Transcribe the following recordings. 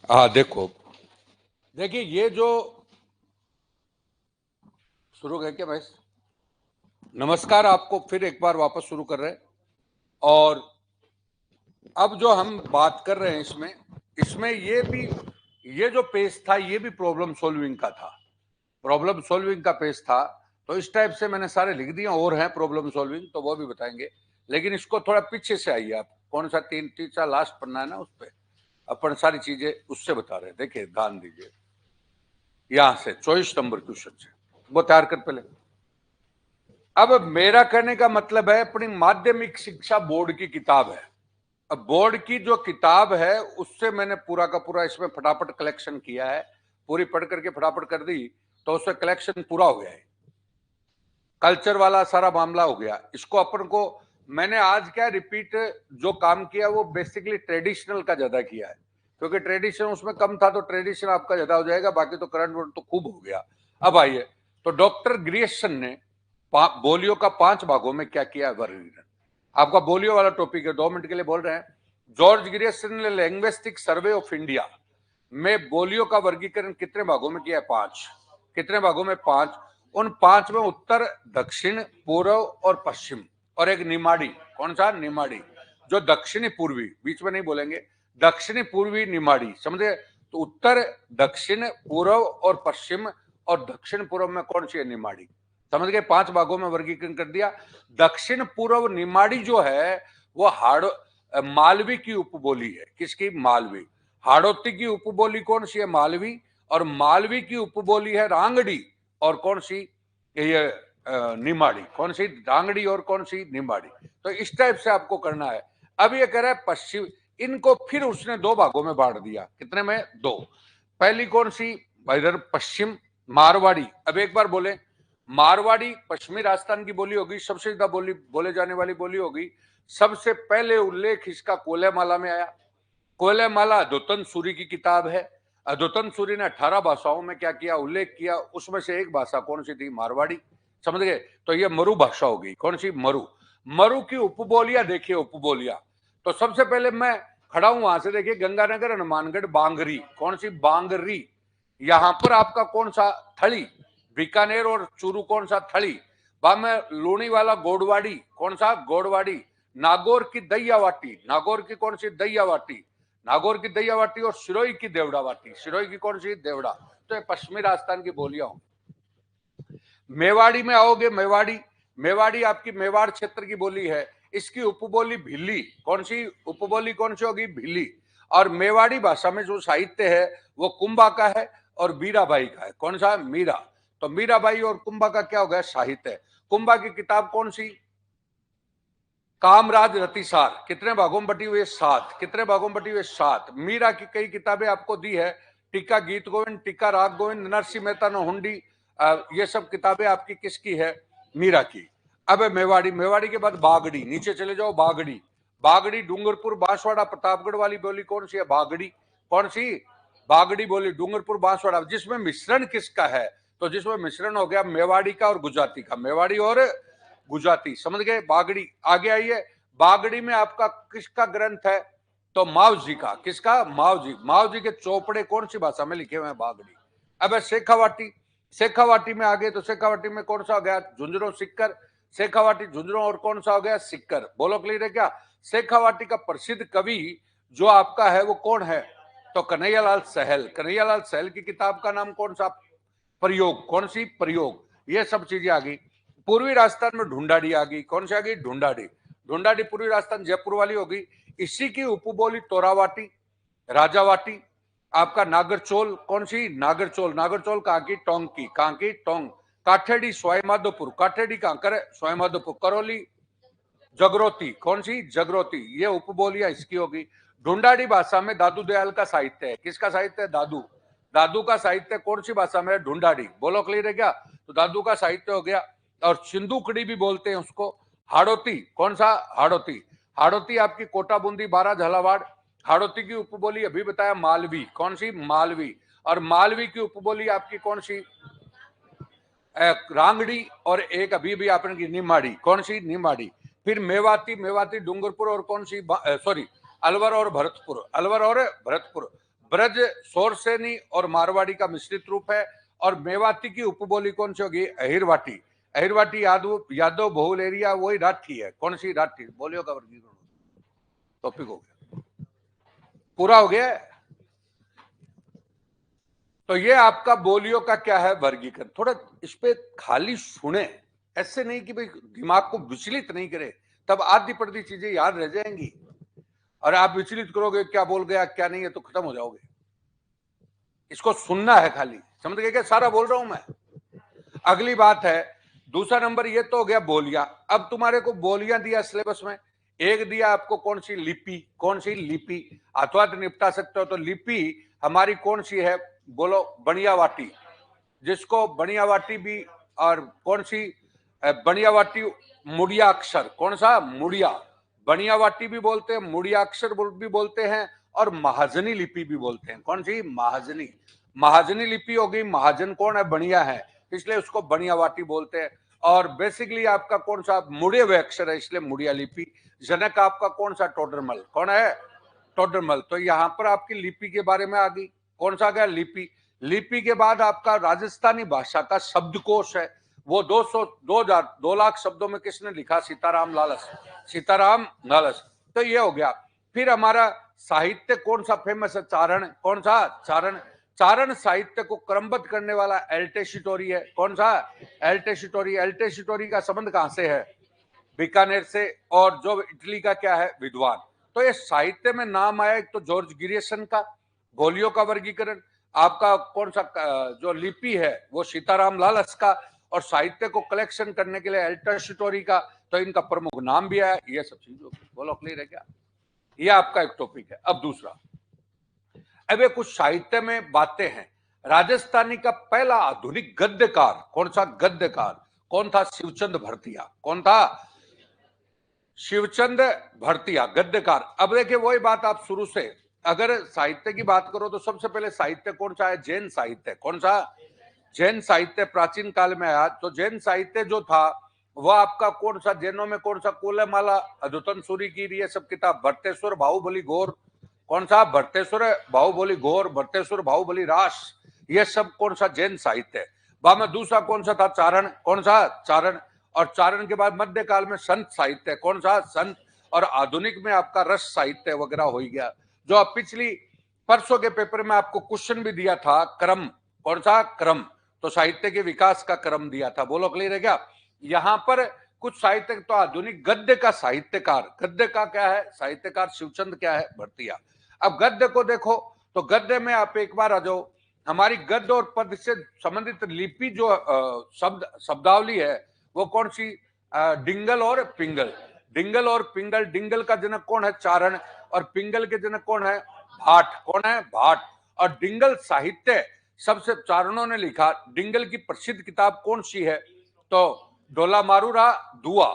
हाँ देखो, देखिए ये जो शुरू है क्या भाई? नमस्कार, आपको फिर एक बार वापस शुरू कर रहे हैं। और अब जो हम बात कर रहे हैं इसमें इसमें ये जो पेज था ये भी प्रॉब्लम सॉल्विंग का था। प्रॉब्लम सॉल्विंग का पेज था, तो इस टाइप से मैंने सारे लिख दिए और हैं प्रॉब्लम सॉल्विंग, तो वो भी बताएंगे। लेकिन इसको थोड़ा पीछे से आइए आप, कौन सा तीसरा लास्ट पन्ना है ना, उस पर अपन सारी चीजें उससे बता रहे हैं। देखिए ध्यान दीजिए, यहां से 24 नंबर क्वेश्चन से वो तैयार कर पहले। अब मेरा कहने का मतलब है अपनी माध्यमिक शिक्षा बोर्ड की किताब है। अब बोर्ड की जो किताब है उससे मैंने पूरा का पूरा इसमें फटाफट कलेक्शन किया है, पूरी पढ़ करके फटाफट कर दी, तो उससे कलेक्शन पूरा हो गया है। कल्चर वाला सारा मामला हो गया। इसको अपन को मैंने आज क्या रिपीट जो काम किया वो बेसिकली ट्रेडिशनल का ज्यादा किया है, क्योंकि ट्रेडिशन उसमें कम था, तो ट्रेडिशन आपका ज्यादा हो जाएगा, बाकी तो करंट वर्ड तो खूब हो गया। अब आइए, तो डॉक्टर ग्रियर्सन ने बोलियो का 5 भागों में क्या किया है वर्गीकरण। आपका बोलियो वाला टॉपिक है, 2 मिनट के लिए बोल रहे हैं। जॉर्ज ग्रियर्सन ने लिंग्विस्टिक सर्वे ऑफ इंडिया में बोलियो का वर्गीकरण कितने भागों में किया है? 5। कितने भागों में? 5। उन 5 में उत्तर, दक्षिण, पूर्व और पश्चिम, और एक निमाड़ी। कौन सा? निमाड़ी, जो दक्षिणी पूर्वी, बीच में नहीं बोलेंगे, दक्षिणी पूर्वी निमाड़ी, समझे? तो उत्तर, दक्षिण, पूर्व और पश्चिम, और दक्षिण पूर्व में कौन सी है? निमाड़ी। समझ गए? 5 भागों में वर्गीकरण कर दिया। दक्षिण पूर्व निमाड़ी जो है वो मालवी की उपबोली है। किसकी? मालवी। हाड़ौती की उपबोली कौन सी है? मालवी। और मालवी की उपबोली है रांगड़ी। और कौन सी? ये निमाड़ी। कौन सी? रांगड़ी और कौन सी? निमाड़ी। तो इस टाइप से आपको करना है। अब ये कह रहा है पश्चिम, इनको फिर उसने 2 भागों में बांट दिया। कितने में? 2। पहली कौन सी? इधर पश्चिम, मारवाड़ी। अब एक बार बोले, मारवाड़ी पश्चिमी राजस्थान की बोली होगी, सबसे ज्यादा बोले जाने वाली बोली होगी। सबसे पहले उल्लेख इसका कोलेमाला में आया। कोलेमाला अधोतन सूरी की किताब है। अधोतन सूरी ने 18 भाषाओं में क्या किया? उल्लेख किया। उसमें से एक भाषा कौन सी थी? मारवाड़ी। समझ गए? तो ये मरु भाषा होगी। कौन सी? मरु। मरु की उपबोलियां देखिए, उपबोलियां। तो सबसे पहले मैं खड़ा हूं वहां से, देखिए, गंगानगर, हनुमानगढ़, बांगरी। कौन सी? बांगरी। यहां पर आपका कौन सा? थली। बीकानेर और चूरू कौन सा? थली। वहां में लूणी वाला गोडवाड़ी। कौन सा? गोडवाड़ी। नागौर की दहियावाटी। नागौर की कौन सी? दहियावाटी। नागौर की दहियावाटी। और सिरोही की देवड़ा वाटी। सिरोही की कौन सी? देवड़ा। तो ये पश्चिमी राजस्थान की बोलियां होंगी। मेवाड़ी में आओगे, मेवाड़ी। मेवाड़ी आपकी मेवाड़ क्षेत्र की बोली है। इसकी उपबोली भिल्ली। कौन सी उपबोली? कौन सी होगी? भिल्ली। और मेवाड़ी भाषा में जो साहित्य है वो कुंभा का है और मीराबाई का है। कौन सा? मीरा। तो मीराबाई और कुंभा का क्या हो गया? साहित्य। कुंभा की किताब कौन सी? कामराज रतिसार। कितने भागों में बटी हुई है? 7। कितने भागों में बटी हुई है? 7। मीरा की कई किताबें आपको दी है, टीका गीत गोविंद, टीका राग गोविंद, नरसिंह मेहता नहुंडी, ये सब किताबें आपकी किसकी है? मीरा की। अब मेवाड़ी। मेवाड़ी के बाद बागड़ी। नीचे चले जाओ, बागड़ी। बागड़ी डूंगरपुर बांसवाड़ा प्रतापगढ़ वाली बोली कौन सी है? बागड़ी। कौन सी? बागड़ी बोली डूंगरपुर बांसवाड़ा। जिसमें मिश्रण किसका है? तो जिसमें मिश्रण हो गया मेवाड़ी का और गुजराती का। मेवाड़ी और गुजराती। समझ गए? बागड़ी। आगे आइए, बागड़ी में आपका किसका ग्रंथ है? तो मावजी का। किसका? मावजी। मावजी के चौपड़े कौन सी भाषा में लिखे हुए हैं? बागड़ी। अब है शेखावाटी। शेखावाटी में आगे, तो शेखावाटी में कौन सा हो गया? झुंझुनू सिक्कर। शेखावाटी झुंझुनू और कौन सा हो गया? सिक्कर। बोलो क्लियर है क्या? शेखावाटी का प्रसिद्ध कवि जो आपका है वो कौन है? तो कन्हैयालाल सहल। कन्हैयालाल सहल की किताब का नाम कौन सा? प्रयोग। कौन सी? प्रयोग। ये सब चीजें आ गई। पूर्वी राजस्थान में ढूंढाड़ी आ गई। कौन सी आ गई? ढूंढाड़ी। ढूंढाड़ी पूर्वी राजस्थान जयपुर वाली होगी। इसी की उपबोली तोरावाटी, राजावाटी। आपका नागरचोल। कौन सी? नागरचोल। नागरचोल कहाँ की? टोंक की। कहाँ की? टोंक। काठेड़ी सवाईमाधोपुर। काठेड़ी कहाँ करे? सवाईमाधोपुर। करौली जगरोती। कौन सी? जगरोती। ये उपबोलियां इसकी होगी। ढूंढाड़ी भाषा में दादू दयाल का साहित्य है। किसका साहित्य है? दादू। दादू का साहित्य कौन सी भाषा में है? ढूंढाड़ी। बोलो क्लियर है क्या? तो दादू का साहित्य हो गया। और सिंधुकड़ी भी बोलते हैं उसको। हाड़ौती। कौन सा? हाड़ौती। हाड़ौती आपकी कोटा बूंदी बारह झालावाड़। हाड़ौती की उपबोली अभी बताया मालवी। कौन सी? मालवी। और मालवी की उपबोली आपकी कौन सी? रांगड़ी। और एक अभी भी आपने की निमाड़ी। कौन सी? निमाड़ी। फिर मेवाती। मेवाती डूंगरपुर और कौन सी? सॉरी, अलवर और भरतपुर। अलवर और भरतपुर। ब्रज सोरसेनी और मारवाड़ी का मिश्रित रूप है। और मेवाती की उपबोली कौन सी होगी? अहिरवाटी। अहिरवाटी यादव बहुल एरिया वही राठी है। कौन सी? राठी। बोलियो का वर्गीकरण टॉपिक हो गया, पूरा हो गया। तो ये आपका बोलियों का क्या है? वर्गीकरण। थोड़ा इस पे खाली सुने, ऐसे नहीं कि भाई दिमाग को विचलित नहीं करे, तब आधी पड़ती चीजें याद रह जाएंगी। और आप विचलित करोगे, क्या बोल गया क्या नहीं है, तो खत्म हो जाओगे। इसको सुनना है खाली, समझ गए क्या? सारा बोल रहा हूं मैं। अगली बात है, दूसरा नंबर ये तो हो गया बोलियां। अब तुम्हारे को बोलियां दिया सिलेबस में, एक दिया आपको कौन सी? लिपि। कौन सी? लिपि। अथवा तो निपटा सकते हो। तो लिपि हमारी कौन सी है? बोलो, बनियावाटी, जिसको बनियावाटी भी, और कौन सी? बनियावाटी मुड़िया अक्षर। कौन सा? मुड़िया। बनियावाटी भी बोलते हैं, मुड़िया अक्षर भी बोलते हैं, और महाजनी लिपि भी बोलते हैं। कौन सी? महाजनी। महाजनी लिपि हो गई। महाजन कौन है? बनिया है, इसलिए उसको बनियावाटी बोलते हैं। और बेसिकली आपका कौन सा? मुड़े हुए अक्षर है, इसलिए मुड़िया लिपि। जनक आपका कौन सा? टोडरमल। कौन है? टोडरमल। तो यहां पर आपकी लिपि के बारे में आ गई। कौन सा गया? लिपि। लिपि के बाद आपका राजस्थानी भाषा का शब्दकोश है, वो 2 लाख शब्दों में किसने लिखा? सीताराम लालस। सीताराम लालस। तो ये हो गया। फिर हमारा साहित्य कौन सा फेमस है? चारण। कौन सा? चारण। चारण साहित्य को क्रमबद्ध करने वाला एल्टेशिटोरी है। कौन सा? एल्टेशिटोरी। एल्टेशिटोरी का संबंध कहां से है? बीकानेर से। और जो इटली का क्या है? विद्वान। तो ये साहित्य में नाम आया, एक तो जॉर्ज गिरियसन का बोलियों का वर्गीकरण, आपका कौन सा जो लिपि है वो सीताराम लालस का, और साहित्य को कलेक्शन करने के लिए एल्टेशिटोरी का। तो इनका प्रमुख नाम भी आया। ये सब चीजों बोलो, क्लियर है क्या? ये आपका एक टॉपिक है। अब दूसरा, अब ये कुछ साहित्य में बातें हैं। राजस्थानी का पहला आधुनिक गद्यकार कौन सा? गद्यकार कौन था? शिवचंद भरतिया। कौन था? शिवचंद भरतिया, गद्यकार। अब देखिए वही बात, आप शुरू से अगर साहित्य की बात करो तो सबसे पहले साहित्य कौन सा है? जैन साहित्य। कौन सा? जैन साहित्य प्राचीन काल में आया। तो जैन साहित्य जो था वह आपका कौन सा? जैनों में कौन सा? कुलमाला, अद्वतन सूरी की, ये सब किताब, भरतेश्वर, बाहुबली, गौर। कौन सा? भरतेश्वर, बाहुबली, गौर, भरतेश्वर, बाहुबली, रास। ये सब कौन सा? जैन साहित्य। बाद में दूसरा कौन सा था? चारण। कौन सा? चारण। और चारण के बाद मध्यकाल में संत साहित्य। कौन सा? संत। और आधुनिक में आपका रस साहित्य वगैरह हो गया। जो अब पिछली परसों के पेपर में आपको क्वेश्चन भी दिया था, क्रम। कौन सा? क्रम। तो साहित्य के विकास का क्रम दिया था। बोलो, क्लियर है क्या? यहां पर कुछ साहित्य, तो आधुनिक गद्य का साहित्यकार, गद्य का क्या है? साहित्यकार शिवचंद क्या है? भरतिया। अब गद्य को देखो, तो गद्य में आप एक बार आ जाओ, हमारी गद्य और पद से संबंधित लिपि जो शब्दावली है वो कौन सी? डिंगल और पिंगल। डिंगल और पिंगल। डिंगल का जनक कौन है? चारण। और पिंगल के जनक कौन है? भाट। कौन है? भाट। और डिंगल साहित्य सबसे चारणों ने लिखा। डिंगल की प्रसिद्ध किताब कौन सी है? तो डोला मारूरा दुआ,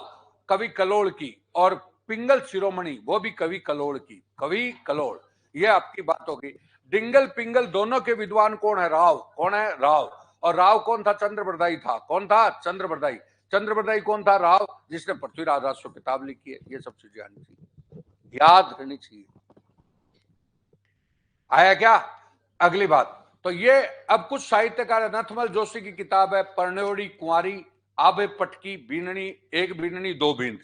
कवि कलोड़ की। और पिंगल शिरोमणि, वो भी कवि कलोड़ की। कवि कलोड़। ये आपकी बात होगी। डिंगल पिंगल दोनों के विद्वान कौन है? राव। कौन है? राव। और राव कौन था? चंद्रबरदाई था। कौन था? चंद्रबरदाई। चंद्रबरदाई कौन था? राव, जिसने पृथ्वीराज राजस्व किताब लिखी है। ये सब चीजें आनी चाहिए, याद रहनी चाहिए। आया क्या? अगली बात, तो ये अब कुछ साहित्यकार, नथमल जोशी की किताब है परनेवड़ी कुंवारी, आबे पटकी, बीननी, एक बीननी दो बींद।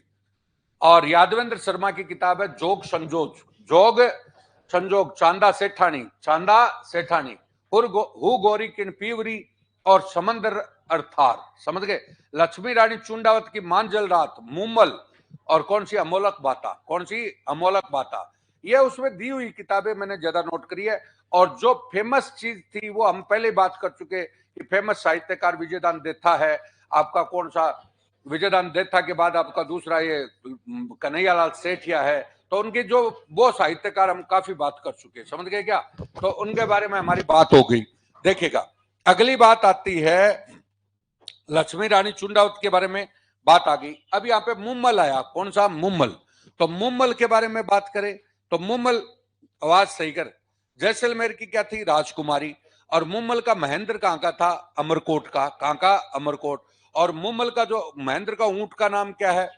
और यादवेंद्र शर्मा की किताब है जोग संजोग, जोग संजोग, चांदा सेठानी, चांदा सेठानी, हु गोरी किन पीवरी, और समंदर अर्थार। समझ गए? लक्ष्मी रानी चुंडावत की मांझल रात, मुमल, और कौन सी? अमोलक बाता। कौन सी? अमोलक बाता। ये उसमें दी हुई किताबें मैंने ज्यादा नोट करी है। और जो फेमस चीज थी वो हम पहले बात कर चुके कि फेमस साहित्यकार विजयदान देथा है। आपका कौन सा? विजयदान देथा के बाद आपका दूसरा ये कन्हैयालाल सेठिया है। तो उनके जो वो साहित्यकार हम काफी बात कर चुके, समझ गए क्या? तो उनके बारे में हमारी बात हो गई। देखिएगा, अगली बात आती है लक्ष्मी रानी चुंडावत के बारे में बात आ गई। अब यहाँ पे मुम्मल आया। कौन सा? मुम्मल। तो मुम्मल के बारे में बात करें तो मुम्मल, आवाज सही कर, जैसलमेर की क्या थी? राजकुमारी। और मुम्मल का महेंद्र कहाँ का था? अमरकोट का। कहाँ का? अमरकोट। और मुम्मल का जो महेंद्र का ऊंट का नाम क्या है?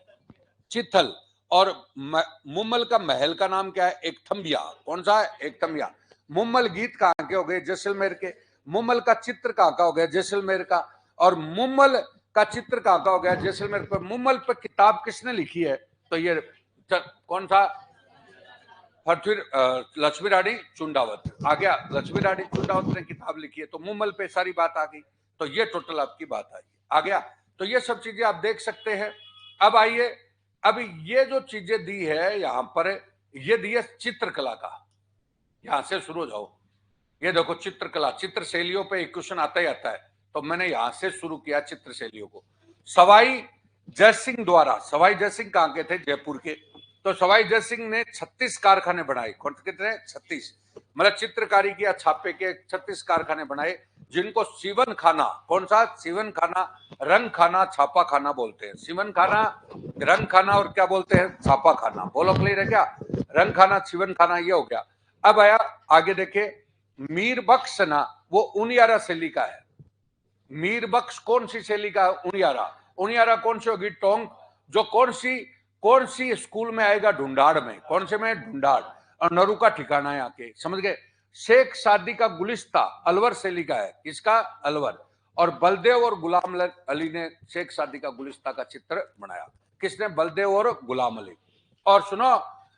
चित्थल। और मुम्मल का महल का नाम क्या है? एक थम्बिया। कौन सा है? एक थम्बिया। मुम्मल गीत कहाँ के हो गए? जैसलमेर के। मुम्मल का चित्र कहाँ का हो गया? जैसलमेर का। और मुम्मल का चित्र कहाँ का हो गया? जैसलमेर पर। मुम्मल पर किताब किसने लिखी है? तो ये कौन सा? पृथ्वी लक्ष्मी रानी चुंडावत। आ गया, लक्ष्मी रानी चुंडावत ने किताब लिखी है, तो मुम्मल पे सारी बात आ गई। तो ये टोटल आपकी बात आई, आ गया। तो ये सब चीजें आप देख सकते हैं। अब आइए, अब ये जो चीजें दी है यहां पर, ये दी है चित्रकला का। यहां से शुरू हो जाओ। ये देखो चित्रकला, चित्र शैलियों पे एक क्वेश्चन आता ही आता है, तो मैंने यहां से शुरू किया चित्र शैलियों को। सवाई जयसिंह द्वारा, सवाई जयसिंह कहां के थे? जयपुर के। तो सवाई जयसिंह ने 36 कारखाने बनाए। कौन कितने? 36। मतलब चित्रकारी किया, छापे के 36 कारखाने बनाए, जिनको सीवन खाना, कौन सा? सीवन खाना, रंग खाना, छापा खाना बोलते हैं। सीवन खाना, रंग खाना, और क्या बोलते हैं? छापा खाना। बोलो क्लियर है क्या? रंग खाना, सीवन खाना, ये हो गया। अब आया आगे देखे, मीर बख्श ना, वो उनियारा शैली का है। मीर बख्श कौन सी शैली का? उनियारा। उनियारा कौन सी होगी? टोंक। जो कौन सी स्कूल में आएगा? ढूंढाड़ में। कौन से में? ढूंढाड़। और नरू का ठिकाना है आके, समझ गए? शेख सादी का गुलिस्ता अलवर शैली का है। इसका? अलवर। और बलदेव और गुलाम अली ने शेख सादी का गुलिस्ता का चित्र बनाया। किसने? बलदेव और गुलाम अली। और सुनो,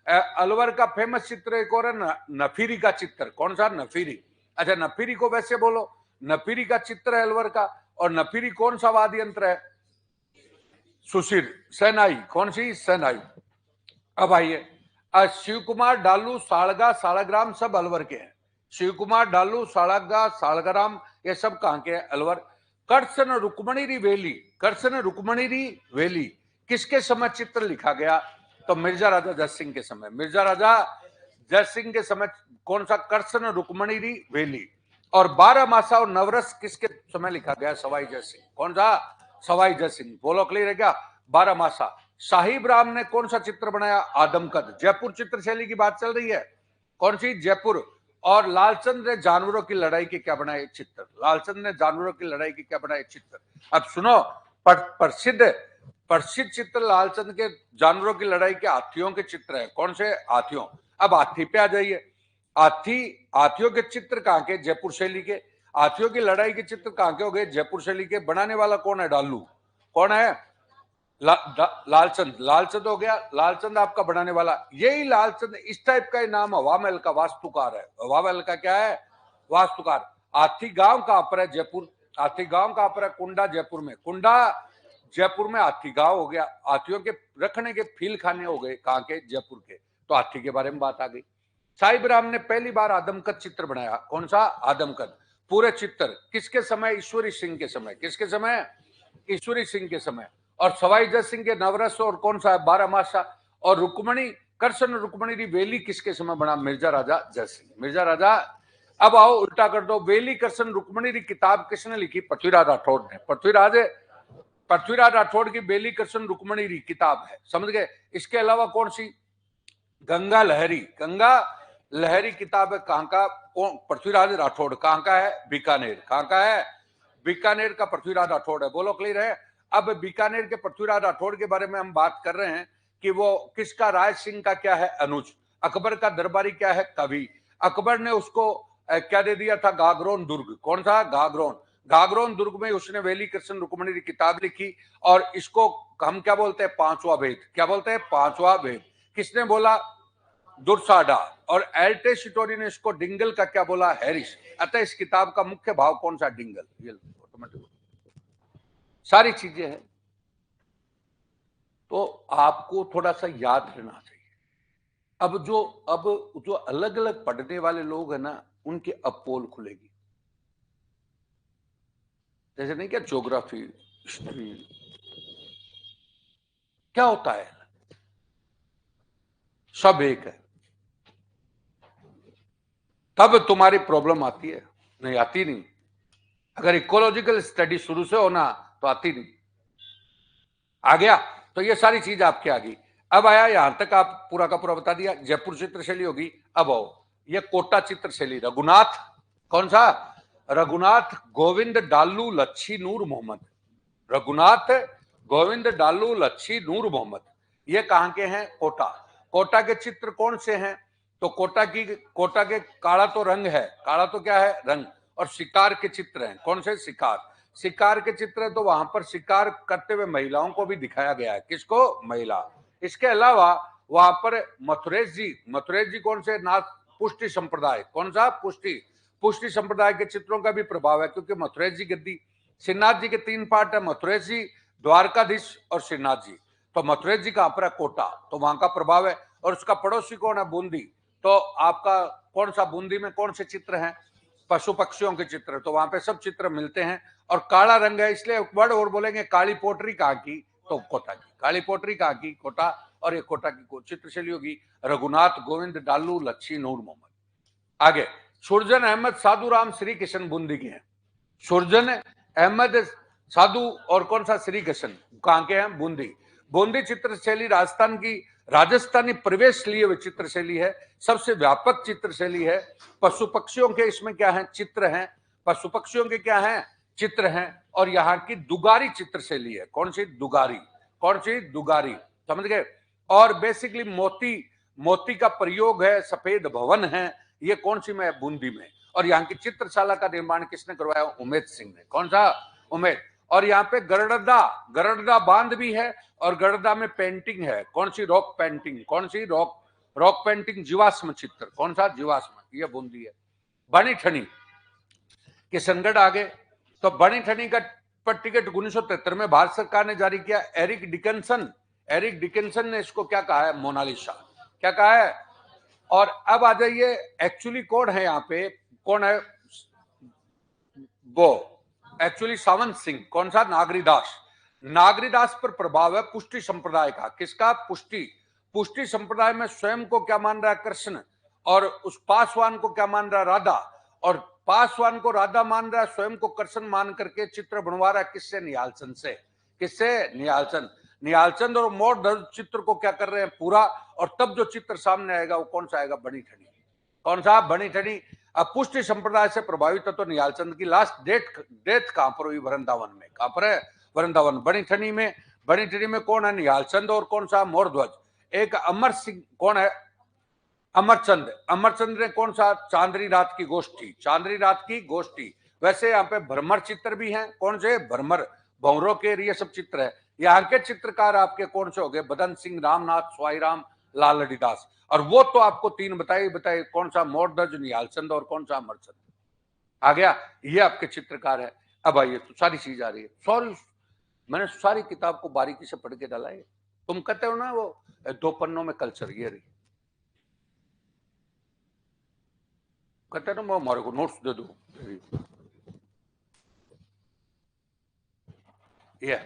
अलवर का फेमस चित्र एक और है, नफीरी का चित्र। कौन सा? नफीरी। अच्छा, नफीरी को वैसे बोलो, नफीरी का चित्र है अलवर का। और नफीरी कौन सा वाद्य यंत्र है? सुशिर, सेनाई। कौन सी? सेनाई। अब आइए, शिव कुमार डालू, साड़गा, साड़ग्राम सब अलवर के हैं। शिव कुमार डालू, साड़गा, साड़ग्राम, ये सब कहां के हैं? अलवर। कर्सन रुक्मणी री वेली, कर्सन रुक्मणी री वेली किसके समय चित्र लिखा गया? तो मिर्जा राजा जयसिंह के समय। मिर्जा राजा जयसिंह के समय कौन सा? कर्सन रुक्मणी री वेली। और 12 मासा और नवरस किसके समय लिखा गया? सवाई जयसिंह। कौन सा? सवाई जयसिंह। बोलो क्लियर है क्या? 12 मासा। साहिब राम ने कौन सा चित्र बनाया? आदमकद। जयपुर चित्र शैली की बात चल रही है। कौन सी? जयपुर। और लालचंद ने जानवरों की लड़ाई के क्या बनाए? चित्र। लालचंद ने जानवरों की लड़ाई के क्या बनाए? चित्र। अब सुनो, प्रसिद्ध चित्र लालचंद के जानवरों की लड़ाई के हाथियों के चित्र है। कौन से? हाथियों। अब हाथी पे आ जाइए। हाथियों के चित्र कहां के? जयपुर शैली के। हाथियों की लड़ाई के चित्र कहां के हो गए? जयपुर शैली के। बनाने वाला कौन है? डालू। कौन है? लालचंद। लालचंद हो गया, लालचंद आपका बनाने वाला। यही लालचंद, इस टाइप का ही नाम हवा महल का वास्तुकार है। हवा महल का क्या है? वास्तुकार। हाथी गांव कहां पर है? जयपुर। हाथी गांव कहां पर है? कुंडा, जयपुर में। कुंडा जयपुर में हाथी गांव हो गया। हाथियों के रखने के फील खाने हो गए कहां के? जयपुर के। तो हाथी के बारे में बात आ गई। साहिब राम ने पहली बार आदमकद चित्र बनाया। कौन सा? आदमकद। पूरे चित्र किसके समय? ईश्वरी सिंह के समय। किसके समय? ईश्वरी सिंह के समय। और सवाई जय सिंह के नवरस और कौन सा है? 12 मासा। और रुक्मणी, कृष्ण रुक्मणी री वेली किसके समय बना? मिर्जा राजा जय सिंह। मिर्जा राजा। अब आओ उल्टा कर दो, वेली कृष्ण रुक्मणी री किताब किसने लिखी? पृथ्वीराज राठौड़ ने। पृथ्वीराज राठौड़ की बेली कृष्ण रुक्मणी री किताब है, समझ गए? इसके अलावा कौन सी? गंगा लहरी। गंगा लहरी किताब है कहां का? पृथ्वीराज राठौड़। कहां का है? बीकानेर। कहां का है? बीकानेर का पृथ्वीराज राठौड़ है। बोलो क्लियर है? अब बीकानेर के पृथ्वीराज राठौड़ के बारे में हम बात कर रहे हैं कि वो किसका? राय सिंह का क्या है? अनुज। अकबर का दरबारी क्या है? कवि। अकबर ने उसको क्या दे दिया था? गागरोन दुर्ग। कौन सा? गागरोन। गागरोन दुर्ग में उसने वेली कृष्ण रुक्मणी की किताब लिखी। और इसको हम क्या बोलते हैं? पांचवा भेद। क्या बोलते हैं? पांचवा भेद। किसने बोला? दुर्साडा। और एल्टे शिटोरी ने इसको डिंगल का क्या बोला? हैरिस। अतः इस किताब का मुख्य भाव कौन सा? डिंगल। ये ऑटोमेटिक सारी चीजें हैं, तो आपको थोड़ा सा याद रहना चाहिए। अब जो अलग अलग पढ़ने वाले लोग हैं ना, उनकी अब पोल खुलेगी। जैसे नहीं क्या, ज्योग्राफी, हिस्ट्री, क्या होता है? सब एक है। तब तुम्हारी प्रॉब्लम आती है, नहीं आती नहीं। अगर इकोलॉजिकल स्टडी शुरू से होना तो आती नहीं। आ गया? तो ये सारी चीज आपके आ गई। अब आया यहां तक, आप पूरा का पूरा बता दिया। जयपुर चित्रशैली होगी। अब आओ, ये कोटा चित्रशैली। रघुनाथ। कौन सा? रघुनाथ गोविंद डालू लच्छी नूर मोहम्मद। रघुनाथ गोविंद डालू लच्छी नूर मोहम्मद, ये कहां के हैं? कोटा। कोटा के चित्र कौन से हैं? तो कोटा के काला तो रंग है, काला तो क्या है रंग, और शिकार के चित्र हैं। कौन से? शिकार के चित्र है, तो वहां पर शिकार करते हुए महिलाओं को भी दिखाया गया है। किसको? महिला। इसके अलावा वहां पर मथुरेश जी कौन से? नाथ पुष्टि संप्रदाय। कौन सा? पुष्टि संप्रदाय के चित्रों का भी प्रभाव है, क्योंकि मथुरेश जी गद्दी, श्रीनाथ जी के 3 पार्ट है, मथुरेश जी, द्वारकाधीश और श्रीनाथ जी। तो मथुरेश जी कहां पर है? कोटा, तो वहां का प्रभाव है। और उसका पड़ोसी कौन है? बूंदी। तो आपका कौन सा? बूंदी में कौन से चित्र हैं? पशु पक्षियों के चित्र, तो वहां पे सब चित्र मिलते हैं। और काला रंग है, इसलिए वर्ड और बोलेंगे काली पोटरी कहाँ की? तो कोटा की। काली पोटरी कहाँ की? कोटा। और एक कोटा की चित्रशैली होगी रघुनाथ गोविंद डालू लच्छी नूर मोहम्मद। आगे सुरजन अहमद साधु राम श्री किशन बूंदी के हैं। सुरजन अहमद साधु और कौन सा? श्री किशन कहां के हैं? बूंदी चित्रशैली राजस्थानी प्रवेश लिए हुए चित्रशैली है, सबसे व्यापक चित्रशैली है। पशु पक्षियों के इसमें क्या है? चित्र हैं। पशु पक्षियों के क्या हैं? चित्र हैं। और यहाँ की दुगारी चित्रशैली है। कौन सी? दुगारी। समझ गए? और बेसिकली मोती का प्रयोग है, सफेद भवन है। ये कौन सी में? बूंदी में। और यहाँ की चित्रशाला का निर्माण किसने करवाया? उमेद सिंह ने। कौन सा? उमेद। और यहाँ पे गरड़दा बांध भी है, और गरड़दा में पेंटिंग है। कौन सी? Rock painting. कौन सी? रॉक पेंटिंग, जीवाश्म चित्र। कौन सा? जीवाश्म। ये बूंदी है। बनी ठनी किशनगढ़। आगे तो बनी ठनी का पर टिकट 1973 में भारत सरकार ने जारी किया। एरिक डिकिंसन ने इसको क्या कहा है? मोनालिसा। क्या कहा है? और अब आ जाइए, एक्चुअली कौन है यहाँ पे? कौन है वो? एक्चुअली सावंत सिंह। कौन सा? नागरीदास पर प्रभाव है पुष्टि संप्रदाय का। किसका? पुष्टि संप्रदाय में स्वयं को क्या मान रहा है? कृष्ण। और उस पासवान को क्या मान रहा है? राधा। और पासवान को राधा मान रहा है, स्वयं को कृष्ण मान करके चित्र बनवा रहा है। किससे? निहालचंद से। किससे? निहालचंद और मोर चित्र को क्या कर रहे हैं? पूरा। और तब जो चित्र सामने आएगा वो कौन सा आएगा? बनी ठनी। कौन सा? बनी ठनी। अब पुष्टि संप्रदाय से प्रभावित है, तो निहालचंद की लास्ट डेथ कहां पर हुई? वृंदावन में। कहां पर है? वृंदावन। बनी ठनी में कौन है? निहालचंद और कौन सा? मोरध्वज। एक अमर सिंह। कौन है? अमरचंद ने कौन सा? चांदनी रात की गोष्ठी। वैसे यहाँ पे भ्रमर चित्र भी हैं। कौन से? भ्रमर, भंवरों के ये सब चित्र है। यहाँ के चित्रकार आपके कौन से हो गए? बदन सिंह, रामनाथ, स्वाईराम, लालड़ीदास। और वो तो आपको 3 बताए। कौन सा? मोरध्वज, निहालचंद और कौन सा? अमरचंद। आ गया? ये आपके चित्रकार है। अब आइए, तो सारी चीज आ रही है। सॉरी, मैंने सारी किताब को बारीकी से पढ़ के डाला है। तुम कहते हो ना वो 2 पन्नों में कल्चर, ये रही। कहते हैं ना मैं हमारे को नोट्स दे दो। ये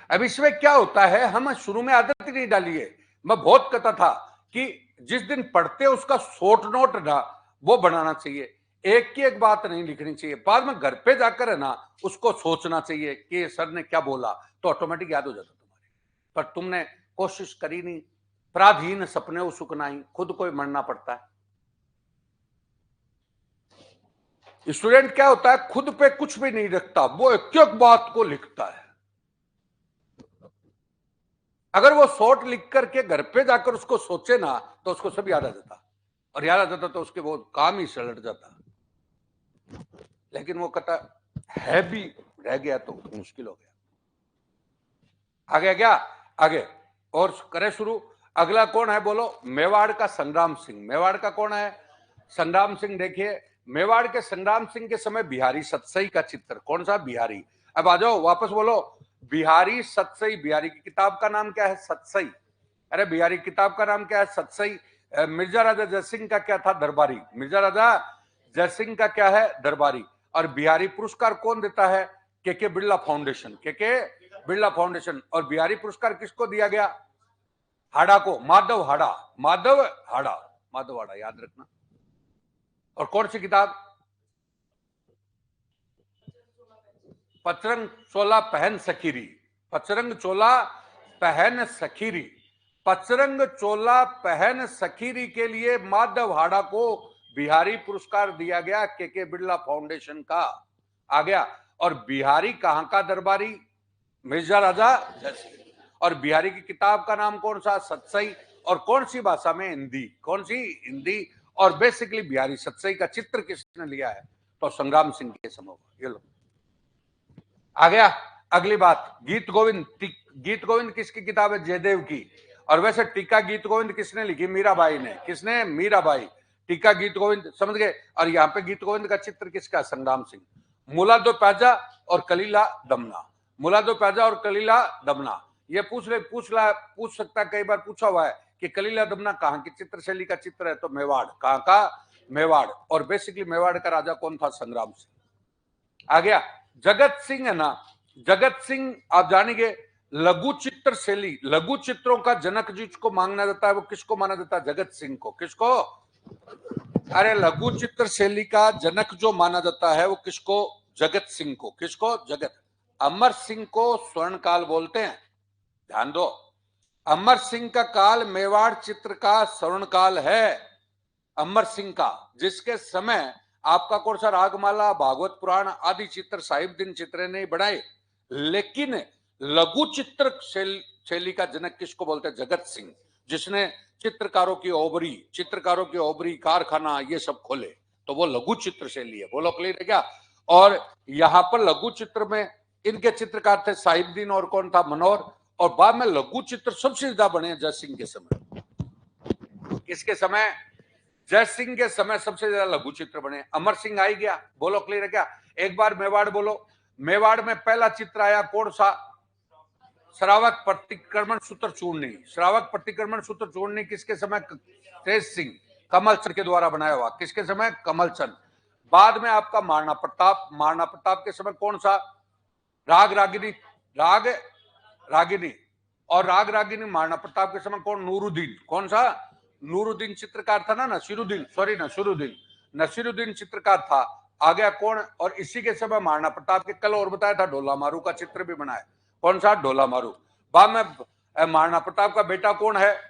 अब इसमें क्या होता है? हम शुरू में आदत ही नहीं डाली है। मैं बहुत कहता था कि जिस दिन पढ़ते उसका शॉर्ट नोट ना वो बनाना चाहिए, एक की एक बात नहीं लिखनी चाहिए। बाद में घर पे जाकर है ना उसको सोचना चाहिए कि सर ने क्या बोला, तो ऑटोमेटिक याद हो जाता तुम्हारे। पर तुमने कोशिश करी नहीं। पराधीन सपने उसुकनाई, खुद को मरना पड़ता है। स्टूडेंट क्या होता है? खुद पे कुछ भी नहीं रखता, वो एक एक बात को लिखता है। अगर वो शॉर्ट लिख करके घर पे जाकर उसको सोचे ना, तो उसको सब याद आ जाता। और याद आ जाता तो उसके वो काम ही सलट जाता। लेकिन वो कहता है भी रह गया तो मुश्किल हो गया। आगे क्या? आगे और करे शुरू। अगला कौन है? बोलो। मेवाड़ का संग्राम सिंह। मेवाड़ का कौन है? संग्राम सिंह। देखिए, मेवाड़ के संग्राम सिंह के समय बिहारी सतसई का चित्र। कौन सा? बिहारी। अब आ जाओ वापस, बोलो। बिहारी सतसई। बिहारी की किताब का नाम क्या है? सतसई। अरे बिहारी किताब का नाम क्या है? सतसई। मिर्जा राजा जयसिंह का क्या था? दरबारी। मिर्जा राजा जयसिंह का क्या है? दरबारी। और बिहारी पुरस्कार कौन देता है? के बिरला फाउंडेशन। के बिरला फाउंडेशन। और बिहारी पुरस्कार किसको दिया गया? हाड़ा को। माधव हाड़ा याद रखना। और कौन सी किताब? पचरंग चोला पहन सखीरी। पचरंग चोला पहन सखीरी। पचरंग चोला पहन सखीरी के लिए माधव हाड़ा को बिहारी पुरस्कार दिया गया, के बिरला फाउंडेशन का। आ गया। और बिहारी कहां का दरबारी? मिर्जा राजा जयसिंह। और बिहारी की किताब का नाम कौन सा? सतसई। और कौन सी भाषा में? हिंदी। कौन सी? हिंदी। और बेसिकली बिहारी सतसई का चित्र किसने लिया है? तो संग्राम सिंह के समय। ये लो आ गया। अगली बात, गीत गोविंद। गीत गोविंद किसकी किताब है? जयदेव की। और वैसे टीका गीत गोविंद किसने लिखी? मीराबाई ने। किसने? मीराबाई। टीका गीत गोविंद, समझ गए। और यहाँ पे गीत गोविंद का चित्र किसका? संग्राम सिंह। मुला दो प्याजा और कलीला दमना। मुला दो प्याजा और कलीला दमना, ये पूछ सकता है, कई बार पूछा हुआ है कि कलीला दमना कहाँ की चित्रशैली का चित्र है? तो मेवाड़। कहाँ का? मेवाड़। और बेसिकली मेवाड़ का राजा कौन था? संग्राम सिंह। आ गया। जगत सिंह है ना, जगत सिंह आप जानेंगे लघु चित्र शैली, लघु चित्रों का जनक जिसको माना जाता है वो किसको माना जाता है? जगत सिंह को। किसको? अरे लघु चित्र शैली का जनक जो माना जाता है वो किसको? जगत सिंह को। किसको? जगत। अमर सिंह को स्वर्ण काल बोलते हैं, ध्यान दो। अमर सिंह का काल मेवाड़ चित्र का स्वर्ण काल है, अमर सिंह का, जिसके समय आपका कौन सा? रागमाला, भागवत पुराण आदि चित्र साहिबदीन चित्र ने बनाए। लेकिन लघु चित्र शैली का जनक किसको बोलते हैं? जगत सिंह, जिसने चित्रकारों की ओबरी कारखाना ये सब खोले, तो वो लघु चित्र शैली है। बोलो क्लियर है क्या? और यहाँ पर लघु चित्र में इनके चित्रकार थे साहिबदीन और कौन था? मनोहर। और बाद में लघु चित्र सबसे ज्यादा बने जय सिंह के समय। किसके समय? जय सिंह के समय सबसे ज्यादा लघु चित्र बने। अमर सिंह आई गया। बोलो क्लियर है क्या? एक बार मेवाड़ बोलो। मेवाड़ में पहला चित्र आया कौन सा? श्रावक प्रतिक्रमण सूत्र चूर्णी। श्रावक प्रतिक्रमण सूत्र चूर्णी किसके समय? तेज सिंह कमल चंद के द्वारा बनाया हुआ। किसके समय? कमल चंद। बाद में आपका महाराणा प्रताप। महाराणा प्रताप के समय कौन सा? राग रागिनी। और राग रागिनी महाराणा प्रताप के समय कौन? नूरुद्दीन। कौन सा? नूरुद्दीन चित्रकार था ना, नसीरुद्दीन चित्रकार था। आ गया कौन? और इसी के समय महाराणा प्रताप के, कल और बताया था, ढोला मारू का चित्र भी बनाया। कौन सा? ढोला मारू। बाद में महाराणा प्रताप का बेटा कौन है?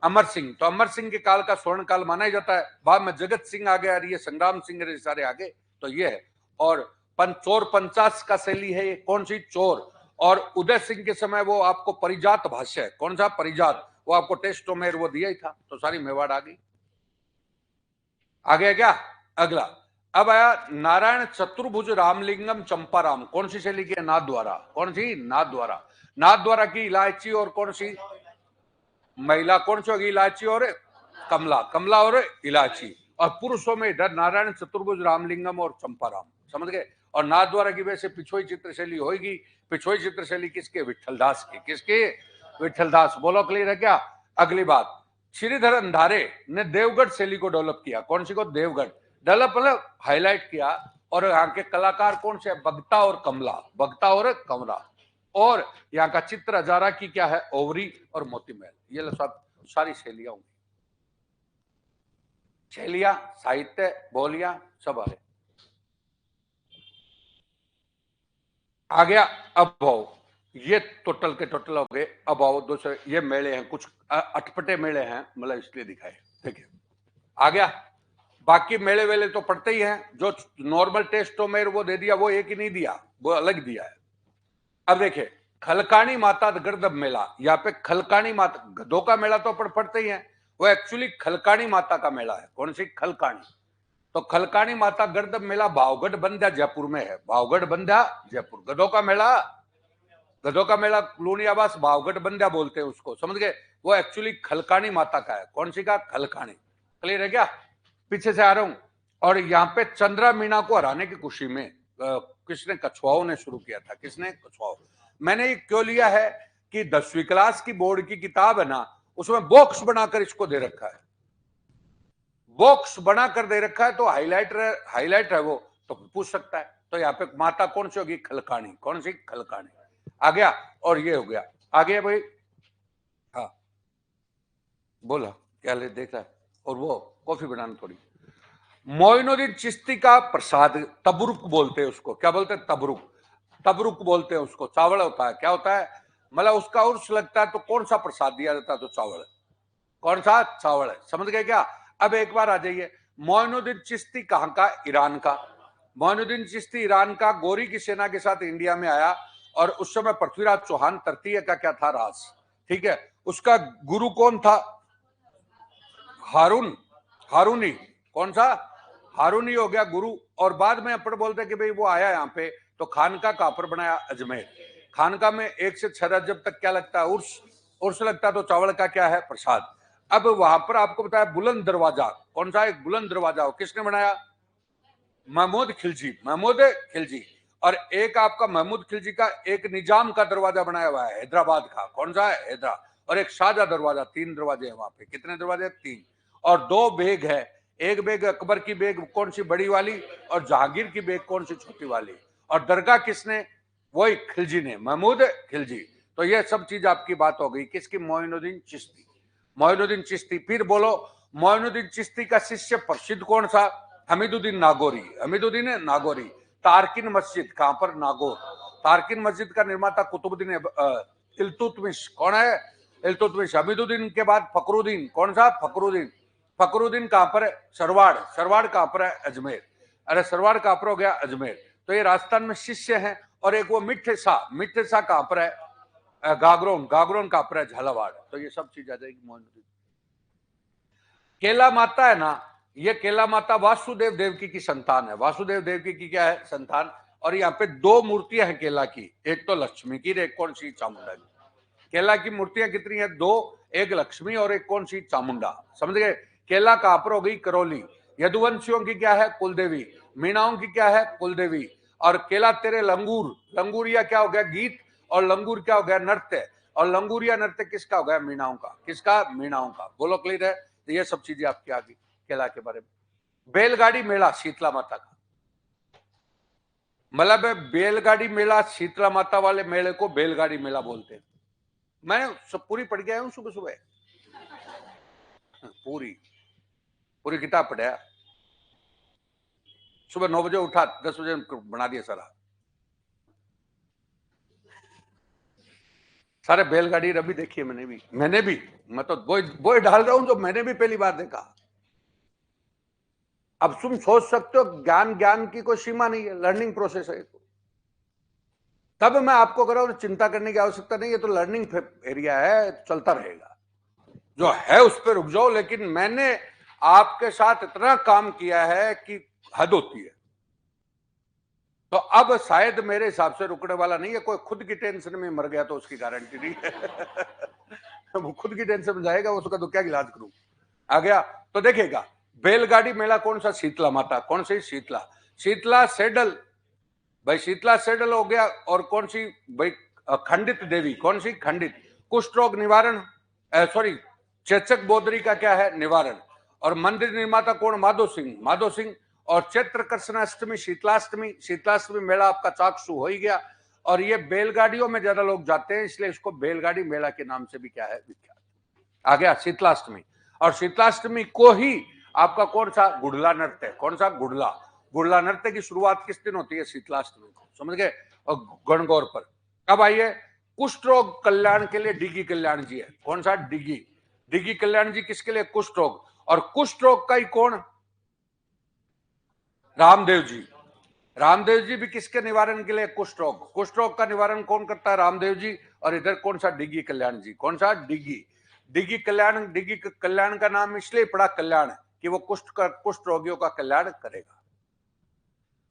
अमर सिंह। तो अमर सिंह के काल का स्वर्ण काल माना ही जाता है। बाद में जगत सिंह आ गया, ये संग्राम सिंह सारे आगे, तो ये है। और चोर 50 का शैली है ये। कौन सी? चोर। और उदय सिंह के समय वो आपको परिजात भाष्य है। कौन सा? परिजात। वो आपको टेस्टो में वो दिया ही था। तो सारी मेवाड़ आ गई। आ गया क्या? अगला अब आया नारायण चतुर्भुज रामलिंगम चंपाराम। कौन सी शैली की? नाथ द्वारा। कौन सी? नाथ द्वारा। नाथ द्वारा की इलायची और कौन सी महिला? कौन सी होगी? इलायची और कमला। कमला और इलायची। और पुरुषों में इधर नारायण चतुर्भुज रामलिंगम और चंपाराम। समझ गए? और नाथ द्वारा की वैसे पिछोई चित्रशैली होगी। पिछोई चित्रशैली किसके? विठलदास की। किसके? विठलदास। बोलो क्लियर है क्या? अगली बात, श्रीधर अंधारे ने देवगढ़ शैली को डेवलप किया। कौन सी को? देवगढ़। डेवलप मतलब हाईलाइट किया। और यहाँ के कलाकार कौन से? बगता और कमला। बगता और कमला। और यहाँ का चित्र हजारा की क्या है? ओवरी और मोती महल। ये सब सारी शैलियां होंगी। शैलियां, साहित्य, बोलियां सब आ गए। आ गया अभाव। ये टोटल के टोटल हो गए। अभाव दूसरे ये मेले हैं, कुछ अटपटे मेले हैं, मतलब इसलिए दिखाए। देखिए आ गया। बाकी मेले वेले तो पड़ते ही हैं। जो नॉर्मल टेस्टों में वो दे दिया, वो एक ही नहीं दिया, वो अलग दिया है। अब देखिए खलकानी माता गर्दभ मेला। यहाँ पे खलकानी माता, गधों का मेला तो अपन पढ़ते ही है, वो एक्चुअली खलकानी माता का मेला है। कौन सी? खलकानी। तो खलकानी माता गर्दभ मेला भावगढ़ बंध्या जयपुर में है। भावगढ़ बंध्या जयपुर। गधों का मेला लूनियाबास भावगढ़ बंध्या बोलते हैं उसको। समझ गए? वो एक्चुअली खलकानी माता का है। कौन सी का? खलकानी। क्लियर है क्या? पीछे से आ रहा हूं। और यहाँ पे चंद्रा मीना को हराने की खुशी में किसने? कछुआओं ने शुरू किया था। किसने? कछुआओं। मैंने ये क्यों लिया है कि 10वीं क्लास की बोर्ड की किताब है ना, उसमें बॉक्स बनाकर इसको दे रखा है। बॉक्स बनाकर दे रखा है, तो हाईलाइट है वो, तो पूछ सकता है। तो यहाँ पे माता कौन सी होगी? खलकानी। कौन सी? खलकानी। आ गया। और ये हो गया। आ गया भाई। हाँ बोला क्या ले देख रहा है? और वो कॉफी बनाना थोड़ी। मोइनुद्दीन चिश्ती का प्रसाद तबरुक बोलते हैं उसको। क्या बोलते हैं? तबरुक। तबरुक बोलते हैं उसको। चावल होता है। क्या होता है? मतलब उसका उर्स लगता है तो कौन सा प्रसाद दिया जाता है? तो चावल। कौन सा? चावल है। समझ गए क्या? अब एक बार आ जाइए, मोइनुद्दीन चिश्ती कहां का? ईरान का। मोइनुद्दीन चिश्ती ईरान का, गोरी की सेना के साथ इंडिया में आया। और उस समय पृथ्वीराज चौहान तृतीय का क्या था? राज। ठीक है। उसका गुरु कौन था? हारूनी। कौन सा? हारूनी हो गया गुरु। और बाद में अपन बोलते हैं कि भाई वो आया यहाँ पे तो खानका कहां पर बनाया? अजमेर। खानका में 1 से 6 रजब तक क्या लगता है? उर्स लगता है। तो चावल का क्या है? प्रसाद। अब वहां पर आपको बताया बुलंद दरवाजा। कौन सा? एक बुलंद दरवाजा हो, किसने बनाया? महमूद खिलजी। और एक आपका महमूद खिलजी का एक निजाम का दरवाजा बनाया हुआ है हैदराबाद का। कौन सा है? हैदरा। और एक शाहजहां दरवाजा। 3 दरवाजे हैं वहां पे। कितने दरवाजे? 3। और 2 बेग है। एक बेग अकबर की बेग कौन सी? बड़ी वाली। और जहांगीर की बेग कौन सी? छोटी वाली। और दरगाह किसने? वही खिलजी ने, महमूद खिलजी। तो ये सब चीज आपकी बात हो गई किसकी? मोइनुद्दीन चिश्ती। मोइनुद्दीन चिश्ती। फिर बोलो, मोइनुद्दीन चिश्ती का शिष्य प्रसिद्ध कौन सा? हमीदुद्दीन नागौरी। तारकिन मस्जिद कहां पर? नागौर। तारकिन मस्जिद का निर्माता कुतुबुद्दीन इल्तुतमिश। कौन है? इल्तुतमिश। हमीदुद्दीन के बाद फखरुद्दीन। कौन सा? फखरुद्दीन कहां पर है? सरवाड़ कहां पर है? अजमेर। अरे सरवाड़ कहां पर हो गया? अजमेर। तो ये राजस्थान में शिष्य हैं। और एक वो मिठे शाह कहां पर है? गागरोन कहां पर है? झालावाड़। तो ये सब चीज आ जाएगी मोइनुद्दीन। केला माता है ना, ये केला माता वासुदेव देवकी की संतान है। वासुदेव देवकी की क्या है? संतान। और यहाँ पे 2 मूर्तियां हैं केला की, एक तो लक्ष्मी की, एक कौन सी? चामुंडा की। केला की मूर्तियां कितनी है? 2। एक लक्ष्मी और एक कौन सी? चामुंडा। समझ गए? केला कहां पर हो गई? करौली। यदुवंशियों की क्या है? कुलदेवी। मीणाओं की क्या है? कुलदेवी। और केला तेरे लंगूरिया क्या हो गया? गीत। और लंगूर क्या हो गया? नृत्य। और लंगूरिया नृत्य किसका हो गया? मीणाओं का। किसका? मीणाओं का। बोलो क्लियर है? तो ये सब चीजें आपकी आ गई केला के बारे में। बैलगाड़ी मेला शीतला माता का, मतलब बैलगाड़ी मेला शीतला माता वाले मेले को बैलगाड़ी मेला बोलते हैं। मैं सब पूरी पढ़ गया हूं सुबह सुबह, पूरी किताब पढ़ा। सुबह 9 बजे उठा, 10 बजे बना दिया सारे बैलगाड़ी रवि देखी है मैंने भी मैं तो वो डाल रहा हूं जो मैंने भी पहली बार देखा। अब तुम सोच सकते हो ज्ञान की कोई सीमा नहीं है, लर्निंग प्रोसेस है। तब मैं आपको कह रहा हूं चिंता करने की आवश्यकता नहीं है, तो लर्निंग एरिया है, चलता रहेगा। जो है उस पर रुक जाओ। लेकिन मैंने आपके साथ इतना काम किया है कि हद होती है। तो अब शायद मेरे हिसाब से रुकने वाला नहीं है। कोई खुद की टेंशन में मर गया तो उसकी गारंटी नहीं है। वो खुद की टेंशन में जाएगा, उसका तो क्या इलाज करूं। आ गया तो देखिएगा, बैलगाड़ी मेला कौन सा? शीतला माता। कौन सी? शीतला सेडल। भाई शीतला सेडल हो गया। और कौन सी? भाई खंडित देवी। कौन सी? खंडित। कुष्ठ रोग निवारण, सॉरी, चेचक बोदरी का क्या है? निवारण। और मंदिर निर्माता कौन? माधो सिंह। और चैत्र कृष्णाष्टमी, शीतलाष्टमी मेला आपका चाकसू हो ही गया। और ये बैलगाड़ियों में ज्यादा लोग जाते हैं, इसलिए इसको बैलगाड़ी मेला के नाम से भी क्या है? विख्यात। आ गया शीतलाष्टमी। और शीतलाष्टमी को ही आपका कौन सा? गुड़ला नृत्य। कौन सा? गुड़ला नृत्य की शुरुआत किस दिन होती है? शीतलाष्टमी को। समझ गए? और गणगौर पर। अब आइए, कुष्ठ रोग कल्याण के लिए डिगी कल्याण जी है। कौन सा? डिगी कल्याण जी किसके लिए? कुष्ठ रोग। और कुष्ठ रोग का ही कौन? रामदेव जी भी किसके निवारण के लिए? कुष्ठ रोग का निवारण कौन करता है? रामदेव जी। और इधर कौन सा? डिगी कल्याण जी। कौन सा? डिगी कल्याण का नाम इसलिए पड़ा कल्याण कि वो कुष्ठ रोगियों का कल्याण करेगा।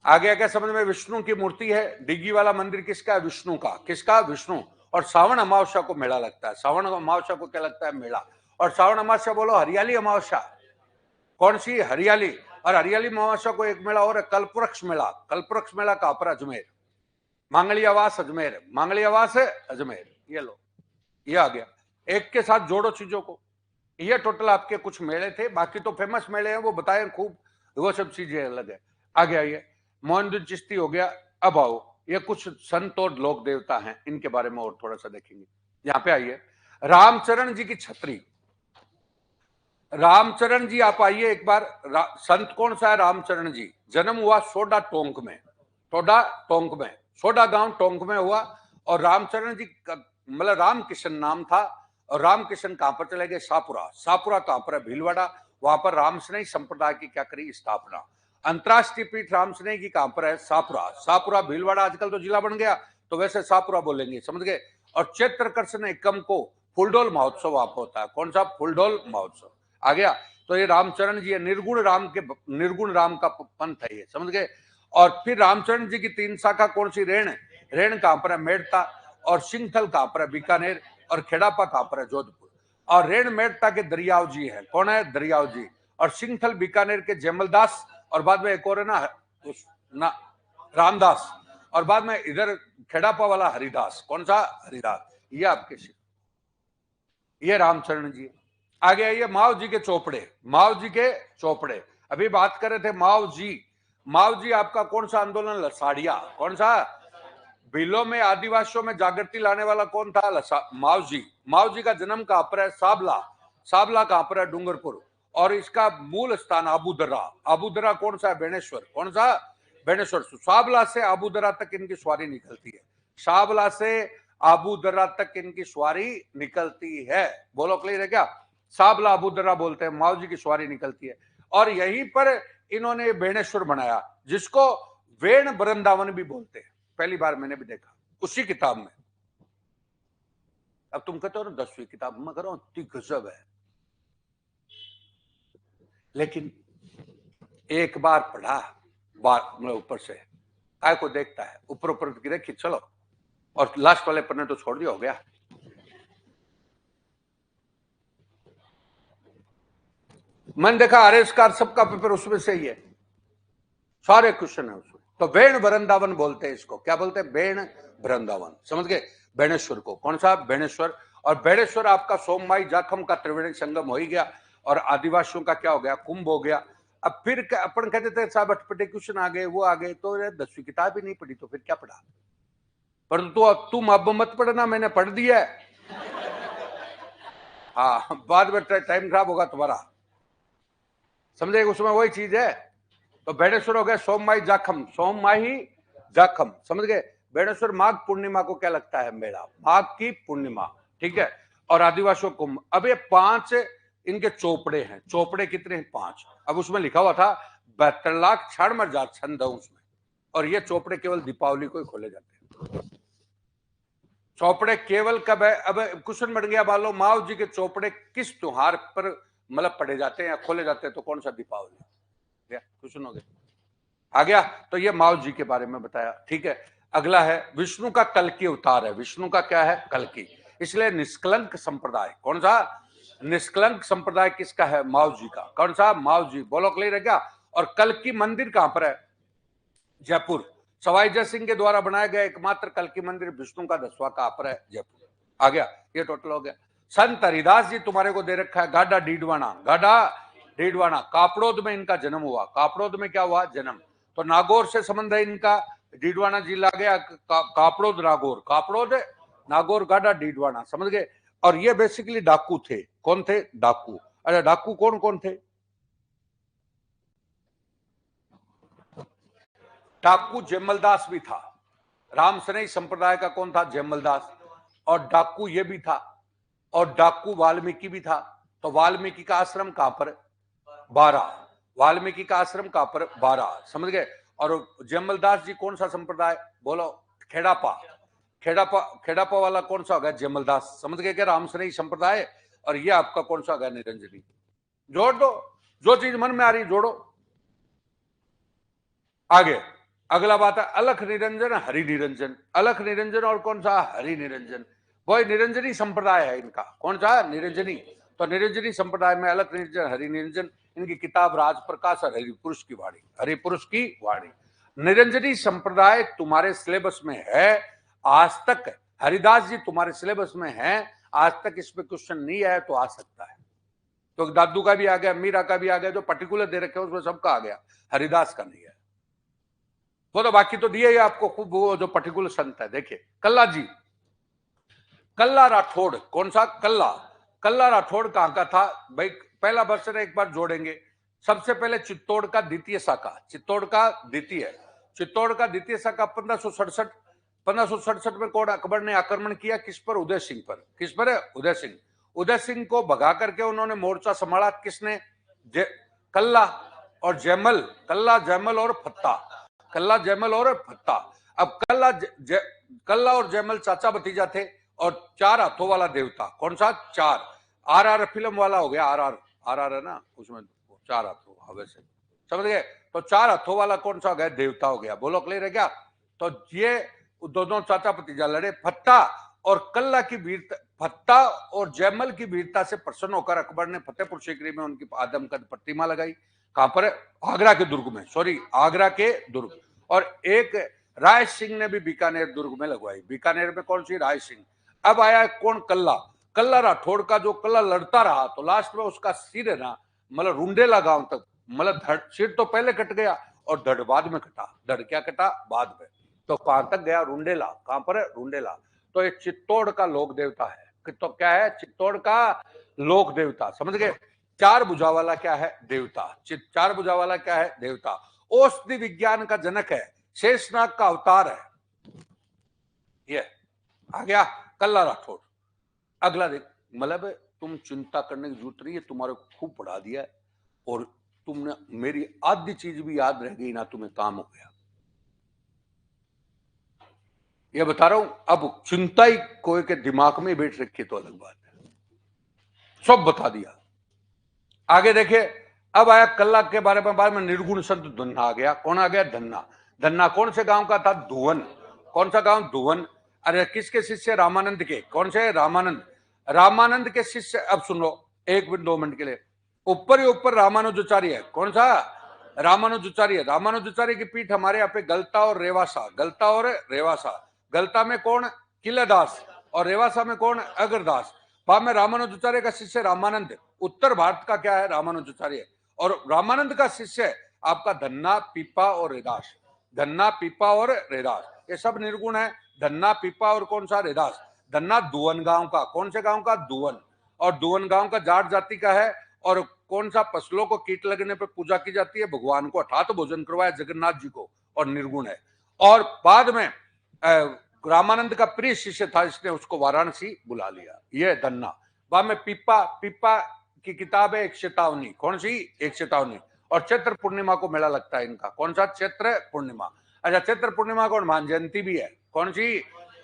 आगे क्या समझ में? विष्णु की मूर्ति है। डिगी वाला मंदिर किसका है? विष्णु का। किसका? विष्णु। और सावन अमावस्या को मेला लगता है। सावन अमावस्या को क्या लगता है? मेला। और सावन अमावस्या बोलो हरियाली अमावस्या। कौन सी? हरियाली। और हरियाली अमावस्या को एक मेला और है, कल्पवृक्ष मेला कहां पर? अजमेर। मांगलियावास है अजमेर। ये लो, ये आ गया। एक के साथ जोड़ो चीजों को। ये टोटल आपके कुछ मेले थे, बाकी तो फेमस मेले हैं, वो बताए खूब, वो सब चीजें अलग है। आगे आइए, मोइनुद्दीन चिश्ती हो गया। अब आओ, ये कुछ संत और लोक देवता हैं, इनके बारे में और थोड़ा सा देखेंगे। यहाँ पे आइए, रामचरण जी की छतरी। रामचरण जी आप आइए एक बार। संत कौन सा है? रामचरण जी। जन्म हुआ सोडा टोंक में, सोडा गांव टोंक में हुआ। और रामचरण जी मतलब रामकिशन नाम था। और रामकिशन कहां पर चले गए? सापुरा कहां पर है? भीलवाड़ा। वहां पर रामस्नेही संप्रदाय की क्या करी? स्थापना। अंतरराष्ट्रीय पीठ रामस्नेही की कहां पर है? सापुरा भीलवाड़ा आजकल तो जिला बन गया, तो वैसे सापुरा बोलेंगे। समझ गए? और चैत्र कृष्ण एकम को फूलडोल महोत्सव आप होता है। कौन सा? फूलडोल महोत्सव। आ गया। तो ये रामचरण जी है, निर्गुण राम का पंथ है ये, समझ गए। और फिर रामचरण जी की 3 शाखा कौन सी? रेण कहां पर है? मेड़ता। और सिंगथल कहां पर है? बीकानेर। और खेड़ापा कहां पर है? जोधपुर। और रेण मेड़ता के दरियाव जी है। कौन है? दरियाव जी। और सिंगथल बीकानेर के जयमलदास, और बाद में एक और है ना रामदास, और बाद में इधर खेड़ापा वाला हरिदास। कौन सा? हरिदास। ये आपके ये रामचरण जी। आगे आइए, माव जी के चोपड़े। अभी बात कर रहे थे माव जी आपका कौन सा आंदोलन? लसाड़िया। कौन सा? बिलों में आदिवासियों में जागृति लाने वाला कौन था? माव जी का जन्म कहां पर है? साबला कहां पर है? डूंगरपुर। और इसका मूल स्थान आबूदरा कौन सा है? बेणेश्वर। कौन सा? बेणेश्वर। साबला से आबूदरा तक इनकी सवारी निकलती है। साबला से आबूदरा तक इनकी सवारी निकलती है। बोलो क्लियर है क्या? साबला आबूदरा बोलते हैं, माव जी की सवारी निकलती है। और यहीं पर इन्होंने बेणेश्वर बनाया, जिसको वेण वृंदावन भी बोलते हैं। पहली बार मैंने भी देखा उसी किताब में। अब तुम कहते हो ना 10वीं किताब में करो, इतनी गजब है। लेकिन एक बार पढ़ा ऊपर से, काय को देखता है, ऊपर की देखी चलो, और लास्ट वाले पन्ने तो छोड़ दिया, हो गया। मैंने देखा आरएसकार सबका पेपर उसमें से ही है, सारे क्वेश्चन है उसमें। तो बेण वृंदावन बोलते हैं इसको। क्या बोलते हैं? बेण वृंदावन। समझ गए? बेणेश्वर को। कौन सा? बेणेश्वर। और बेणेश्वर आपका सोमवाई जाखम का त्रिवेणी संगम हो ही गया, और आदिवासियों का क्या हो गया? कुंभ हो गया। अब फिर अपन कहते थे साहब अटपटे क्वेश्चन आ गए, वो आ गए, तो 10वीं किताब ही नहीं पढ़ी, तो फिर क्या पढ़ा? परंतु अब तुम अब मत पढ़ना, मैंने पढ़ दिया है। हाँ, बाद में टाइम खराब होगा तुम्हारा, समझे? उसमें वही चीज है। तो बेणेश्वर हो गया सोमवाई जाखम, समझ गए? बेणेश्वर माघ पूर्णिमा को क्या लगता है? मेला, माघ की पूर्णिमा, ठीक है। और आदिवासियों कुंभ। अब ये 5 इनके चोपड़े हैं। चोपड़े कितने हैं? 5। अब उसमें लिखा हुआ था 72 लाख क्षण मर जात छंद उसमें, और ये चोपड़े केवल दीपावली को ही खोले जाते हैं। चौपड़े केवल कब है? अब क्वेश्चन बढ़ गया, मान लो माव जी के चौपड़े किस त्योहार पर मतलब पढ़े जाते हैं या खोले जाते हैं, तो कौन सा? दीपावली। क्वेश्चन हो गया। आ गया। तो ये माव जी के बारे में बताया, ठीक है। अगला है विष्णु का कल्कि अवतार है। विष्णु का क्या है? कल्कि। इसलिए निष्कलंक संप्रदाय। कौन सा? निष्कलंक संप्रदाय किसका है? माव जी का। कौन सा? माव जी। बोलो क्लियर है क्या? और कल्कि मंदिर कहां पर है? जयपुर। सवाई जय सिंह के द्वारा बनाया गया एकमात्र कल्कि मंदिर विष्णु का 10वां कहां पर है? जयपुर। आ गया, ये टोटल हो गया। संत हरिदास जी तुम्हारे को दे रखा है गाडा डीडवाना। कापड़ोद में इनका जन्म हुआ। कापड़ोद में क्या हुआ? जन्म। तो नागौर से संबंध है इनका। डीडवाना जिला गया कापड़ोद नागौर गाडा डीडवाना, समझ गए? और ये बेसिकली डाकू थे। कौन थे? डाकू। अरे डाकू कौन कौन थे? डाकू जयमलदास भी था। रामसनई संप्रदाय का कौन था? जयमलदास। और डाकू ये भी था। और डाकू वाल्मीकि भी था। तो वाल्मीकि का आश्रम कहां पर? बारा। वाल्मीकि का आश्रम कहां पर? बारा, समझ गए? और जयमलदास जी कौन सा संप्रदाय? बोलो। खेड़ापा वाला कौन सा होगा? जयमलदास, समझ गए क्या? रामसनई संप्रदाय। और ये आपका कौन सा होगा? निरंजनी। जोड़ दो, जो चीज मन में आ रही जोड़ो। आगे अगला बात है अलख निरंजन, हरि निरंजन। अलख निरंजन और कौन सा? हरि निरंजन। वही निरंजनी संप्रदाय है इनका। कौन सा? निरंजनी। तो निरंजनी संप्रदाय में अलख निरंजन, हरि निरंजन। इनकी किताब राज प्रकाश और हरिपुरुष की वाणी। निरंजनी संप्रदाय तुम्हारे सिलेबस में है आज तक। हरिदास जी तुम्हारे सिलेबस में है आज तक, इस पे क्वेश्चन नहीं आया, तो आ सकता है। तो दादू का भी आ गया, मीरा का भी आ गया, जो पर्टिकुलर दे रखे उसमें सबका आ गया, हरिदास का नहीं है। वो तो बाकी तो दिए ही आपको खूब, वो जो पर्टिकुलर संत है। देखिए कल्ला जी, कल्ला राठौड़। कौन सा? कल्ला राठौड़ कहां का था भाई? पहला वर्षन एक बार जोड़ेंगे। सबसे पहले चित्तौड़ का द्वितीय शाखा, चित्तौड़ का द्वितीय शाखा 1567 में कौन? अकबर ने आक्रमण किया किस पर? उदय सिंह पर। किस पर? उदय सिंह को भगा करके उन्होंने मोर्चा संभाला किसने? कल्ला और जयमल। कल्ला जयमल और फत्ता। अब कल्ला और जयमल चाचा भतीजा थे, और 4 हाथों वाला देवता। कौन सा? 4। RR फिल्म वाला हो गया, RR है ना, उसमें 4 हाथों हवे से, समझ गए? तो 4 हाथों वाला कौन सा हो गया? देवता हो गया। बोलो क्लियर है क्या? तो ये दोनों चाचा भतीजा लड़े। फत्ता और कल्ला की वीरता, फत्ता और जयमल की वीरता से प्रसन्न होकर अकबर ने फतेहपुर सीकरी में उनकी आदमकद प्रतिमा लगाई। कहां पर? आगरा के दुर्ग में, सॉरी, आगरा के दुर्ग। और एक राय सिंह ने भी बीकानेर दुर्ग में लगवाई। बीकानेर में कौन सी? राय सिंह। अब आया कौन? कल्ला। कल्ला राठौड़ का जो कल्ला लड़ता रहा तो लास्ट में उसका सिर है ना, मतलब रुंडेला गांव तक, मतलब सिर तो पहले कट गया और धड़ बाद में कटा। धड़ क्या कटा? बाद में। तो कहां तक गया? रुंडेला। कहां पर है? रुंडेला। तो ये चित्तौड़ का लोक देवता है। तो क्या है? चित्तौड़ का लोक देवता, समझ गए? 4 भुजा वाला क्या है? देवता। 4 भुजा वाला क्या है? देवता। औषधि विज्ञान का जनक है, शेषनाग का अवतार है। ये आ गया कल्ला राठौड़। अगला देख, मतलब तुम चिंता करने की जरूरत नहीं है, तुम्हारे को खूब पढ़ा दिया है और तुमने मेरी आधी चीज भी याद रह गई ना, तुम्हें काम हो गया। ये बता रहा हूं, अब चिंता ही कोई के दिमाग में बैठ रखी तो अलग बात है। सब बता दिया। आगे देखिए, अब आया कल्ला के बारे में। बाद में निर्गुण संत धन्ना आ गया। कौन आ गया? धन्ना। धन्ना कौन से गांव का था? धुवन। कौन सा गांव? धुवन। अरे किसके शिष्य? रामानंद के। कौन से? रामानंद। रामानंद के शिष्य। अब सुन लो 1 मिनट 2 मिनट के लिए। ऊपर ही ऊपर रामानुजाचार्य है। कौन सा? रामानुजाचार्य। रामानुजाचार्य की पीठ हमारे यहाँ पे गलता और रेवासा। गलता और रेवासा। गलता में कौन? किलेदास। और रेवासा में कौन? अगरदास। बाद में रामानुजाचार्य का शिष्य रामानंद। उत्तर भारत का क्या है? रामानुजाचार्य। और रामानंद का शिष्य आपका धन्ना, पीपा और रेदास। धन्ना, पीपा और रेदास, ये सब निर्गुण है। धन्ना, पीपा और कौन सा? रेदास। धन्ना दुवन गांव का। कौन से गांव का? दुवन। और दुवन गांव का जाट जाति का है। और कौन सा? फसलों को कीट लगने पर पूजा की जाती है, भगवान को अठात भोजन करवाया जगन्नाथ जी को, और निर्गुण है। और बाद में रामानंद का प्रिय शिष्य था, इसने उसको वाराणसी बुला लिया। ये धन्ना। बाद में पीपा। पीपा की किताब है एक चेतावनी। कौन सी? एक चेतावनी। और चैत्र पूर्णिमा को मेला लगता है इनका। कौन सा? चैत्र पूर्णिमा। अच्छा, चैत्र पूर्णिमा को हनुमान जयंती भी है। कौन सी?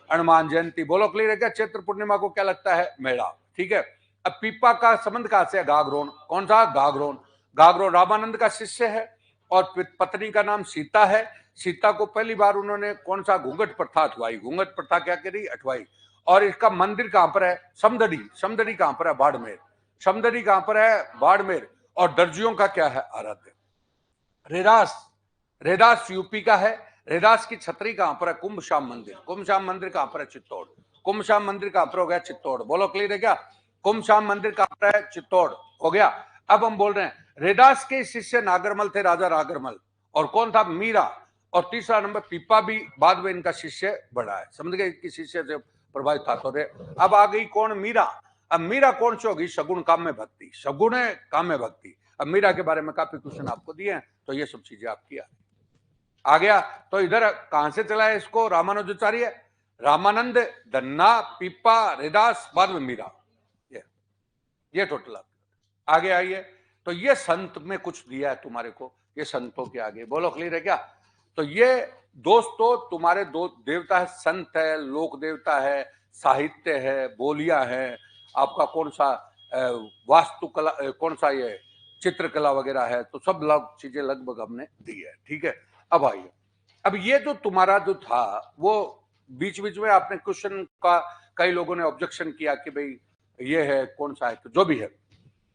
हनुमान जयंती। बोलो क्लियर है क्या? चैत्र पूर्णिमा को क्या लगता है? मेला। ठीक है। अब पीपा का संबंध कहां से है? गागरोन। कौन सा? गागरोन। गागरोन रामानंद का शिष्य है और पत्नी का नाम सीता है। सीता को पहली बार उन्होंने कौन सा? घूंघट प्रथा हटवाई। घूंघट प्रथा क्या करी? हटवाई। और इसका मंदिर कहां पर है? समदड़ी। समदड़ी कहां पर है? बाड़मेर। समदड़ी कहां पर है? बाड़मेर। और दर्जियों का क्या है? आराध्य। रेदास। रेदास यूपी का है। रेदास की छतरी कहां पर है? कुंभ श्याम मंदिर। कुंभ श्याम मंदिर कहां पर है? चित्तौड़। कुंभ श्याम मंदिर कहां पर हो गया? चित्तौड़। बोलो क्लियर है क्या? कुंभ श्याम मंदिर कहां पर है? चित्तौड़। हो गया। अब हम बोल रहे हैं रेदास के शिष्य नागरमल थे, राजा नागरमल। और कौन था? मीरा। और तीसरा नंबर पीपा भी बाद में इनका शिष्य बड़ा है। समझ गए? इनकी शिष्य से प्रभावित था। तो अब आ गई कौन? मीरा। अब मीरा कौन सी होगी? सगुण काम्य भक्ति। सगुण है काम्य भक्ति। अब मीरा के बारे में काफी क्वेश्चन आपको दिए हैं, तो ये सब चीजें आपकी आ गया। तो इधर कहां से चला है इसको? रामानुजाचार्य, रामानंद, धन्ना, पीपा, रेदास, बाद में मीरा। ये टोटल आगे आइए। तो ये संत में कुछ दिया है तुम्हारे को, ये संतों के आगे। बोलो क्लियर है क्या? तो ये दोस्तों तुम्हारे दो देवता है, संत है, लोक देवता है, साहित्य है, बोलियां है, आपका कौन सा वास्तुकला, कौन सा ये चित्रकला वगैरह है, तो सब चीजें लगभग हमने दी है। ठीक है। अब आइए, अब ये जो तुम्हारा जो था वो बीच बीच में आपने क्वेश्चन का कई लोगों ने ऑब्जेक्शन किया कि भाई ये है कौन सा है, तो जो भी है,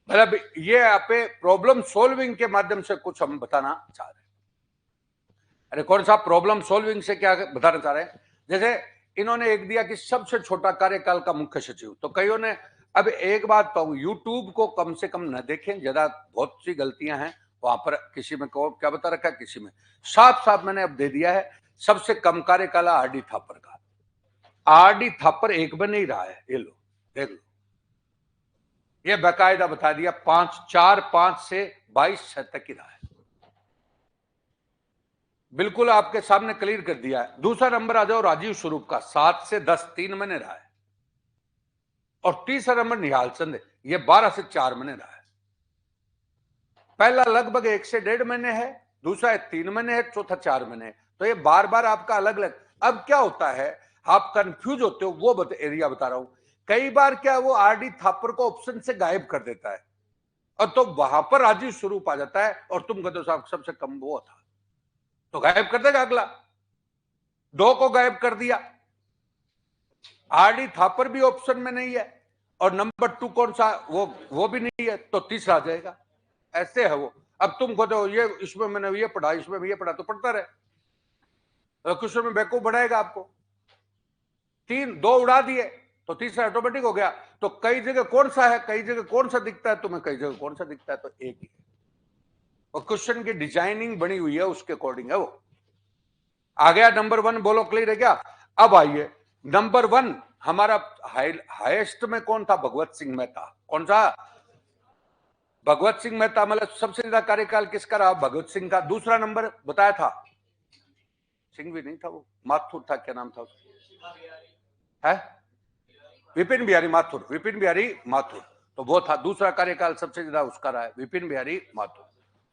मतलब ये आप प्रॉब्लम सॉल्विंग के माध्यम से कुछ हम बताना चाह रहे हैं। अरे कौन सा प्रॉब्लम सॉल्विंग से क्या बताना चाह रहे हैं? जैसे इन्होंने एक दिया कि सबसे छोटा कार्यकाल का मुख्य सचिव, तो कईयों ने, अब एक बात तो यूट्यूब को कम से कम न देखें, ज्यादा बहुत सी गलतियां हैं वहां पर। किसी में क्या बता रखा है, किसी में साफ साफ मैंने अब दे दिया है। सबसे कम कार्यकाल RD थापर का। RD थापर एक में नहीं रहा है, ये लो देख लो, ये बाकायदा बता दिया। 4-5 से 22 तक ही रहा है, बिल्कुल आपके सामने क्लियर कर दिया है। दूसरा नंबर आ जाओ राजीव स्वरूप का, 7 से 10, 3 महीने रहा है। और तीसरा नंबर निहाल चंद, ये 12 से 4 महीने रहा है। पहला लगभग 1 से 1.5 महीने है, दूसरा 3 महीने है, चौथा 4 महीने है। तो ये बार बार आपका अलग अलग। अब क्या होता है, आप कंफ्यूज होते हो वो एरिया बता रहा हूं। कई बार क्या वो आरडी थापर को ऑप्शन से गायब कर देता है और तो वहां पर राजीव स्वरूप आ जाता है और तुम कहते हो साहब सबसे कम वो था, तो गायब कर देगा अगला। 2 को गायब कर दिया, आरडी थापर भी ऑप्शन में नहीं है और नंबर 2 कौन सा, वो भी नहीं है, तो तीसरा आ जाएगा। ऐसे है वो। अब तुम कहते हो ये इसमें मैंने ये पढ़ा, इसमें भी ये पढ़ा, तो पढ़ता रहे, क्वेश्चन में बेवकूफ बनाएगा आपको। 2 उड़ा दिए तो तीसरा ऑटोमेटिक हो गया। तो कई जगह कौन सा है, कई जगह कौन सा दिखता है तुम्हें, कई जगह कौन सा दिखता है, तो एक ही है। और क्वेश्चन की डिजाइनिंग बनी हुई है उसके अकॉर्डिंग है वो। आ गया नंबर 1, बोलो क्लियर है क्या? अब आइए नंबर 1 हमारा हाईएस्ट में कौन था? भगवत सिंह मेहता। कौन सा? भगवत सिंह मेहता, मतलब सबसे ज्यादा कार्यकाल किसका रहा? भगवत सिंह का। दूसरा नंबर बताया था, सिंह भी नहीं था वो, माथुर था, क्या नाम था उसका? है विपिन बिहारी माथुर, विपिन बिहारी माथुर, तो वो था। दूसरा कार्यकाल सबसे ज्यादा उसका रहा है, विपिन बिहारी माथुर।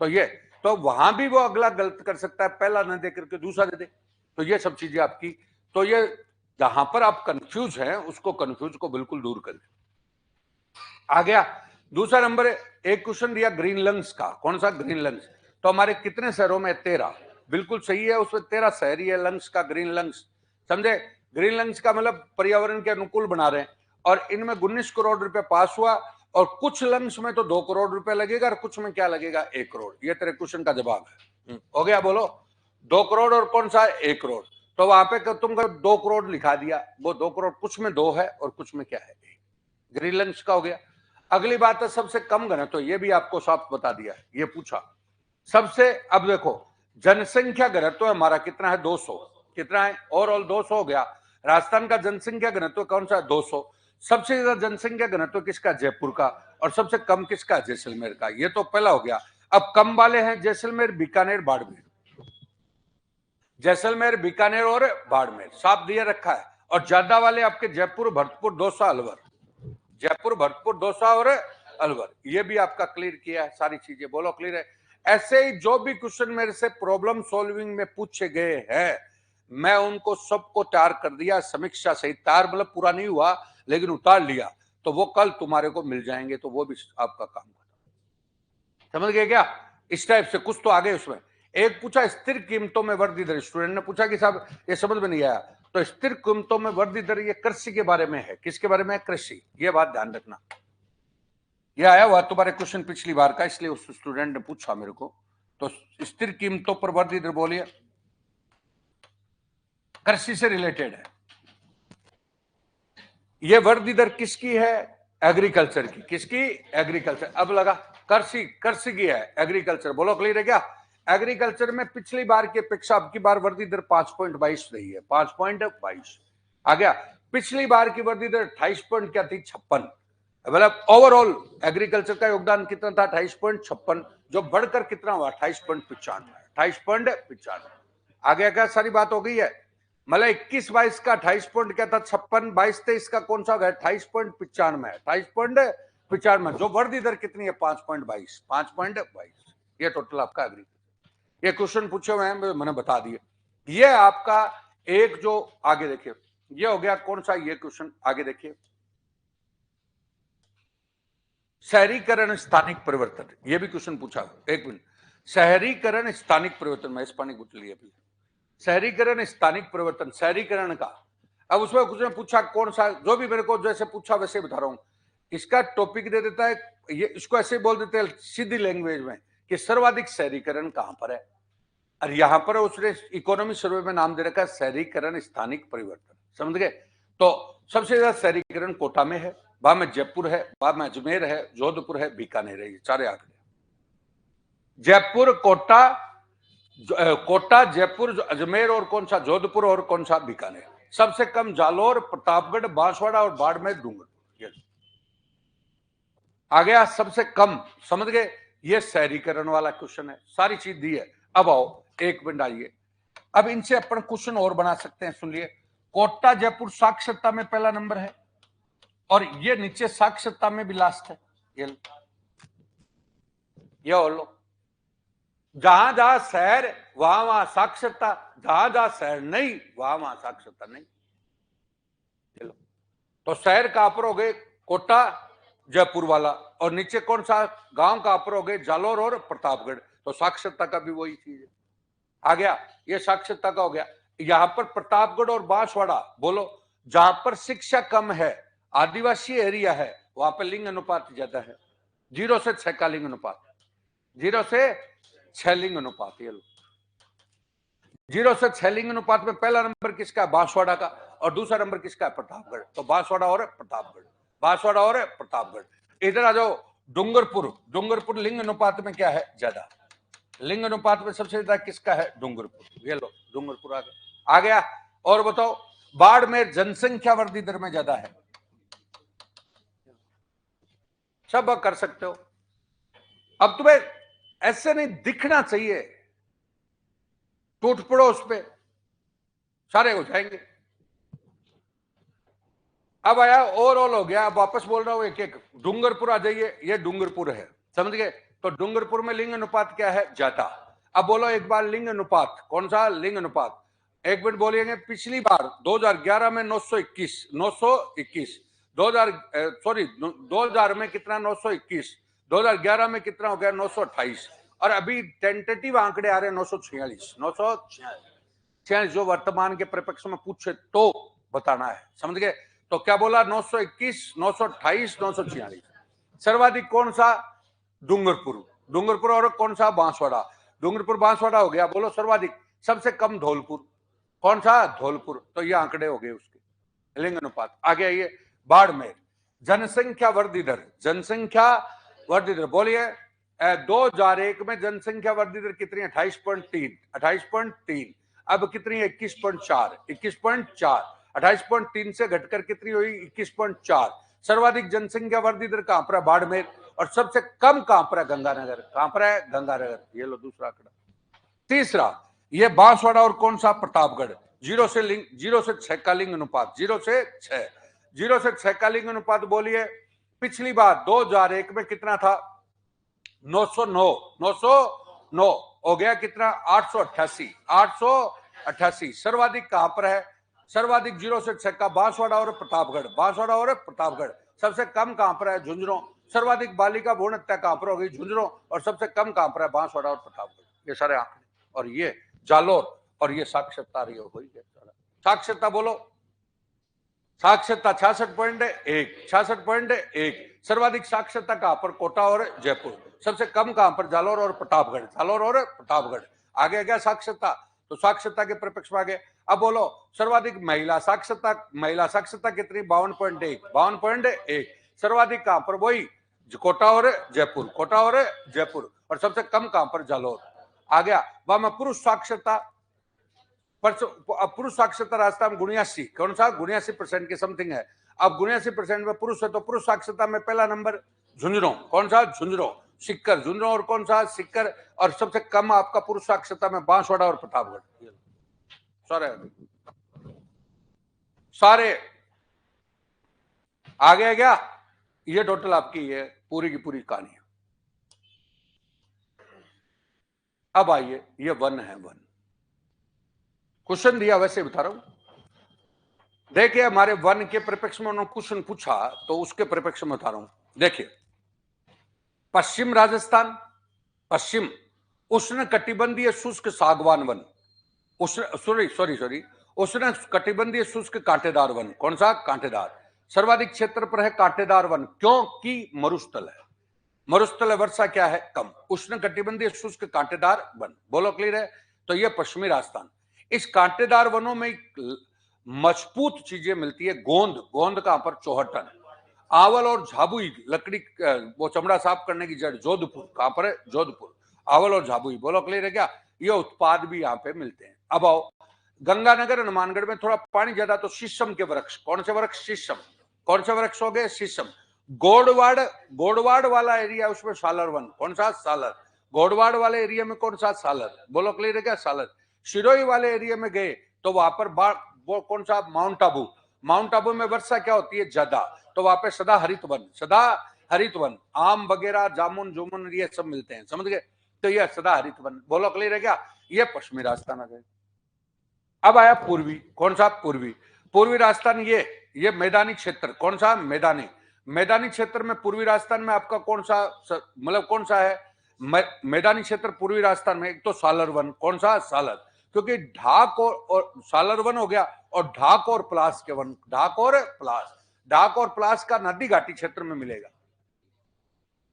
तो ये, तो वहां भी वो अगला गलत कर सकता है, पहला न दे करके दूसरा दे दे। तो ये सब चीजें आपकी, तो ये जहां पर आप कंफ्यूज हैं उसको, कंफ्यूज को बिल्कुल दूर कर। आ गया दूसरा नंबर। एक क्वेश्चन दिया ग्रीन लंग्स का। कौन सा? Green lungs. तो हमारे कितने शहरों में? 13। बिल्कुल सही है, उसमें 13 शहरी है लंग्स का, ग्रीन लंग्स। समझे? ग्रीन लंग्स का मतलब पर्यावरण के अनुकूल बना रहे हैं। और इनमें 19 करोड़ रुपए पास हुआ, और कुछ लंग्स में तो 2 करोड़ रुपए लगेगा, और कुछ में क्या लगेगा? 1 करोड़। ये तेरे क्वेश्चन का जवाब है। हो गया, बोलो। 2 करोड़ और कौन सा? 1 करोड़। तो वहां पे तुमको 2 करोड़ लिखा दिया, वो 2 करोड़ कुछ में 2 है और कुछ में क्या है? ग्रीन लंग्स का हो गया। अगली बात है सबसे कम घनत्व। तो ये भी आपको साफ बता दिया है, ये पूछा सबसे। अब देखो जनसंख्या घनत्व हमारा कितना है? 200। कितना है? ओवरऑल 200 हो गया। राजस्थान का जनसंख्या घनत्व कौन सा है? 200। सबसे ज्यादा जनसंख्या घनत्व किसका? जयपुर का। और सबसे कम किसका? जैसलमेर का। ये तो पहला हो गया। अब कम वाले हैं जैसलमेर, बीकानेर, बाड़मेर। जैसलमेर, बीकानेर और बाड़मेर साफ दिया रखा है। और ज्यादा वाले आपके जयपुर, भरतपुर, दौसा, अलवर। जयपुर, भरतपुर, दौसा और अलवर। ये भी आपका क्लियर किया है सारी चीजें, बोलो क्लियर है। ऐसे ही जो भी क्वेश्चन मेरे से प्रॉब्लम सॉल्विंग में पूछे गए हैं, मैं उनको सबको तैयार कर दिया, समीक्षा सहित। तैयार मतलब पूरा नहीं हुआ, लेकिन उतार लिया, तो वो कल तुम्हारे को मिल जाएंगे, तो वो भी आपका काम खत्म। समझ गए क्या? इस टाइप से कुछ तो आगे उसमें। एक पूछा स्थिर कीमतों में वृद्धि दर। स्टूडेंट ने पूछा कि साहब ये समझ में नहीं आया। तो स्थिर कीमतों में वृद्धि दर, ये कृषि के बारे में है। किसके बारे में है? कृषि। ये बात ध्यान रखना। ये आया हुआ तुम्हारे क्वेश्चन पिछली बार का, इसलिए उस स्टूडेंट ने पूछा मेरे को। तो स्थिर कीमतों पर वृद्धि दर बोलिए, कृषि से रिलेटेड है। ये वृद्धि दर किसकी है? एग्रीकल्चर की। किसकी? एग्रीकल्चर। अब लगा कृषि, कृषि की है, एग्रीकल्चर। बोलो क्लियर है क्या? एग्रीकल्चर में पिछली बार की अपेक्षा अब की बार वृद्धि दर 5.22 रही है। 5.22 आ गया। पिछली बार की वृद्धि दर 28 पॉइंट क्या थी? 56। मतलब ओवरऑल एग्रीकल्चर का योगदान कितना था? 28.56। जो बढ़कर कितना हुआ? 28.95। 28.95 आ गया क्या? सारी बात हो गई है। मतलब 21-22 का 28 पॉइंट क्या था? 56। 22-23 का कौन सा हो गया? 28.95। 28.95। जो वृद्धि दर कितनी है? 5.22। 5.22। ये टोटल आपका एग्रीकल्चर। ये क्वेश्चन पूछे हुए हैं, मैंने बता दिए। ये आपका एक जो आगे देखिए, ये हो गया कौन सा? ये क्वेश्चन आगे देखिए, शहरीकरण स्थानिक परिवर्तन। ये भी क्वेश्चन पूछा। एक मिनट, शहरीकरण स्थानिक परिवर्तन। मैं इस पानी को लिए अभी। शहरीकरण स्थानिक परिवर्तन, शहरीकरण का। अब उसमें कुछ ने पूछा कौन सा, जो भी मेरे को जैसे पूछा वैसे बता रहा हूं। इसका टॉपिक दे देता है, ये इसको ऐसे बोल देते हैं सीधी लैंग्वेज में कि सर्वाधिक शहरीकरण कहां पर है। और यहां पर उसने इकोनॉमी सर्वे में नाम दे रखा है शहरीकरण स्थानिक परिवर्तन। समझ गए? तो सबसे ज्यादा शहरीकरण कोटा में है, बाद में जयपुर है, बाद में अजमेर है, जोधपुर है, बीकानेर है। ये चारे आ गए। जयपुर, कोटा, कोटा, जयपुर, अजमेर और कौन सा? जोधपुर और कौन सा? बीकानेर। सबसे कम जालोर, प्रतापगढ़, बांसवाड़ा और बाड़मेर, डूंगरपुर। आ गया सबसे कम। समझ गए? ये शहरीकरण वाला क्वेश्चन है, सारी चीज दी है। अब आओ एक मिनट आइए, अब इनसे अपन क्वेश्चन और बना सकते हैं। सुन लिए, कोटा, जयपुर साक्षरता में पहला नंबर है, और ये नीचे साक्षरता में भी लास्ट है। ये और लो, जहां जहां शहर वहां वहां साक्षरता, जहां जहां शहर नहीं वहां वहां साक्षरता नहीं। तो शहर कहां पर हो गए? कोटा जयपुर वाला। और नीचे कौन सा गांव कहां पर हो गए? जालोर और प्रतापगढ़। तो साक्षरता का भी वही चीज है। आ गया, ये साक्षरता का हो गया। यहां पर प्रतापगढ़ और बांसवाड़ा, बोलो, जहां पर शिक्षा कम है, आदिवासी एरिया है, वहां पर लिंग अनुपात ज्यादा है। 0 से 6 का लिंग अनुपात, 0 से 6 लिंग अनुपात। ये लो, 0 से 6 लिंग अनुपात में पहला नंबर किसका है? बांसवाड़ा का। और दूसरा नंबर किसका है? प्रतापगढ़। तो बांसवाड़ा और प्रतापगढ़, बांसवाड़ा और प्रतापगढ़। इधर आ जाओ, डूंगरपुर। डूंगरपुर लिंग अनुपात में क्या है? ज्यादा। लिंग अनुपात में सबसे ज्यादा किसका है? डूंगरपुर। ये लो, डूंगरपुर आ गया। और बताओ, बाड़मेर जनसंख्या वृद्धि दर में ज्यादा है। सब कर सकते हो। अब तुम्हें ऐसे नहीं दिखना चाहिए, टूट पड़ो उस पर, सारे हो जाएंगे। अब आया ओवरऑल हो गया। अब वापस बोल रहा हूं एक एक। डूंगरपुर आ जाइए, ये डूंगरपुर है, समझ गए? तो डूंगरपुर में लिंग अनुपात क्या है? ज्यादा। अब बोलो एक बार लिंग अनुपात, कौन सा लिंग अनुपात? एक मिनट बोलिएगा। पिछली बार 2011 में 921, 2000 में कितना? 921। 2011 में कितना हो गया? 928। और अभी टेंटेटिव आंकड़े आ रहे हैं 946, 946, जो वर्तमान के परिप्रेक्ष्य में पूछे तो बताना है, समझ गए? तो क्या बोला? 921, 928, 946। सर्वाधिक कौन सा? डूंगरपुर। डूंगरपुर और कौन सा? बांसवाड़ा। डूंगरपुर बांसवाड़ा हो गया। बोलो सर्वाधिक। सबसे कम धौलपुर। कौन सा? धौलपुर। तो ये आंकड़े हो गए उसके लिंग अनुपात। आगे आइए, बाड़मेर जनसंख्या वृद्धि दर। जनसंख्या वृद्धि दर बोलिए। 2001 में जनसंख्या वृद्धि दर कितनी? 28.3, 28.3। अब कितनी? 21.4, 21.4। 28.3 से घटकर कितनी हुई? 21.4। सर्वाधिक जनसंख्या वृद्धि दर कहां पर है? बाड़मेर। और सबसे कम कहां पर है? गंगानगर। कहां पर है? गंगानगर। ये लो दूसरा आंकड़ा। तीसरा, ये बांसवाड़ा और कौन सा? प्रतापगढ़। 0 से 6 का लिंग अनुपात, 0 से 6, 0 से 6 का लिंग अनुपात बोलिए। पिछली बार 2001 में कितना था? 909, 909 हो गया कितना? 888, 888। सर्वाधिक कहां पर है? सर्वाधिक 0 से 6 का बांसवाड़ा और प्रतापगढ़, बांसवाड़ा और प्रतापगढ़। सबसे कम कहां पर है? झुंझुनू। सर्वाधिक बालिका भ्रूण हत्या कहां पर होगी? झुंझुनू। और सबसे कम कहां पर है? बांसवाड़ा और प्रतापगढ़। ये सारे आंकड़े, और ये जालोर, और ये साक्षरता रही हो गई। साक्षरता बोलो। साक्षरता 66.1, 66.1। सर्वाधिक साक्षरता कहां पर? कोटा और जयपुर। सबसे कम कहां पर? जालोर और प्रतापगढ़, जालोर और प्रतापगढ़। आगे गया साक्षरता। तो साक्षरता के परिप्रेक्ष्य में आगे। अब बोलो सर्वाधिक महिला साक्षरता। महिला साक्षरता कितनी? 52.1, 52.1। सर्वाधिक कहां पर? वही कोटा और जयपुर, कोटा और जयपुर। और सबसे कम कहां पर? जालोर। आ गया। वहां में पुरुष साक्षरता, पुरुष साक्षरता राजस्थान 79, कौन सा? 79% के समथिंग है। अब 79% में पुरुष है, तो पुरुष साक्षरता में पहला नंबर झुंझुनू। कौन सा? झुंझुनू, सिक्कर, झुंझुनू। और कौन सा? सिक्कर। और सबसे कम आपका पुरुष साक्षरता में बांसवाड़ा और प्रतापगढ़। सारे आगे गया। ये टोटल आपकी ये पूरी की पूरी कहानी है। अब आइए, ये वन है, वन। क्वेश्चन दिया वैसे बता रहा हूं। देखिए, हमारे वन के परिप्रेक्ष्य में उन्होंने क्वेश्चन पूछा, तो उसके परिप्रेक्ष्य में बता रहा हूं। देखिए, पश्चिम राजस्थान, पश्चिम उष्ण कटिबंधीय शुष्क सागवान वन, उष्ण कटिबंधीय शुष्क कांटेदार वन। कौन सा? कांटेदार। सर्वाधिक क्षेत्र पर है कांटेदार वन, क्योंकि मरुस्थल है। मरुस्थल वर्षा क्या है? कम। उष्ण कटिबंधीय शुष्क कांटेदार वन। बोलो क्लियर है? तो ये पश्चिमी राजस्थान। इस कांटेदार वनों में मजबूत चीजें मिलती है। गोंद, गोंद कहां पर? चौहटन। आवल और झाबुई लकड़ी, वो चमड़ा साफ करने की जड़, जोधपुर। कहां पर है? जोधपुर। आवल और झाबुई। बोलो क्लियर है क्या? ये उत्पाद भी यहाँ पे मिलते हैं। अब आओ, गंगानगर हनुमानगढ़ में थोड़ा पानी ज्यादा, तो शीशम के वृक्ष। कौन से वृक्ष? शीशम। कौन से वृक्ष हो गए? शीशम। गोडवाड़, गोडवाड़ वाला एरिया, उसमें सालर वन। कौन सा? सालर। गोडवाड़ वाले एरिया में कौन सा? सालर। बोलो क्लियर है क्या? सालर। सिरोही वाले एरिया में गए तो वहां पर वो कौन सा? माउंट आबू। माउंट आबू में वर्षा क्या होती है? ज्यादा। तो वहां पे सदा हरित वन, सदा हरित वन। आम वगैरह, जामुन जुमुन, ये सब मिलते हैं, समझ गए? तो ये सदा हरित वन। बोलो क्लियर है क्या? ये पश्चिमी राजस्थान आ गए। अब आया पूर्वी। कौन सा? पूर्वी। पूर्वी राजस्थान, ये ये मैदानी क्षेत्र, कौन सा मैदानी, मैदानी क्षेत्र में पूर्वी राजस्थान में आपका कौन सा, मतलब कौन सा है मैदानी क्षेत्र पूर्वी राजस्थान में? एक तो सालर वन, कौन सा सालर, क्योंकि ढाक और सालर वन हो गया, और ढाक और प्लास के वन, ढाक और प्लास का नदी घाटी क्षेत्र में मिलेगा।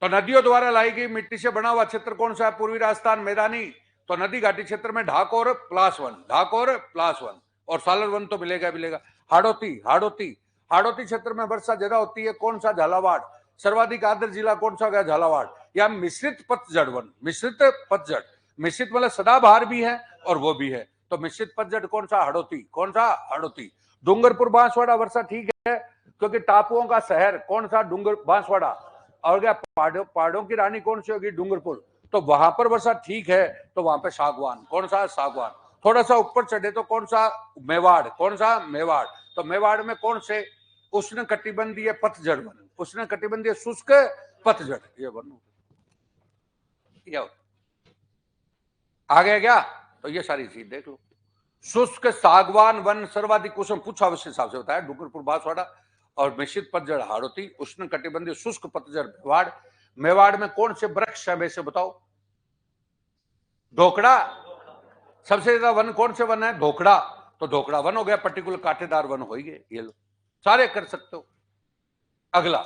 तो नदियों द्वारा लाई गई मिट्टी से बना हुआ क्षेत्र कौन सा है? पूर्वी राजस्थान मैदानी। तो नदी घाटी क्षेत्र में ढाक और प्लास वन, ढाक और प्लास वन, और सालर वन तो मिलेगा। हाड़ौती क्षेत्र में वर्षा ज्यादा होती है, कौन सा? झालावाड़। सर्वाधिक आर्द्र जिला कौन सा गया? झालावाड़। या मिश्रित पतझड़ वन, मिश्रित पतझड़, मिश्रित मतलब सदाबहार भी है और वो भी है, तो मिश्रित पतझड़ कौन सा? हाड़ौती, कौन सा? हाड़ौती। डूंगरपुर बांसवाड़ा वर्षा ठीक है, क्योंकि टापुओं का शहर कौन सा? बांसवाड़ा। और क्या पहाड़ों की रानी कौन सी होगी? डूंगरपुर। तो वहां पर वर्षा ठीक है, तो वहां पे सागवान, कौन सा? सागवान। थोड़ा सा ऊपर चढ़े तो कौन सा? मेवाड़, कौन सा? मेवाड़। तो मेवाड़ में कौन से? उष्ण कटिबंधीय पतझड़ वन, उष्ण कटिबंधीय शुष्क पतझड़, ये वन आ गया क्या? तो ये सारी चीज देख लो। शुष्क सागवान वन सर्वाधिक उष्ण, पूछा अवश्य हिसाब से बताया, डूंगरपुर बांसवाड़ा। और मिश्रित पतझड़ हाड़ौती, उष्ण कटिबंधीय शुष्क पतझड़ मेवाड़। मेवाड़ में कौन से वृक्ष है वैसे बताओ? ढोकड़ा। सबसे ज्यादा वन कौन से वन है? ढोकड़ा। तो ढोकड़ा वन हो गया, पर्टिकुलर कांटेदार वन हो गए, ये लो सारे कर सकते हो। अगला,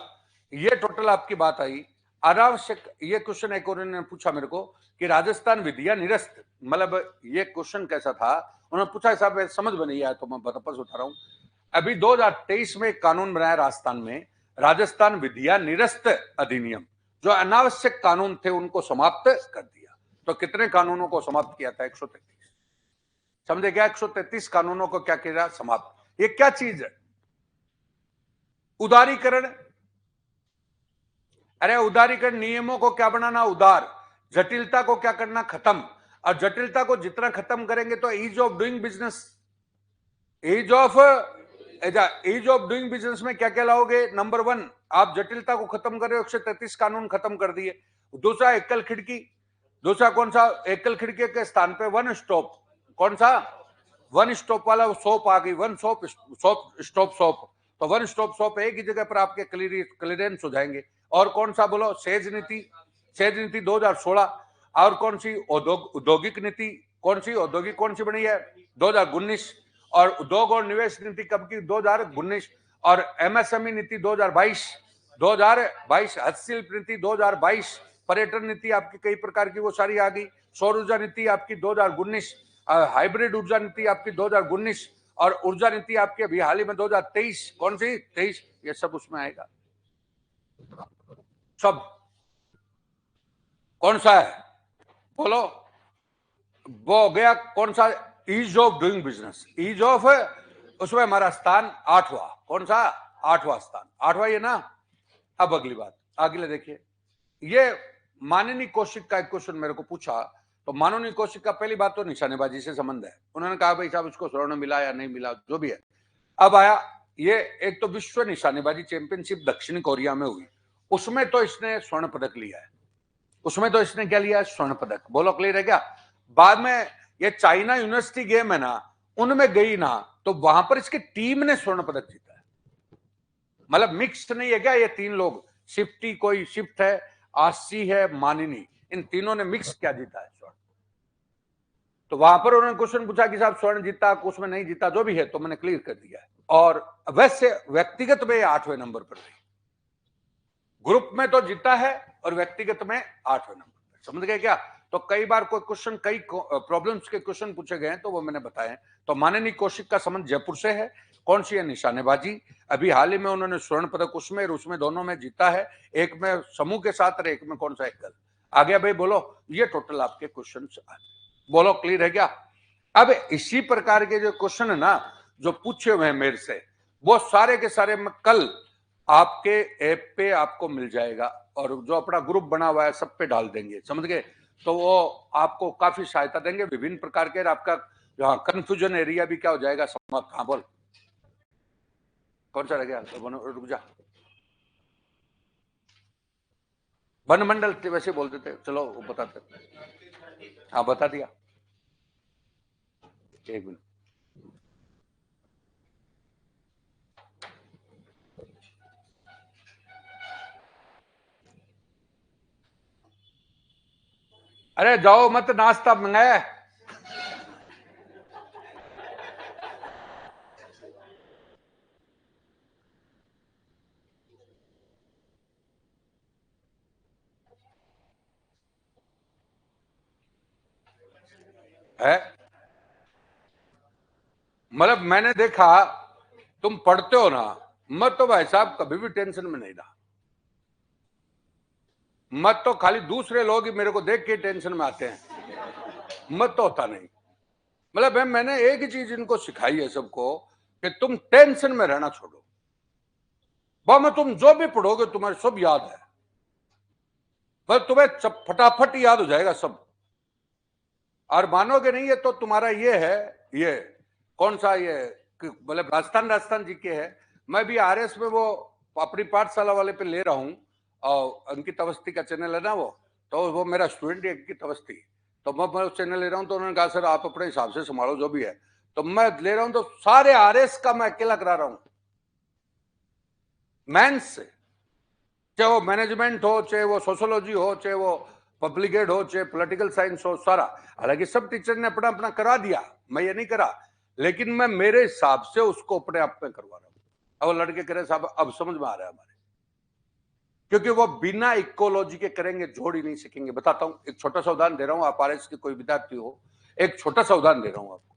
ये टोटल आपकी बात आई। अनावश्यक, ये क्वेश्चन एक और उन्होंने पूछा मेरे को कि राजस्थान विधिया निरस्त, मतलब ये क्वेश्चन कैसा था, उन्होंने पूछा, साहब समझ में नहीं आया तो मैं वापस उठा रहा हूं। अभी 2023 में एक कानून बनाया राजस्थान में, राजस्थान विधिया निरस्त अधिनियम, जो अनावश्यक कानून थे उनको समाप्त कर दिया। तो कितने कानूनों को समाप्त किया था? 133। समझे क्या? 133 कानूनों को क्या किया? समाप्त। ये क्या चीज है? उदारीकरण। अरे उदारीकरण, नियमों को क्या बनाना? उदार। जटिलता को क्या करना? खत्म। और जटिलता को जितना खत्म करेंगे तो ease of doing business, ease of doing business में क्या क्या लाओगे? नंबर 1, आप जटिलता को खत्म कर रहे हो, 133 कानून खत्म कर दिए। दूसरा एकल खिड़की, दूसरा कौन सा? एकल खिड़की के स्थान पे वन स्टॉप, कौन सा? वन स्टॉप वाला शॉप आ गई, वन शॉप शॉप। तो वन स्टॉप शॉप एक ही जगह पर आपके क्लियरेंस हो जाएंगे। और कौन सा बोलो? सेज नीति 2016। और कौन सी? औद्योगिक नीति, कौन सी औद्योगिक, कौन सी बनी है? 2019। और उद्योग और निवेश नीति कब की? 2019। और एमएसएमई नीति 2022, हस्तशिल्प नीति 2022, पर्यटन नीति आपकी कई प्रकार की वो सारी आ गई। सौर ऊर्जा नीति आपकी 2019, हाइब्रिड ऊर्जा नीति आपकी 2019, और ऊर्जा नीति आपकी अभी हाल ही में 2023, कौन सी? 23। ये सब उसमें आएगा सब। कौन सा है बोलो? वो हो गया कौन सा? Ease of doing business, ease of, उसमें हमारा स्थान 8वां, कौन सा? 8वां स्थान, 8वां ये ना। अब अगली बात, अगले देखिए, ये माननीय कौशिक का एक क्वेश्चन मेरे को पूछा। तो माननीय कौशिक का पहली बात तो निशानेबाजी से संबंध है। उन्होंने कहा भाई साहब उसको स्वर्ण मिला या नहीं मिला, जो भी है। अब आया ये, एक तो विश्व निशानेबाजी चैंपियनशिप दक्षिण कोरिया में हुई, उसमें तो इसने स्वर्ण पदक लिया है, उसमें तो इसने क्या लिया है? स्वर्ण पदक। बोलो क्लियर है क्या? बाद में ये चाइना यूनिवर्सिटी गेम है ना, उनमें गई ना, तो वहां पर इसकी टीम ने स्वर्ण पदक जीता है। मतलब मिक्स नहीं है क्या? ये तीन लोग, शिफ्टी, कोई शिफ्ट है, आशी है, मानिनी, इन तीनों ने मिक्स क्या जीता है? स्वर्ण। तो वहां पर उन्होंने क्वेश्चन पूछा कि साहब स्वर्ण जीता, उसमें नहीं जीता, जो भी है, तो मैंने क्लियर कर दिया है। और वैसे व्यक्तिगत में 8वें नंबर पर रही, ग्रुप में तो जीता है और व्यक्तिगत में 8वें नंबर पर। समझ गए क्या? तो कई बार कोई क्वेश्चन, कई प्रॉब्लम्स के क्वेश्चन पूछे गए हैं, तो वो मैंने बताए। तो माननीय कौशिक का संबंध जयपुर से है। कौन सी है? निशानेबाजी। अभी हाल ही में उन्होंने स्वर्ण पदक उसमें और उसमें दोनों में जीता है, एक में समूह के साथ और एक में कौन सा? एकल। आ गया भाई? बोलो, ये टोटल आपके क्वेश्चन। बोलो क्लियर है क्या? अब इसी प्रकार के जो क्वेश्चन है ना, जो पूछे हुए हैं मेरे से, वो सारे के सारे मैं कल आपके ऐप पे आपको मिल जाएगा, और जो अपना ग्रुप बना हुआ है सब पे डाल देंगे, समझ गए? तो वो आपको काफी सहायता देंगे विभिन्न प्रकार के। आपका यहाँ कंफ्यूजन एरिया भी क्या हो जाएगा समाप्त। हाँ बोल, कौन सा रह गया? रुक जा, वन मंडल वैसे बोल देते, चलो बताते। हाँ बता दिया, एक मिनट। अरे जाओ मत, नाश्ता मंगाया है। मतलब मैंने देखा, तुम पढ़ते हो ना, मैं तो भाई साहब कभी भी टेंशन में नहीं रहा। मत तो खाली दूसरे लोग ही मेरे को देख के टेंशन में आते हैं, मत तो होता नहीं। मतलब मैंने एक ही चीज इनको सिखाई है सबको, कि तुम टेंशन में रहना छोड़ो। में तुम जो भी पढ़ोगे तुम्हारे सब याद है, बस तुम्हें फटाफट याद हो जाएगा सब। और मानोगे नहीं, ये तो तुम्हारा ये है, ये कौन सा ये, मतलब राजस्थान जी के है। मैं भी आरएस में वो अपनी पाठशाला वाले पे ले रहा हूँ, और अंकित अवस्थी का चैनल है ना वो मेरा स्टूडेंट है अंकित अवस्थी। तो मैं उस चैनल ले रहा हूँ, तो उन्होंने कहा सर आप अपने हिसाब से संभालो जो भी है। तो मैं ले रहा हूँ, तो सारे आरएस का मैं अकेला करा रहा हूँ, मेंस से, चाहे वो मैनेजमेंट हो, चाहे वो सोशोलॉजी हो, चाहे वो पब्लिक एड हो, चाहे पॉलिटिकल साइंस हो, सारा। हालांकि सब टीचर ने अपना अपना करा दिया, मैं ये नहीं करा, लेकिन मैं मेरे हिसाब से उसको अपने आप में करवा रहा हूं। अब लड़के करे साहब अब समझ में आ रहा है हमारे, क्योंकि वो बिना इकोलॉजी के करेंगे जोड़ ही नहीं सकेंगे। बताता हूं, एक छोटा सा उदाहरण दे रहा हूं, आप आरएस के कोई विद्यार्थी हो, एक छोटा सा उदाहरण दे रहा हूं आपको।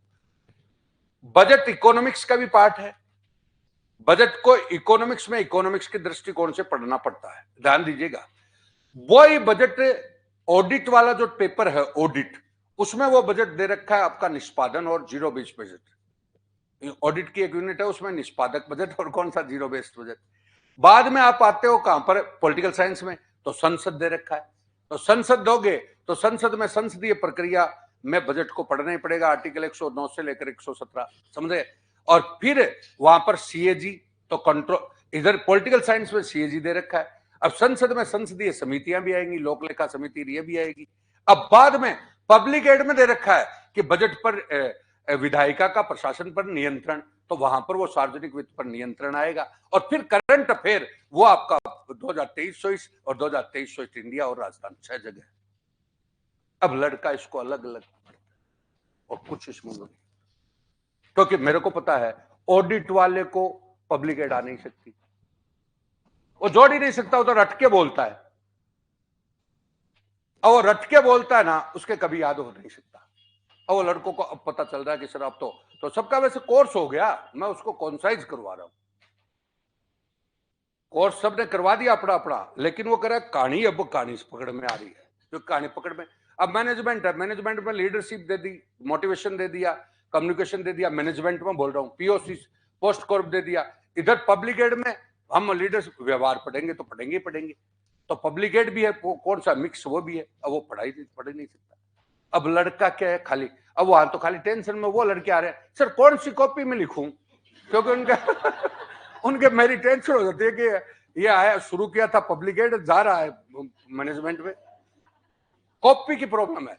बजट इकोनॉमिक्स का भी पार्ट है। बजट को इकोनॉमिक्स में इकोनॉमिक्स के दृष्टिकोण से पढ़ना पड़ता है, ध्यान दीजिएगा। वही बजट ऑडिट वाला जो पेपर है ऑडिट, उसमें वो बजट दे रखा है आपका निष्पादन और जीरो बेस्ड बजट। ऑडिट की एक यूनिट है, उसमें निष्पादक बजट और कौन सा जीरो बेस्ड बजट। बाद में आप आते हो कहां पर, पॉलिटिकल साइंस में, तो संसद दे रखा है। तो संसद दोगे तो संसद में संसदीय प्रक्रिया में बजट को पढ़ना ही पड़ेगा, आर्टिकल 109 से लेकर 117, समझे। और फिर वहां पर सीएजी, तो कंट्रोल, इधर पॉलिटिकल साइंस में सीएजी दे रखा है। अब संसद में संसदीय समितियां भी आएंगी, लोक लेखा समिति ये भी आएगी। अब बाद में पब्लिक एड में दे रखा है कि बजट पर विधायिका का प्रशासन पर नियंत्रण, तो वहां पर वो सार्वजनिक वित्त पर नियंत्रण आएगा। और फिर करंट अफेयर वो आपका 2023-24 और 2023-24 इंडिया और राजस्थान 6 जगह। अब लड़का इसको अलग अलग और कुछ इसमें नहीं, क्योंकि मेरे को पता है ऑडिट वाले को पब्लिक एड आ नहीं सकती, वो जोड़ ही नहीं सकता, वो तो रट के बोलता है, और वो रट के बोलता है ना, उसके कभी याद हो नहीं सकता। और वो लड़कों को अब पता चल रहा है कि सर अब तो सबका वैसे कोर्स हो गया, मैं उसको कॉन्साइज करवा रहा हूं। कोर्स सबने करवा दिया अपना अपना, लेकिन वो कह रहा है कहानी, अब कहानी पकड़ में आ रही है, जो कहानी पकड़ में। अब मैनेजमेंट है, मैनेजमेंट में लीडरशिप दे दी, मोटिवेशन दे दिया, कम्युनिकेशन दे दिया, मैनेजमेंट में बोल रहा हूँ, पीओसी पोस्ट कॉर्प दे दिया। इधर पब्लिक एड में हम लीडर्स व्यवहार पढ़ेंगे तो पढ़ेंगे ही पढ़ेंगे, तो पब्लिक एड भी है, कौन सा मिक्स वो भी है। अब वो पढ़ नहीं सकता। अब लड़का क्या है खाली, अब वहां तो खाली टेंशन में वो लड़के आ रहे हैं, सर कौन सी कॉपी में लिखूं, क्योंकि उनका उनके मेरी टेंशन हो जाती है कि ये आया, शुरू किया था पब्लिक एड, जा रहा है मैनेजमेंट में। कॉपी की प्रॉब्लम है,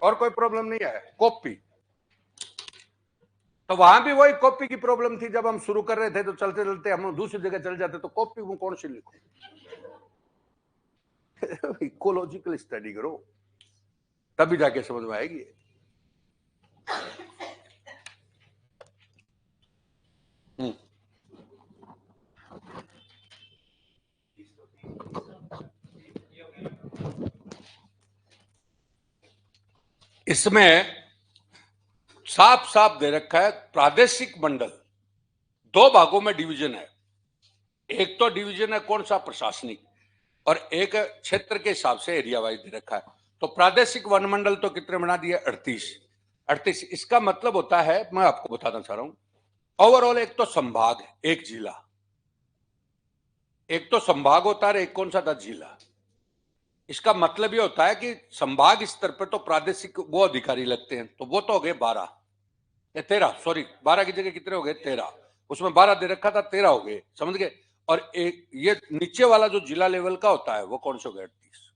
और कोई प्रॉब्लम नहीं है, कॉपी। तो वहां भी वही कॉपी की प्रॉब्लम थी, जब हम शुरू कर रहे थे तो चलते चलते हम दूसरी जगह चल जाते, तो कॉपी में कौन सी लिखो। इकोलॉजिकल स्टडी करो, तभी जाके समझ में आएगी। इसमें साफ साफ दे रखा है, प्रादेशिक मंडल दो भागों में डिवीजन है। एक तो डिवीजन है कौन सा, प्रशासनिक, और एक क्षेत्र के हिसाब से एरिया वाइज दे रखा है। तो प्रादेशिक वन मंडल तो कितने बना दिए, 38। इसका मतलब होता है, मैं आपको बताना चाह रहा हूं, ओवरऑल एक तो संभाग है, एक जिला, एक तो संभाग होता है, एक कौन सा था, जिला। इसका मतलब ये होता है कि संभाग स्तर पर तो प्रादेशिक वो अधिकारी लगते हैं, तो वो तो हो गए 12 या 13, सॉरी 12 की जगह कितने हो गए, 13। उसमें 12 दे रखा था, 13 हो गए, समझ गए। और एक ये नीचे वाला जो जिला लेवल का होता है वो कौन से हो गए, 38।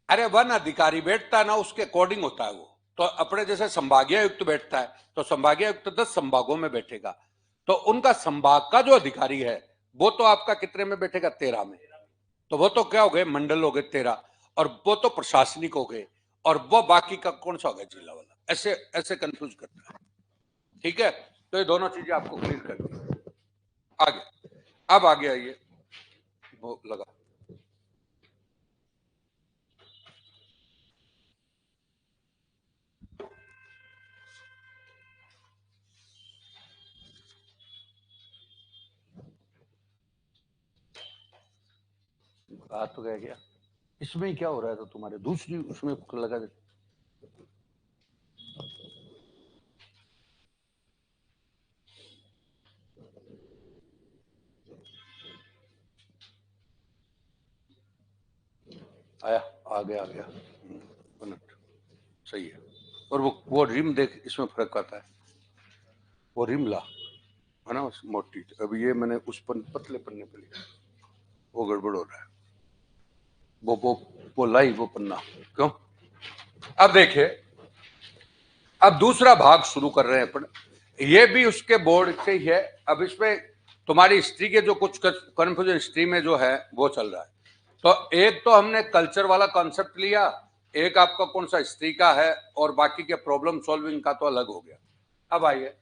अरे वन अधिकारी बैठता है ना, उसके अकॉर्डिंग होता है वो। तो अपने जैसे संभागीय आयुक्त बैठता है, तो संभागीय आयुक्त 10 संभागों में बैठेगा, तो उनका संभाग का जो अधिकारी है वो तो आपका कितने में बैठेगा, 13 में। तो वो तो क्या हो गए, मंडल हो गए 13। और वो तो प्रशासनिक हो गए, और वो बाकी का कौन सा हो गया जिला वाला, ऐसे ऐसे कंफ्यूज करता है। ठीक है, तो ये दोनों चीजें आपको क्लियर कर दी। आगे, अब आ गया ये वो लगा, आ तो गया क्या इसमें क्या हो रहा है, तो तुम्हारे दूसरी उसमें लगा दे। आया, आ गया मिनट, सही है। और वो रिम देख, इसमें फर्क आता है, वो रिम ला है ना मोटी, अभी ये मैंने उस पतले पन्ने पे लिया, वो गड़बड़ हो रहा है, वो लाई वो पन्ना क्यों। अब देखिए, अब दूसरा भाग शुरू कर रहे हैं अपन, ये भी उसके बोर्ड से ही है। अब इसमें तुम्हारी हिस्ट्री के जो कुछ कंफ्यूजन हिस्ट्री में जो है वो चल रहा है। तो एक तो हमने कल्चर वाला कॉन्सेप्ट लिया, एक आपका कौन सा हिस्ट्री का है, और बाकी के प्रॉब्लम सॉल्विंग का तो अलग हो गया। अब आइए,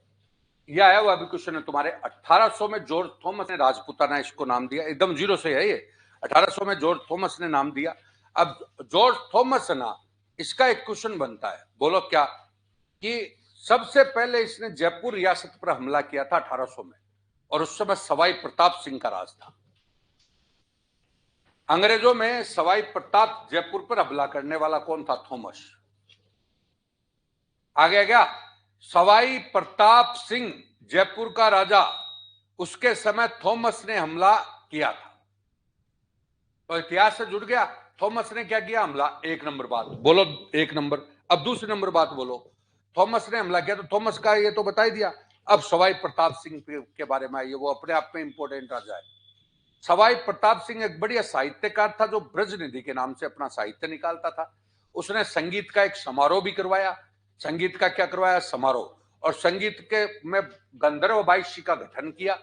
ये आया हुआ अभी क्वेश्चन है तुम्हारे, 1800 में जॉर्ज थॉमस ने राजपूताना इसको नाम दिया, एकदम जीरो से है ये। 1800 में जॉर्ज थॉमस ने नाम दिया। अब जॉर्ज थॉमस ना, इसका एक क्वेश्चन बनता है, बोलो क्या, कि सबसे पहले इसने जयपुर रियासत पर हमला किया था 1800 में, और उस समय सवाई प्रताप सिंह का राज था। अंग्रेजों में सवाई प्रताप जयपुर पर हमला करने वाला कौन था, थॉमस। आ गया क्या, सवाई प्रताप सिंह जयपुर का राजा, उसके समय थॉमस ने हमला किया था। तो इतिहास से जुड़ गया, थॉमस ने क्या किया, हमला। एक नंबर बात बोलो, एक नंबर। अब दूसरी नंबर बात बोलो, थॉमस ने हमला किया, तो थॉमस का ये तो बता ही दिया। अब सवाई प्रताप सिंह के बारे में आइए, वो अपने आप में इंपॉर्टेंट राजा है। सवाई प्रताप सिंह एक बढ़िया साहित्यकार था, जो ब्रज निधि के नाम से अपना साहित्य निकालता था। उसने संगीत का एक समारोह भी करवाया। संगीत का क्या करवाया, समारोह। और संगीत के में गंधर्व बाईशी का गठन किया।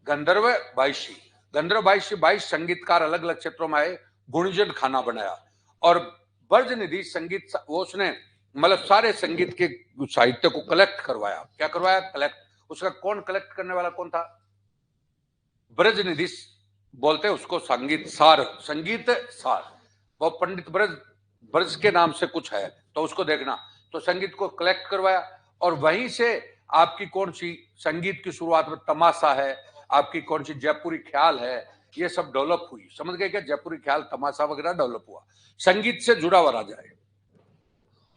गंधर्व बाईशी, गंधर्व बाईशी 22 संगीतकार अलग अलग क्षेत्रों में आए, गुणजन खाना बनाया। और ब्रज निधि संगीत वो उसने मतलब सारे संगीत के साहित्य को कलेक्ट करवाया। क्या करवाया, कलेक्ट। उसका कौन कलेक्ट करने वाला कौन था, ब्रज निधि बोलते हैं उसको, संगीत सार, संगीत सार। वो पंडित ब्रज, ब्रज के नाम से कुछ है तो उसको देखना। तो संगीत को कलेक्ट करवाया, और वहीं से आपकी कौन सी संगीत की शुरुआत में तमाशा है, आपकी कौन सी जयपुरी ख्याल है, ये सब डेवलप हुई। समझ गए क्या, जयपुरी ख्याल तमाशा वगैरह डेवलप हुआ, संगीत से जुड़ा हुआ राजा है।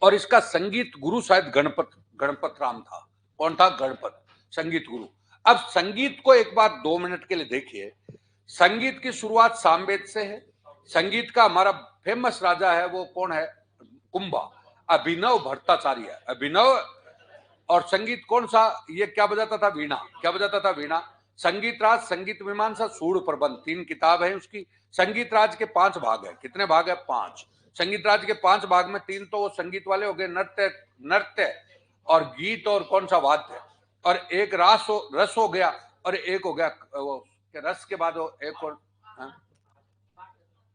और इसका संगीत गुरु शायद गणपत, गणपत राम था। कौन था, गणपत, संगीत गुरु। अब संगीत को एक बार 2 मिनट के लिए देखिए। संगीत की शुरुआत सामवेद से है। संगीत का हमारा फेमस राजा है वो कौन है, कुंभा, अभिनव भट्टाचार्य, अभिनव। और संगीत कौन सा, ये क्या बजाता था, वीणा। क्या बजाता था, वीणा। संगीत राज, संगीत मीमांसा, सूर प्रबंध, 3 किताब है उसकी। संगीत राज के 5 भाग है। कितने भाग है, 5। संगीत राज के 5 भाग में 3 तो वो संगीत वाले हो गए, नृत्य, नृत्य और गीत और कौन सा वाद्य, और एक रस हो गया, और एक हो गया वो रस के बाद वो एक और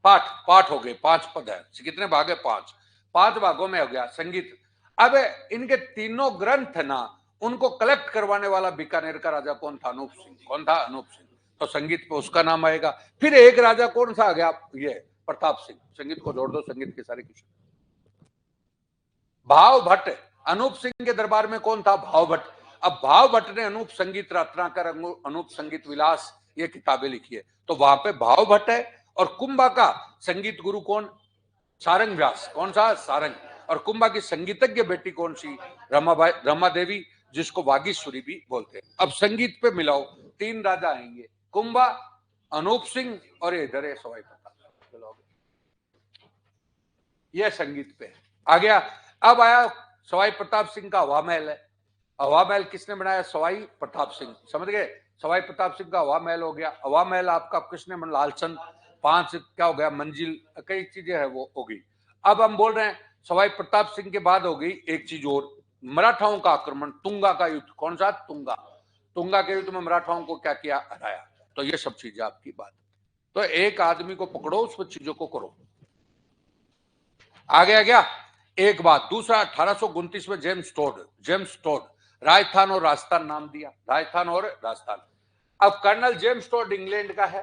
पाठ, पाठ हो गए। 5 पद है, कितने भाग है, 5। 5 भागों में हो गया संगीत। अब इनके तीनों ग्रंथ ना, उनको कलेक्ट करवाने वाला बीकानेर का राजा कौन था, अनूप सिंह। कौन था, अनूप सिंह। तो संगीत पे उसका नाम आएगा। फिर एक राजा कौन सा आ गया, ये प्रताप सिंह। संगीत को जोड़ दो, संगीत के सारे क्वेश्चन। भाव भट्ट, अनूप सिंह के दरबार में कौन था, भाव भट्ट। अब भाव भट्ट ने अनूप संगीत रत्नाकर, अनूप संगीत विलास, ये किताबें लिखी है, तो वहां पे भाव भट्ट है। और कुंभा का संगीत गुरु कौन, सारंग व्यास। कौन सा, सारंग। और कुंभा की संगीतज्ञ बेटी कौन सी, रमाबाई, रमा देवी, जिसको वागीश्वरी भी बोलते हैं। अब संगीत पे मिलाओ, 3 राजा आएंगे, कुंभा, अनूप सिंह, और इधर है सवाई प्रताप। यह संगीत पे आ गया। अब आया सवाई प्रताप सिंह का हवा महल है। हवा महल किसने बनाया, सवाई प्रताप सिंह। समझ गए, सवाई प्रताप सिंह का हवा महल हो गया। हवा महल आपका किसने बनाया, लालचंद। 5 क्या हो गया, मंजिल, कई चीजें है वो हो गई। अब हम बोल रहे हैं सवाई प्रताप सिंह के बाद हो गई एक चीज और, मराठाओं का आक्रमण, तुंगा का युद्ध। कौन सा, तुंगा। तुंगा के युद्ध में मराठाओं को क्या किया, हराया। तो ये सब चीजें आपकी बात। तो एक आदमी को पकड़ो, उस पर चीजों को करो। आगे आ गया एक बात। दूसरा 1829 में जेम्स टोड राजस्थान और राजस्थान नाम दिया, राजस्थान और राजस्थान। अब कर्नल जेम्स टोड इंग्लैंड का है,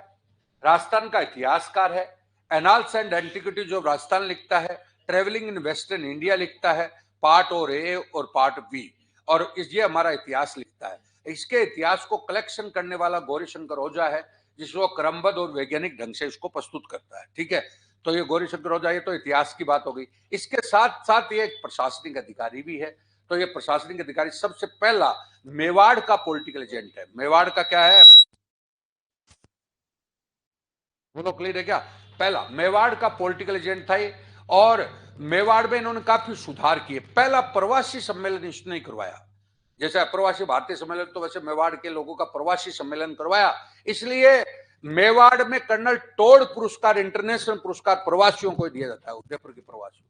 राजस्थान का इतिहासकार है, annals and antiquities of Rajasthan लिखता है, ट्रेवलिंग इन वेस्टर्न इंडिया लिखता है, पार्ट और ए और पार्ट बी, और ये हमारा इतिहास लिखता है। इसके इतिहास को कलेक्शन करने वाला गौरीशंकर ओझा है, जिसको क्रमबद्ध और वैज्ञानिक ढंग से इसको प्रस्तुत करता है। ठीक है, तो ये गौरीशंकर ओझा, ये तो इतिहास की बात हो गई। इसके साथ साथ ये एक प्रशासनिक अधिकारी भी है। तो ये प्रशासनिक अधिकारी सबसे पहला मेवाड़ का पॉलिटिकल एजेंट है। मेवाड़ का क्या है, बोलो क्लियर है क्या? पहला मेवाड़ का पॉलिटिकल एजेंट था ये, और मेवाड़ में इन्होंने काफी सुधार किए। पहला प्रवासी सम्मेलन इसने ही करवाया, जैसे अप्रवासी भारतीय सम्मेलन, तो वैसे मेवाड़ के लोगों का प्रवासी सम्मेलन करवाया। इसलिए मेवाड़ में कर्नल टोड पुरस्कार, इंटरनेशनल पुरस्कार प्रवासियों को दिया जाता है, उदयपुर के प्रवासियों।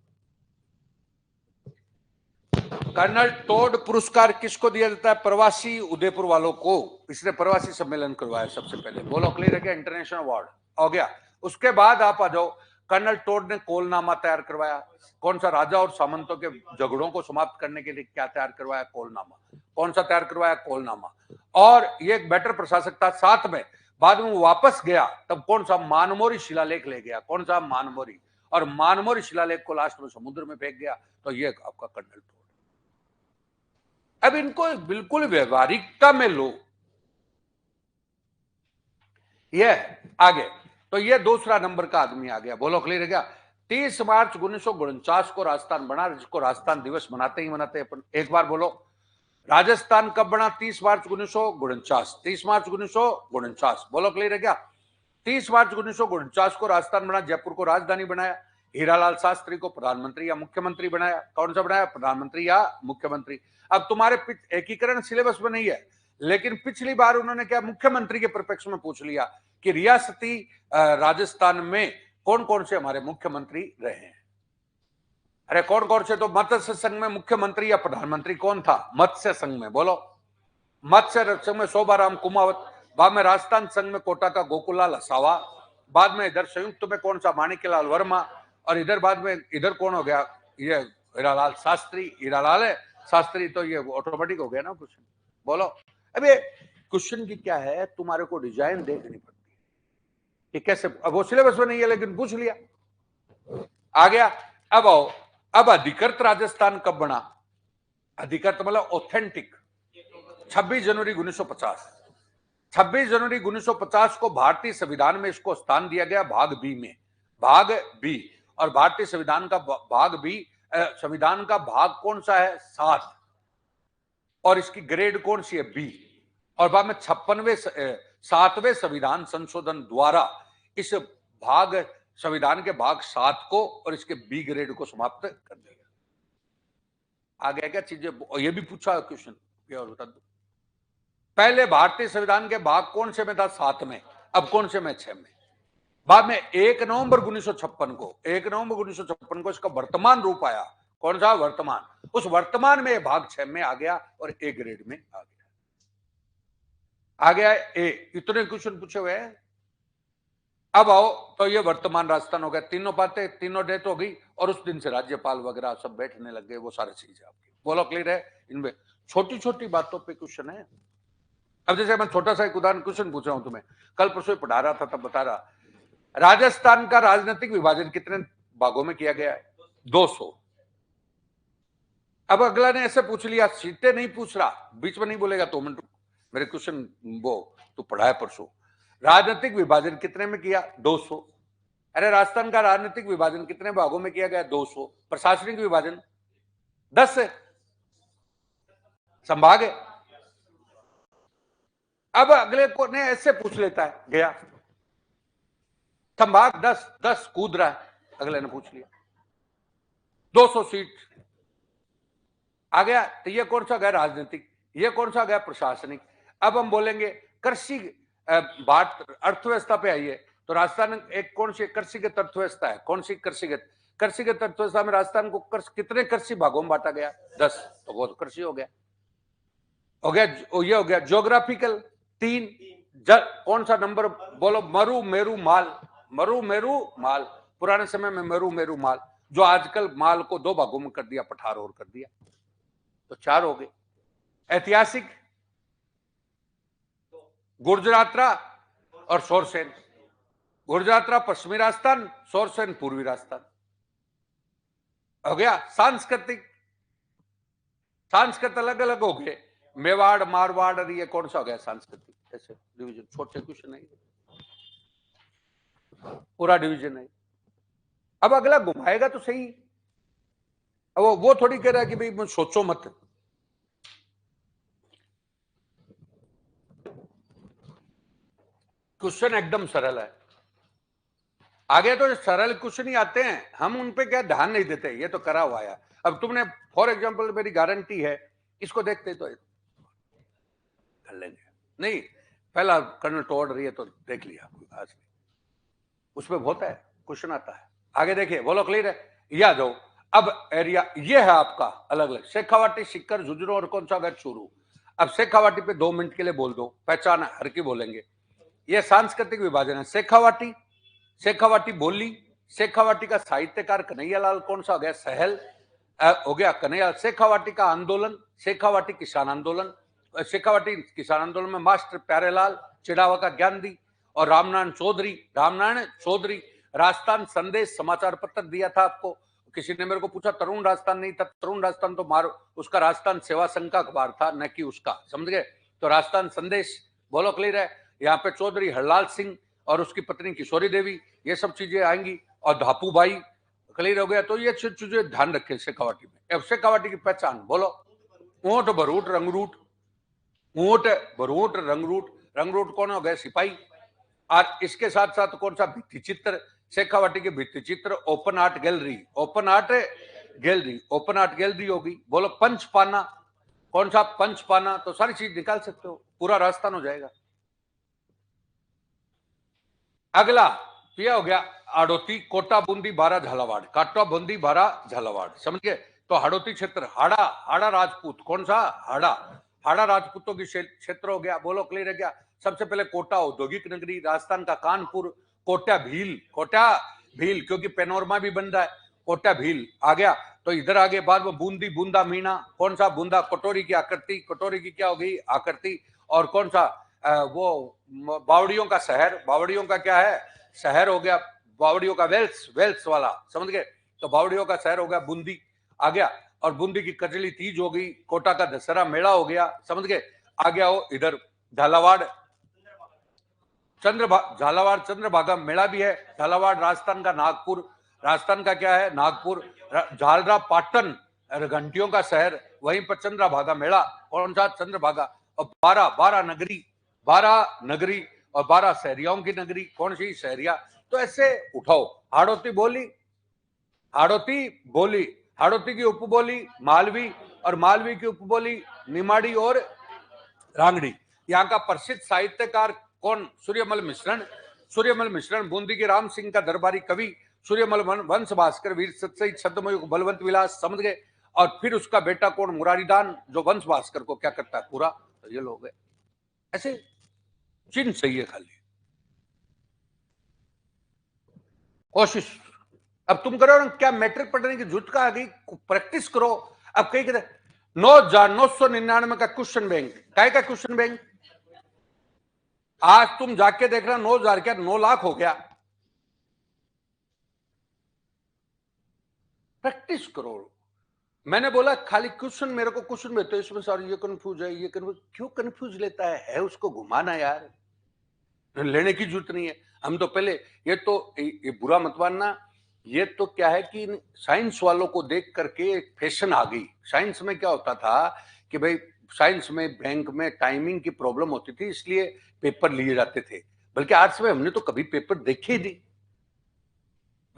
कर्नल टोड पुरस्कार किसको दिया जाता है? प्रवासी उदयपुर वालों को। इसने प्रवासी सम्मेलन करवाया सबसे पहले। बोलो क्लियर है क्या? इंटरनेशनल अवार्ड हो गया। उसके बाद आप आ जाओ, कर्नल टोड ने कोलनामा तैयार करवाया। कौन सा? राजा और सामंतों के झगड़ों को समाप्त करने के लिए क्या तैयार करवाया? कोलनामा। कौन सा तैयार करवाया? कोलनामा। और ये एक बेटर प्रशासक था। साथ में बाद में वो वापस गया, तब कौन सा? मानमोरी शिलालेख ले गया। कौन सा? मानमोरी। और मानमोरी शिलालेख को लास्ट में समुद्र में फेंक गया। तो ये आपका कर्नल टोड। अब इनको बिल्कुल व्यवहारिकता में लो, ये आगे। तो ये दूसरा नंबर का आदमी आ गया। बोलो क्लियर है क्या? 30 मार्च 1949 को राजस्थान बना, जिसको राजस्थान दिवस मनाते ही मनाते हैं। एक बार बोलो, राजस्थान कब बना? 30 मार्च 1949। 30 मार्च 1949। बोलो क्लियर है क्या? 30 मार्च 1949 को राजस्थान बना, जयपुर को राजधानी बनाया, हीरालाल शास्त्री को प्रधानमंत्री या मुख्यमंत्री बनाया। कौन सा बनाया? प्रधानमंत्री या मुख्यमंत्री। अब तुम्हारे एकीकरण सिलेबस में नहीं है, लेकिन पिछली बार उन्होंने क्या मुख्यमंत्री के परिप्रेक्ष में पूछ लिया कि रियासती राजस्थान में कौन कौन से हमारे मुख्यमंत्री रहे हैं। अरे कौन कौन से? तो मत्स्य संघ में मुख्यमंत्री या प्रधानमंत्री कौन था? मत्स्य संघ में बोलो, मत्स्य संघ में शोभाराम कुमावत, बाद में राजस्थान संघ में कोटा का गोकुललाल असावा, बाद में इधर संयुक्त में कौन सा? माणिक्यलाल वर्मा, और इधर बाद में इधर कौन हो गया? ये हीरालाल शास्त्री। हीरालाल है शास्त्री, तो ये ऑटोमेटिक हो गया ना क्वेश्चन। बोलो, अबे क्वेश्चन की क्या है, तुम्हारे को डिजाइन देखनी पड़ती है कि कैसे। अब वो सिलेबस में नहीं है, लेकिन पूछ लिया, आ गया। अब आओ, अब अधिकृत राजस्थान कब बना? अधिकृत मतलब ऑथेंटिक 26 जनवरी 1950। 26 जनवरी 1950 को भारतीय संविधान में इसको स्थान दिया गया, भाग बी में। भाग बी। और भारतीय संविधान का भाग बी, संविधान का भाग कौन सा है? 7। और इसकी ग्रेड कौन सी है? बी। और बाद में 7वें संविधान संशोधन द्वारा इस भाग संविधान के भाग 7 को और इसके बी ग्रेड को समाप्त कर दिया। आ गया क्या चीजें? ये भी पूछा क्वेश्चन, और बता दो। पहले भारतीय संविधान के भाग कौन से में था? 7 में। अब कौन से में? 6 में। बाद में 1 नवंबर 1956 को, 1 नवंबर 1956 को इसका वर्तमान रूप आया। कौन सा? वर्तमान। उस वर्तमान में भाग 6 में आ गया और ए ग्रेड में आ गया। आ गया ए। इतने क्वेश्चन पूछे हुए हैं। अब आओ, तो ये वर्तमान राजस्थान हो गया। तीनों बातें, तीनों डेट हो गई, और उस दिन से राज्यपाल वगैरह सब बैठने लग गए। वो सारी चीजें आपकी। बोलो क्लियर है? इनमें छोटी छोटी बातों पे क्वेश्चन है। अब जैसे मैं छोटा सा एक उदाहरण क्वेश्चन पूछ रहा हूं तुम्हें, कल परसों पढ़ा रहा था, तब बता रहा, राजस्थान का राजनीतिक विभाजन कितने भागों में किया गया है? 200। अब अगला ने ऐसे पूछ लिया, सीटें नहीं पूछ रहा, बीच में नहीं बोलेगा 2 मिनट मेरे क्वेश्चन वो तो पढ़ाया परसों। राजनीतिक विभाजन कितने में किया? 200। अरे राजस्थान का राजनीतिक विभाजन कितने भागों में किया गया? 200। प्रशासनिक विभाजन 10 है, संभाग है। अब अगले को ने ऐसे पूछ लेता है, गया संभाग 10 कूद रहा है, अगले ने पूछ लिया 200 सीट आ गया। तो ये कौन सा गया? राजनीतिक। ये कौन सा गया? प्रशासनिक। अब हम बोलेंगे कृषि बात, अर्थव्यवस्था पे आइए, तो राजस्थान एक कौन सी कृषिगत अर्थव्यवस्था है? कौन सी कृषिगत? कृषिगत अर्थव्यवस्था में राजस्थान को कितने कृषि भागों में बांटा गया? 10। तो वो तो कृषि हो गया। ये हो गया। ज्योग्राफिकल 3। कौन सा नंबर? बोलो, मरु मेरु माल। मरु मेरु माल, पुराने समय में मरु मेरु माल। जो आजकल माल को 2 भागों में कर दिया, पठार और कर दिया, तो 4 हो गए। ऐतिहासिक गुर्जरात्रा और सोरसेन। गुर्जरात्रा पश्चिमी राजस्थान, सोरसेन पूर्वी राजस्थान हो गया। सांस्कृतिक, सांस्कृत अलग अलग हो गए, मेवाड़, मारवाड़, और ये कौन सा हो गया सांस्कृतिक, ऐसे डिवीजन, छोटे क्वेश्चन है, पूरा डिवीजन है। अब अगला घुमाएगा तो सही। अब वो थोड़ी कह रहा है कि भाई सोचो मत। क्वेश्चन एकदम सरल है। आगे तो सरल क्वेश्चन ही आते हैं, हम उन पे क्या ध्यान नहीं देते, ये तो करा हुआ है। अब तुमने फॉर एग्जांपल, मेरी गारंटी है, इसको देखते तो कर लेंगे, नहीं पहला कर्नल तोड़ रही है तो देख लिया, आज उसमें बहुत है क्वेश्चन आता है। आगे देखिए, बोलो क्लियर है, याद हो। अब एरिया ये है आपका अलग अलग, शेखावाटी, सिक्कर, झुंझुनू और कौन सा गढ़ चूरू। अब शेखावाटी पे 2 मिनट के लिए बोल दो, पहचान हर की बोलेंगे। ये सांस्कृतिक विभाजन है। शेखावाटी, शेखावाटी बोली, शेखावाटी का साहित्यकार कन्हैयालाल कौन सा हो गया, सहल हो गया कन्हैया। शेखावाटी का आंदोलन, शेखावाटी किसान आंदोलन, शेखावाटी किसान आंदोलन में मास्टर प्यारेलाल, चिड़ावा का ज्ञानदी और रामनारायण चौधरी। रामनारायण चौधरी राजस्थान संदेश समाचार पत्र दिया था आपको। किसी ने मेरे को पूछा तरुण राजस्थान, नहीं था तरुण राजस्थान, तो मारो उसका राजस्थान सेवा संघ का अखबार था, न कि उसका, समझ गए। तो राजस्थान संदेश, बोलो क्लियर है। यहाँ पे चौधरी हरलाल सिंह और उसकी पत्नी किशोरी देवी, ये सब चीजें आएंगी। और धापू भाई, क्लियर हो गया। तो ये चीजें ध्यान रखे शेखावाटी में। अब शेखावाटी की पहचान बोलो, ऊंट भरूट रंगरूट, ऊंट भरूट रंगरूट, रंगरूट कौन हो गए, सिपाही। और इसके साथ साथ कौन सा, भित्ति चित्र, शेखावाटी के भित्ति चित्र, open art gallery, open art gallery, open art gallery होगी। बोलो पंचपाना, कौन सा पंचपाना, तो सारी चीज निकाल सकते हो, पूरा राजस्थान हो जाएगा। अगला ये हो गया हाड़ौती, कोटा, बूंदी, बारा, झालावाड़, काटा, बूंदी, बारा, झालावाड़, समझ गए। तो हाड़ौती क्षेत्र, हाड़ा, हाड़ा राजपूत, कौन सा, हाड़ा, हाड़ा राजपूतों की क्षेत्र हो गया। बोलो क्लियर है क्या। सबसे पहले कोटा औद्योगिक नगरी, राजस्थान का कानपुर। कोटा भील, कोटा भील, क्योंकि पेनोरमा भी बन रहा है, कोटा भील आ गया। तो इधर आगे बाद में बूंदी, बूंदा मीना, कौन सा बूंदा, कटोरी की आकृति, कटोरी की क्या होगी, आकृति। और कौन सा वो बावड़ियों का शहर, बावड़ियों का क्या है, शहर हो गया, बावड़ियों का वेल्स, वेल्स वाला, समझ गए। तो बावड़ियों का शहर हो गया बूंदी, आ गया। और बूंदी की कजली तीज हो गई, कोटा का दशहरा मेला हो गया, समझ गए। आ गया हो इधर झालावाड़, झालावाड़ चंद्रभागा मेला भी है। झालावाड़ राजस्थान का नागपुर, राजस्थान का क्या है, नागपुर। झालरा पाटन घंटियों का शहर, वहीं पर चंद्रभागा मेला, कौन सा, चंद्रभागा। और 12 नगरी, 12 नगरी और 12 शहरियाओं की नगरी, कौन सी, शहरिया। तो ऐसे उठाओ। हाड़ौती बोली, हाड़ौती बोली, हाड़ौती की उपबोली मालवी, और मालवी की उपबोली निमाड़ी और रांगड़ी। यहाँ का प्रसिद्ध साहित्यकार कौन, सूर्यमल मिश्रण, सूर्यमल मिश्रण। बूंदी के राम सिंह का दरबारी कवि सूर्यमल वंश भास्कर, वीर सतसई छद्मयुग बलवंत विलास, समझ गए। और फिर उसका बेटा कौन, मुरारीदान, जो वंश भास्कर को क्या करता है पूरा। तो ये लोग ऐसे चिन्ह सही है खाली, कोशिश। अब तुम करो ना, क्या मैट्रिक पढ़ने की जरूरत का आ गई, प्रैक्टिस करो। अब कहीं कहते 9,999 का क्वेश्चन बैंक, काय का क्वेश्चन बैंक। आज तुम जाके देख रहे 9,000 क्या 9 लाख हो गया। प्रैक्टिस करो। मैंने बोला खाली क्वेश्चन मेरे को क्वेश्चन में, तो इसमें सर ये कंफ्यूज है, ये कंफ्यूज, क्यों कंफ्यूज लेता है उसको घुमाना यार, लेने की जरूरत नहीं है। हम तो पहले, ये तो ये बुरा मत मानना, ये तो क्या है कि साइंस वालों को देख करके एक फैशन आ गई। साइंस में क्या होता था कि भाई, साइंस में बैंक में टाइमिंग की प्रॉब्लम होती थी, इसलिए पेपर लिए जाते थे। बल्कि आर्ट्स में हमने तो कभी पेपर देखे ही नहीं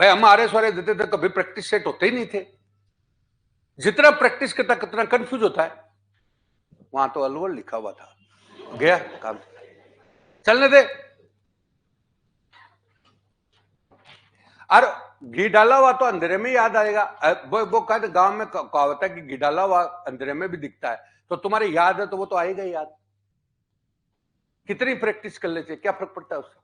भाई, हम RS वाले देते थे, कभी प्रैक्टिस सेट होते ही नहीं थे। जितना प्रैक्टिस करता कितना कंफ्यूज होता है। वहां तो अलवर लिखा हुआ था, गया काम, चलने दे। और घी डाला हुआ तो अंधेरे में याद आएगा। वो कहते गांव में कहावत है कि घी डाला हुआ अंधेरे में भी दिखता है। तो तुम्हारे याद है तो वो तो आएगा ही याद। कितनी प्रैक्टिस कर लेते, क्या फर्क पड़ता है उससे।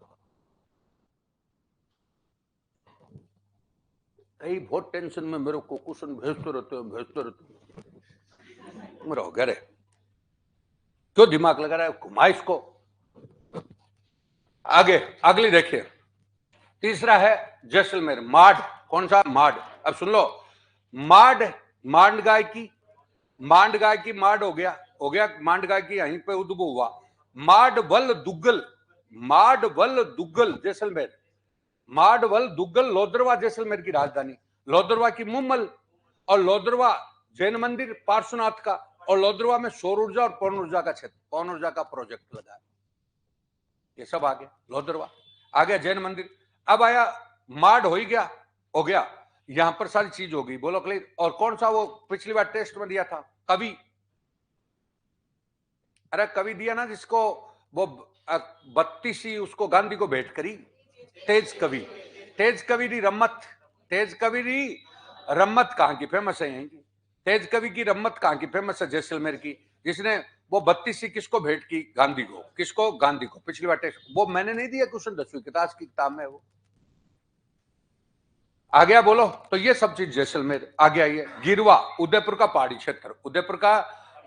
कई बहुत टेंशन में मेरे को क्वेश्चन भेजते रहते हो। मेरा हो गया रे, क्यों दिमाग लगा रहा है, घुमा इसको आगे। अगली देखिए, तीसरा है जैसलमेर, माड। कौन सा? माड। अब सुन लो, माड, मांड गाय की, मांड गाय की माड हो गया, हो गया मांड गाय की, यहीं पे उद्भव हुआ। माडवल दुग्गल, माडवल दुग्गल जैसलमेर, माडवल दुग्गल लोदरवा जैसलमेर की राजधानी, लोदरवा की मुम्मल, और लोदरवा जैन मंदिर पार्श्वनाथ का, और लोदरवा में सौर ऊर्जा और पवन ऊर्जा का क्षेत्र, पवन ऊर्जा का प्रोजेक्ट लगा है। ये सब आ गया लोदरवा, आ गया जैन मंदिर। अब आया माड, हो गया यहां पर सारी चीज हो गई, बोलो क्लियर। और कौन सा वो पिछली बार टेस्ट में दिया था, कवि, अरे कवि दिया ना जिसको वो 32 उसको गांधी को भेंट करी, तेज कवि, तेज कवि री रम्मत, तेज कवि री रम्मत कहां की फेमस है, यहीं की तेज कवि की रम्मत कहां की फेमस है, जैसलमेर की, जिसने वो 32 किसको भेंट की, गांधी को, किसको, गांधी को। पिछली बार टेस्ट वो मैंने नहीं दिया क्वेश्चन, 10वीं क्लास की किताब में वो आ गया, बोलो। तो ये सब चीज जैसलमेर आ गया। ये गिरवा, उदयपुर का पहाड़ी क्षेत्र, उदयपुर का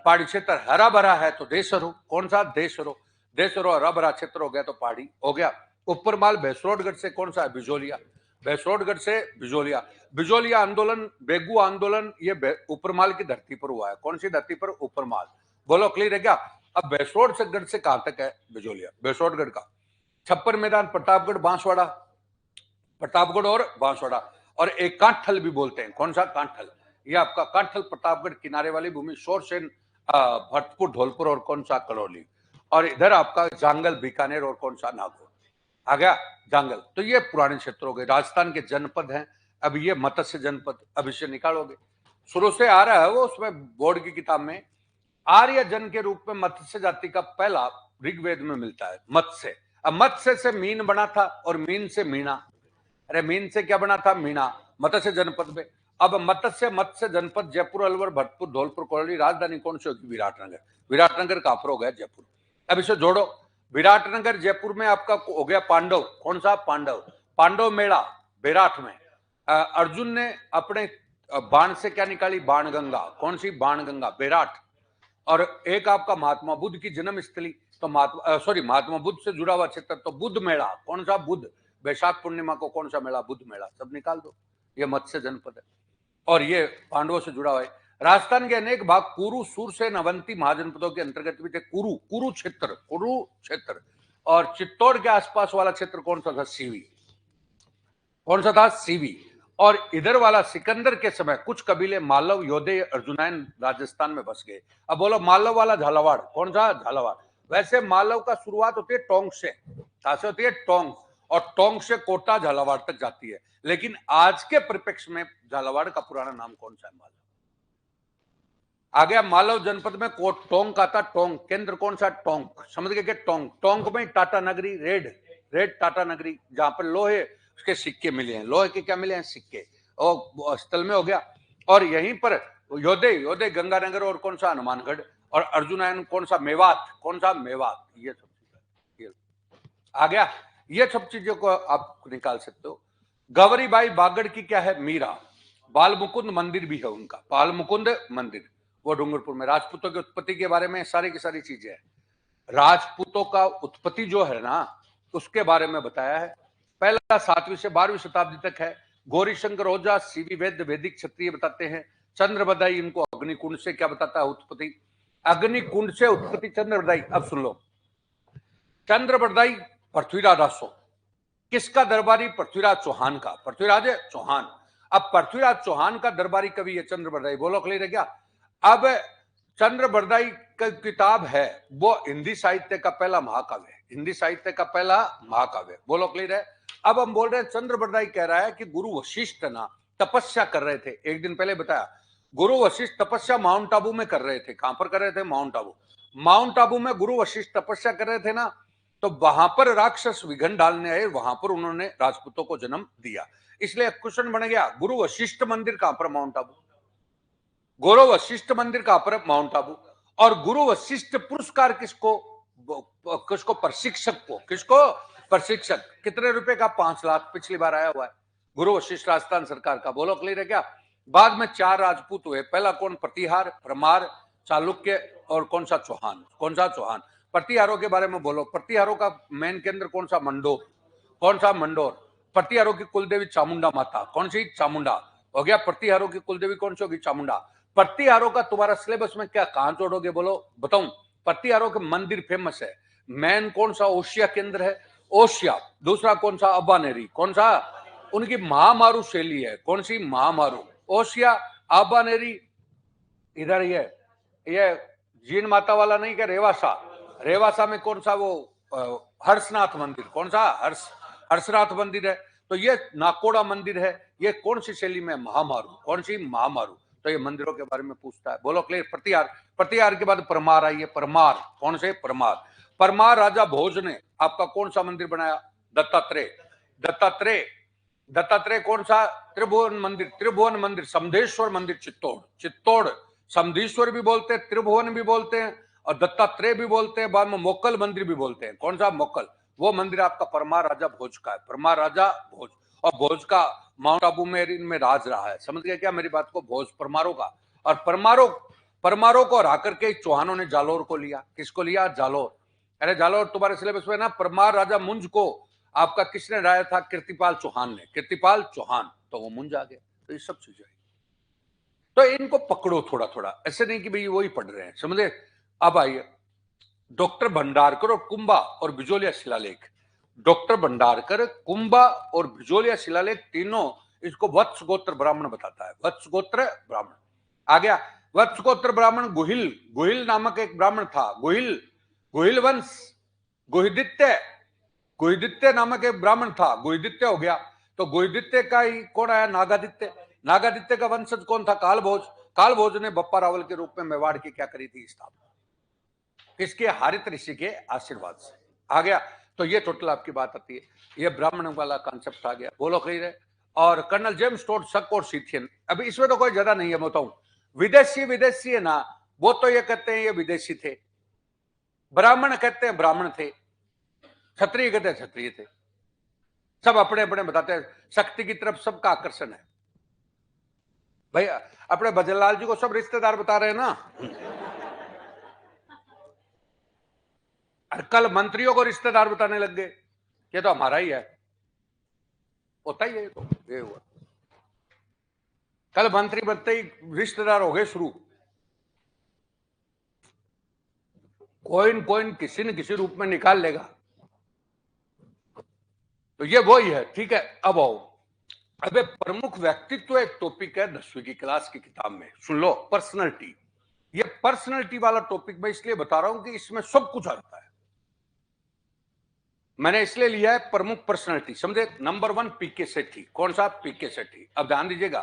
पहाड़ी क्षेत्र हरा भरा है तो देशरो, कौन सा? देशरो, देशरो हरा भरा क्षेत्र हो गया तो पहाड़ी हो गया। ऊपरमाल भैसरोडगढ़ से कौन सा है? बिजोलिया, भैसरोडगढ़ से बिजोलिया, बिजोलिया आंदोलन, बेगू आंदोलन, ये ऊपरमाल की धरती पर हुआ है। कौन सी धरती पर? ऊपरमाल। बोलो क्लियर है क्या? अब भैसरोडगढ़ से कहां तक है बिजोलिया? भैसरोडगढ़ का छप्पर मैदान, प्रतापगढ़, बांसवाड़ा, प्रतापगढ़ और बांसवाड़ा, और एक कांठल भी बोलते हैं। कौन सा? कांठल। ये आपका कांठल प्रतापगढ़ किनारे वाली भूमि, शोरसेन, भरतपुर, धौलपुर, और कौन सा? करौली। और इधर आपका जांगल, बीकानेर, और कौन सा? नागौर आ गया, जांगल। तो ये पुराने क्षेत्र हो गए, राजस्थान के जनपद हैं। अब ये मत्स्य जनपद, अब इसे निकालोगे, शुरू से आ रहा है वो, उसमें बोर्ड की किताब में आर्य जन के रूप में मत्स्य जाति का पहला ऋग्वेद में मिलता है, मत्स्य। अब मत्स्य से मीन बना था, और मीन से मीना, अरे मीन से क्या बना था? मीना, मत्स्य जनपद में। अब मत्स्य जनपद, जयपुर, अलवर, भरतपुर, धौलपुर, करौली, राजधानी कौन सी होगी? विराटनगर। विराटनगर का हो गया जयपुर। अब इसे जोड़ो, विराटनगर जयपुर में आपका हो गया पांडव। कौन सा? पांडव। पांडव मेला बेराट में, अर्जुन ने अपने बाण से क्या निकाली? बाण गंगा। कौन सी? बाण गंगा, बेराट। और एक आपका महात्मा बुद्ध की जन्म स्थली, तो महात्मा बुद्ध से जुड़ा हुआ क्षेत्र, तो बुद्ध मेला। कौन सा? बुद्ध। वैशाख पूर्णिमा को कौन सा मेला? बुद्ध मेला। सब निकाल दो, ये मत्स्य जनपद है, और ये पांडवों से जुड़ा हुआ है। राजस्थान के अनेक भाग कुरु, सूरसेन, अवंती महाजनपदों के अंतर्गत भी थे। कुरु क्षेत्र, और चित्तौड़ के आसपास वाला क्षेत्र कौन सा था? सीवी। कौन सा था? सीवी। और इधर वाला सिकंदर के समय कुछ कबीले मालव, योधे, अर्जुनैन राजस्थान में बस गए। अब बोलो मालव वाला झालावाड़, कौन सा? झालावाड़। वैसे मालव का शुरुआत होती है टोंक से, कहां से होती है? टोंक, और टोंक से कोटा झालावाड़ तक जाती है। लेकिन आज के परिप्रेक्ष्य में झालावाड़ का पुराना नाम कौन सा है? मालव। आ गया मालव जनपद में कोट टोंक आता, टोंक केंद्र कौन सा? टोंक। समझ गए? टोंक, टोंक में टाटा नगरी, रेड टाटा नगरी, जहां पर लोहे उसके सिक्के मिले हैं, लोहे के क्या मिले हैं? सिक्के, और स्थल में हो गया। और यहीं पर योधे गंगानगर, और कौन सा? हनुमानगढ़, और अर्जुनयन कौन सा? मेवात। कौन सा? मेवात। ये सब चीजें आ गया, ये सब चीजों को आप निकाल सकते हो। गौरीबाई बागड़ की क्या है? मीरा। बाल मुकुंद मंदिर भी है उनका, बाल मुकुंद मंदिर, वो डूंगरपुर में। राजपूतों की उत्पत्ति के बारे में सारी की सारी चीजें है। राजपूतों का उत्पत्ति जो है ना, उसके बारे में बताया है। पहला 7वीं से 12वीं शताब्दी तक है। गौरी शंकर ओझा, सीवी वैद्य वैदिक क्षत्रिय बताते हैं। चंद्र बदाई इनको अग्निकुंड से क्या बताता है? उत्पत्ति, अग्निकुंड से उत्पत्ति चंद्र बदाई। अब सुन लो, चंद्र बदाई पृथ्वीराज आसो, किसका दरबारी? पृथ्वीराज चौहान का, पृथ्वीराज चौहान। अब पृथ्वीराज चौहान का दरबारी कवि है चंद्र बरदाई। बोलो क्लियर है क्या? अब चंद्र बरदाई का किताब है, वो हिंदी साहित्य का पहला महाकाव्य है, हिंदी साहित्य का पहला महाकाव्य। बोलो क्लियर है? अब हम बोल रहे हैं, चंद्र बरदाई कह रहा है कि गुरु वशिष्ठ ना तपस्या कर रहे थे, एक दिन पहले बताया, गुरु वशिष्ठ तपस्या माउंट आबू में कर रहे थे। कहां पर कर रहे थे? माउंट आबू। माउंट आबू में गुरु वशिष्ठ तपस्या कर रहे थे ना, तो वहां पर राक्षस विघन डालने आए, वहां पर उन्होंने राजपूतों को जन्म दिया। इसलिए क्वेश्चन बन गया, गुरु वशिष्ठ मंदिर कहां पर? माउंट आबू। गुरु वशिष्ठ मंदिर कहां पर? माउंट आबू। और गुरु वशिष्ठ पुरस्कार किसको? किसको? प्रशिक्षक को। किसको? प्रशिक्षक। कितने रुपए का? 5 लाख, पिछली बार आया हुआ है। गुरु वशिष्ठ राजस्थान सरकार का। बोलो क्लियर है क्या? बाद में 4 राजपूत हुए। पहला कौन? प्रतिहार, परमार, चालुक्य और कौन सा? चौहान। कौन सा? चौहान। प्रतिहारों के बारे में बोलो। प्रतिहारों का मेन केंद्र कौन सा? मंडोर। कौन सा? मंडोर। प्रतिहारों की कुलदेवी चामुंडा माता। कौन सी? चामुंडा। हो गया। प्रतिहारों की कुलदेवी कौन सी होगी? चामुंडा। प्रतिहारों का तुम्हारा सिलेबस में क्या कहां जोड़ोगे? बोलो बताऊं। प्रतिहारों के मंदिर फेमस है। मेन कौन सा? ओशिया केंद्र है, ओशिया। दूसरा कौन सा? अब्बानेरी। कौन सा? उनकी महामारू शैली है। कौन सी? महामारू। ओशिया, अब्बानेरी। इधर ये जीन माता वाला नहीं क्या? रेवासा। रेवासा में कौन सा? वो हर्षनाथ मंदिर। कौन सा? हर्षनाथ मंदिर है। तो ये नाकोड़ा मंदिर है। ये कौन सी शैली में? महामारू। कौन सी? महामारू। तो ये मंदिरों के बारे में पूछता है। बोलो क्लियर। प्रतिहार। प्रतिहार के बाद परमार आई है। परमार। कौन से? परमार। परमार राजा भोज ने आपका कौन सा मंदिर बनाया? दत्तात्रेय। दत्तात्रेय। दत्तात्रेय कौन सा? त्रिभुवन मंदिर। त्रिभुवन मंदिर। समधेश्वर मंदिर चित्तौड़। चित्तौड़ समधेश्वर भी बोलते हैं, त्रिभुवन भी बोलते हैं और दत्तात्रेय भी बोलते हैं। बाद में मोक्कल मंदिर भी बोलते हैं। कौन सा? मोक्कल। वो मंदिर आपका परमार राजा भोज का है। परमार राजा भोज। और भोज का माउंट आबू में इनमें राज रहा है। समझ गए क्या मेरी बात को? भोज परमारों का। और परमारों को हरा करके चौहानों ने जालोर को लिया। किसको लिया? जालोर। अरे जालोर तुम्हारे सिलेबस में ना। परमार राजा मुंज को आपका किसने हराया था? कीर्तिपाल चौहान ने। कीर्तिपाल चौहान। तो वो मुंज आ गया। तो ये सब चीजें, तो इनको पकड़ो थोड़ा थोड़ा, ऐसे नहीं कि भाई वही पढ़ रहे हैं। समझे? अब आइए डॉक्टर भंडारकर और कुंभा और बिजोलिया शिलालेख। डॉक्टर भंडारकर, कुंभा और बिजोलिया शिलालेख तीनों इसको वत्स गोत्र ब्राह्मण बताता है। वत्स गोत्र ब्राह्मण आ गया। वत्स गोत्र ब्राह्मण गुहिल, गुहिल नामक एक ब्राह्मण था। गुहिल, गुहिल वंश। गुहिदित्य, गुहिदित्य नामक एक ब्राह्मण था। गुहिदित्य हो गया। तो गुहिदित्य का ही कौन आया? नागादित्य। नागादित्य का वंशज कौन था? कालभोज। कालभोज ने बप्पा रावल के रूप में मेवाड़ की क्या करी थी? स्थापना। किसके? हारित ऋषि के आशीर्वाद से। आ गया। तो ये टोटल आपकी बात आती है। ये ब्राह्मण वाला कॉन्सेप्ट आ गया। बोलो क्लियर है? और कर्नल जेम्स टोड शक और सीथियन, अभी इसमें तो कोई ज्यादा नहीं है। बताऊं विदेशी, विदेशी है ना, वो तो ये कहते हैं ये विदेशी थे, ब्राह्मण कहते हैं ब्राह्मण थे, क्षत्रिय कहते हैं क्षत्रिय थे। सब अपने अपने बताते हैं। शक्ति की तरफ सबका आकर्षण है। भाई अपने भजनलाल जी को सब रिश्तेदार बता रहे हैं ना। और कल मंत्रियों को रिश्तेदार बताने लग गए। ये तो हमारा ही है। होता ही है। तो ये हुआ। कल मंत्री बनते ही रिश्तेदार हो गए शुरू। कोइन किसी न किसी रूप में निकाल लेगा। तो ये वही है। ठीक है। अब आओ। अबे प्रमुख व्यक्तित्व एक टॉपिक है 10वीं की क्लास की किताब में। सुन लो, पर्सनैलिटी। ये पर्सनैलिटी वाला टॉपिक मैं इसलिए बता रहा हूं कि इसमें सब कुछ आता है। मैंने इसलिए लिया है प्रमुख पर्सनैलिटी। समझे? नंबर 1 पीके सेठी। कौन सा? पीके सेठी। अब ध्यान दीजिएगा,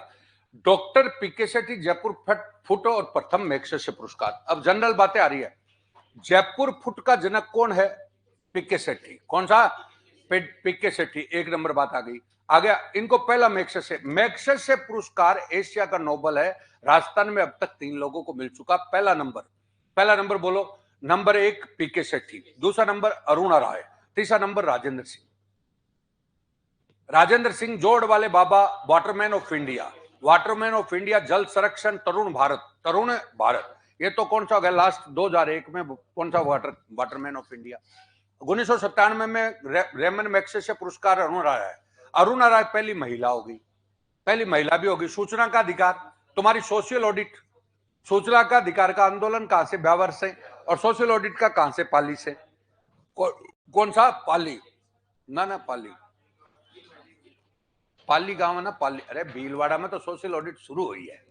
डॉक्टर पीके सेठी जयपुर फुट और प्रथम मैग्सेसे पुरस्कार। अब जनरल बातें आ रही है। जयपुर फुट का जनक कौन है? पीके सेठी। कौन सा? पीके सेठी। एक नंबर बात आ गई। आ गया। इनको पहला मैग्सेसे पुरस्कार एशिया का नोबल है। राजस्थान में अब तक 3 लोगों को मिल चुका। पहला नंबर बोलो। नंबर 1 पीके सेठी, दूसरा नंबर अरुणा राय, तीसरा नंबर राजेंद्र सिंह। राजेंद्र सिंह जोड़ वाले बाबा, waterman of India. Waterman of India, जल संरक्षण, तरुण भारत। तरुण भारत ये तो कौन सा हो गया? लास्ट 2001 में कौन सा वाटरमैन ऑफ इंडिया? 1997 में रेमन मैग्सेसे पुरस्कार अरुणा राय है। अरुणा राय पहली महिला होगी। पहली महिला भी होगी। सूचना का अधिकार, तुम्हारी सोशल ऑडिट, सूचना का अधिकार का आंदोलन कहां से? ब्यावर से। और सोशल ऑडिट का कहां से? पाली से। कौन सा? पाली ना पाली, पाली गांव है ना पाली। अरे भीलवाड़ा में तो सोशल ऑडिट शुरू हुई है।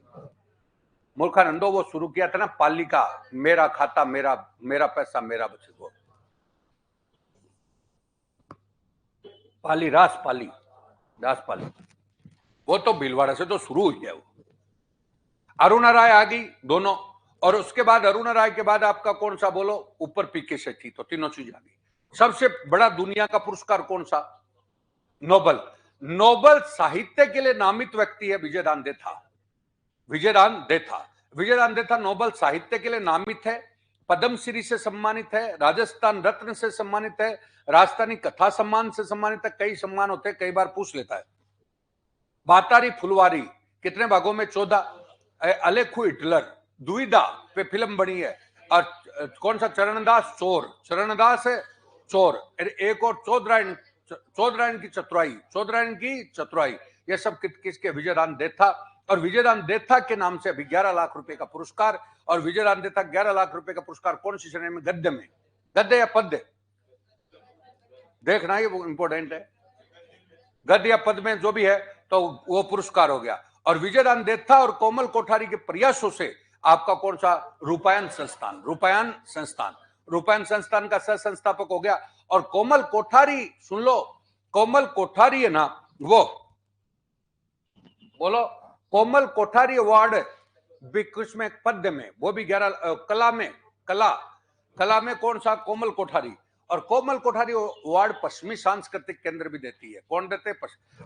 मूर्खानंदो वो शुरू किया था ना पाली का। मेरा खाता मेरा पैसा मेरा बचत। वो पाली, रास पाली वो तो भीलवाड़ा से तो शुरू हुई है। वो अरुणा राय आ गई दोनों। और उसके बाद अरुणा राय के बाद आपका कौन सा? बोलो। ऊपर पीके सेठी। तो तीनों चीज आ गई। सबसे बड़ा दुनिया का पुरस्कार कौन सा? नोबल। नोबल साहित्य के लिए नामित व्यक्ति है विजयदान देथा। विजयदान देथा नोबल साहित्य के लिए नामित है। पद्मश्री से सम्मानित है, राजस्थान रत्न से सम्मानित है, राजस्थानी कथा सम्मान से सम्मानित है। कई सम्मान होते हैं, कई बार पूछ लेता है। बातारी फुलवारी कितने भागों में? 14। अलेखू हिटलर दुविधा पे फिल्म बनी है। और कौन सा? चरणदास चोर, चरणदास है चोर। एक और चौधरायन, चौधरायन की चतुराई, चौधरायन की चतुराई। ये सब किसके? विजयदान देथा। और विजयदान देथा के नाम से अभी 11 लाख रुपए का पुरस्कार। और विजयदान देथा 11 लाख रुपए का पुरस्कार कौन सी श्रेणी में? गद्य में। गद्य या पद्य? देखना, ये वो इंपॉर्टेंट है। गद्य या पद में जो भी है तो वो पुरस्कार हो गया। और विजयदान देथा और कोमल कोठारी के प्रयासों से आपका कौन सा? रूपायन संस्थान, रूपायन संस्थान, रूपायन संस्थान का सह संस्थापक हो गया। और कोमल कोठारी, सुन लो, कोमल कोठारी है ना, वो बोलो, कोमल कोठारी अवार्ड भी किसमें? पद्य में। वो भी 11 कला में, कला में कौन सा? कोमल कोठारी। और कोमल कोठारी अवार्ड पश्चिमी सांस्कृतिक केंद्र भी देती है। कौन देते हैं?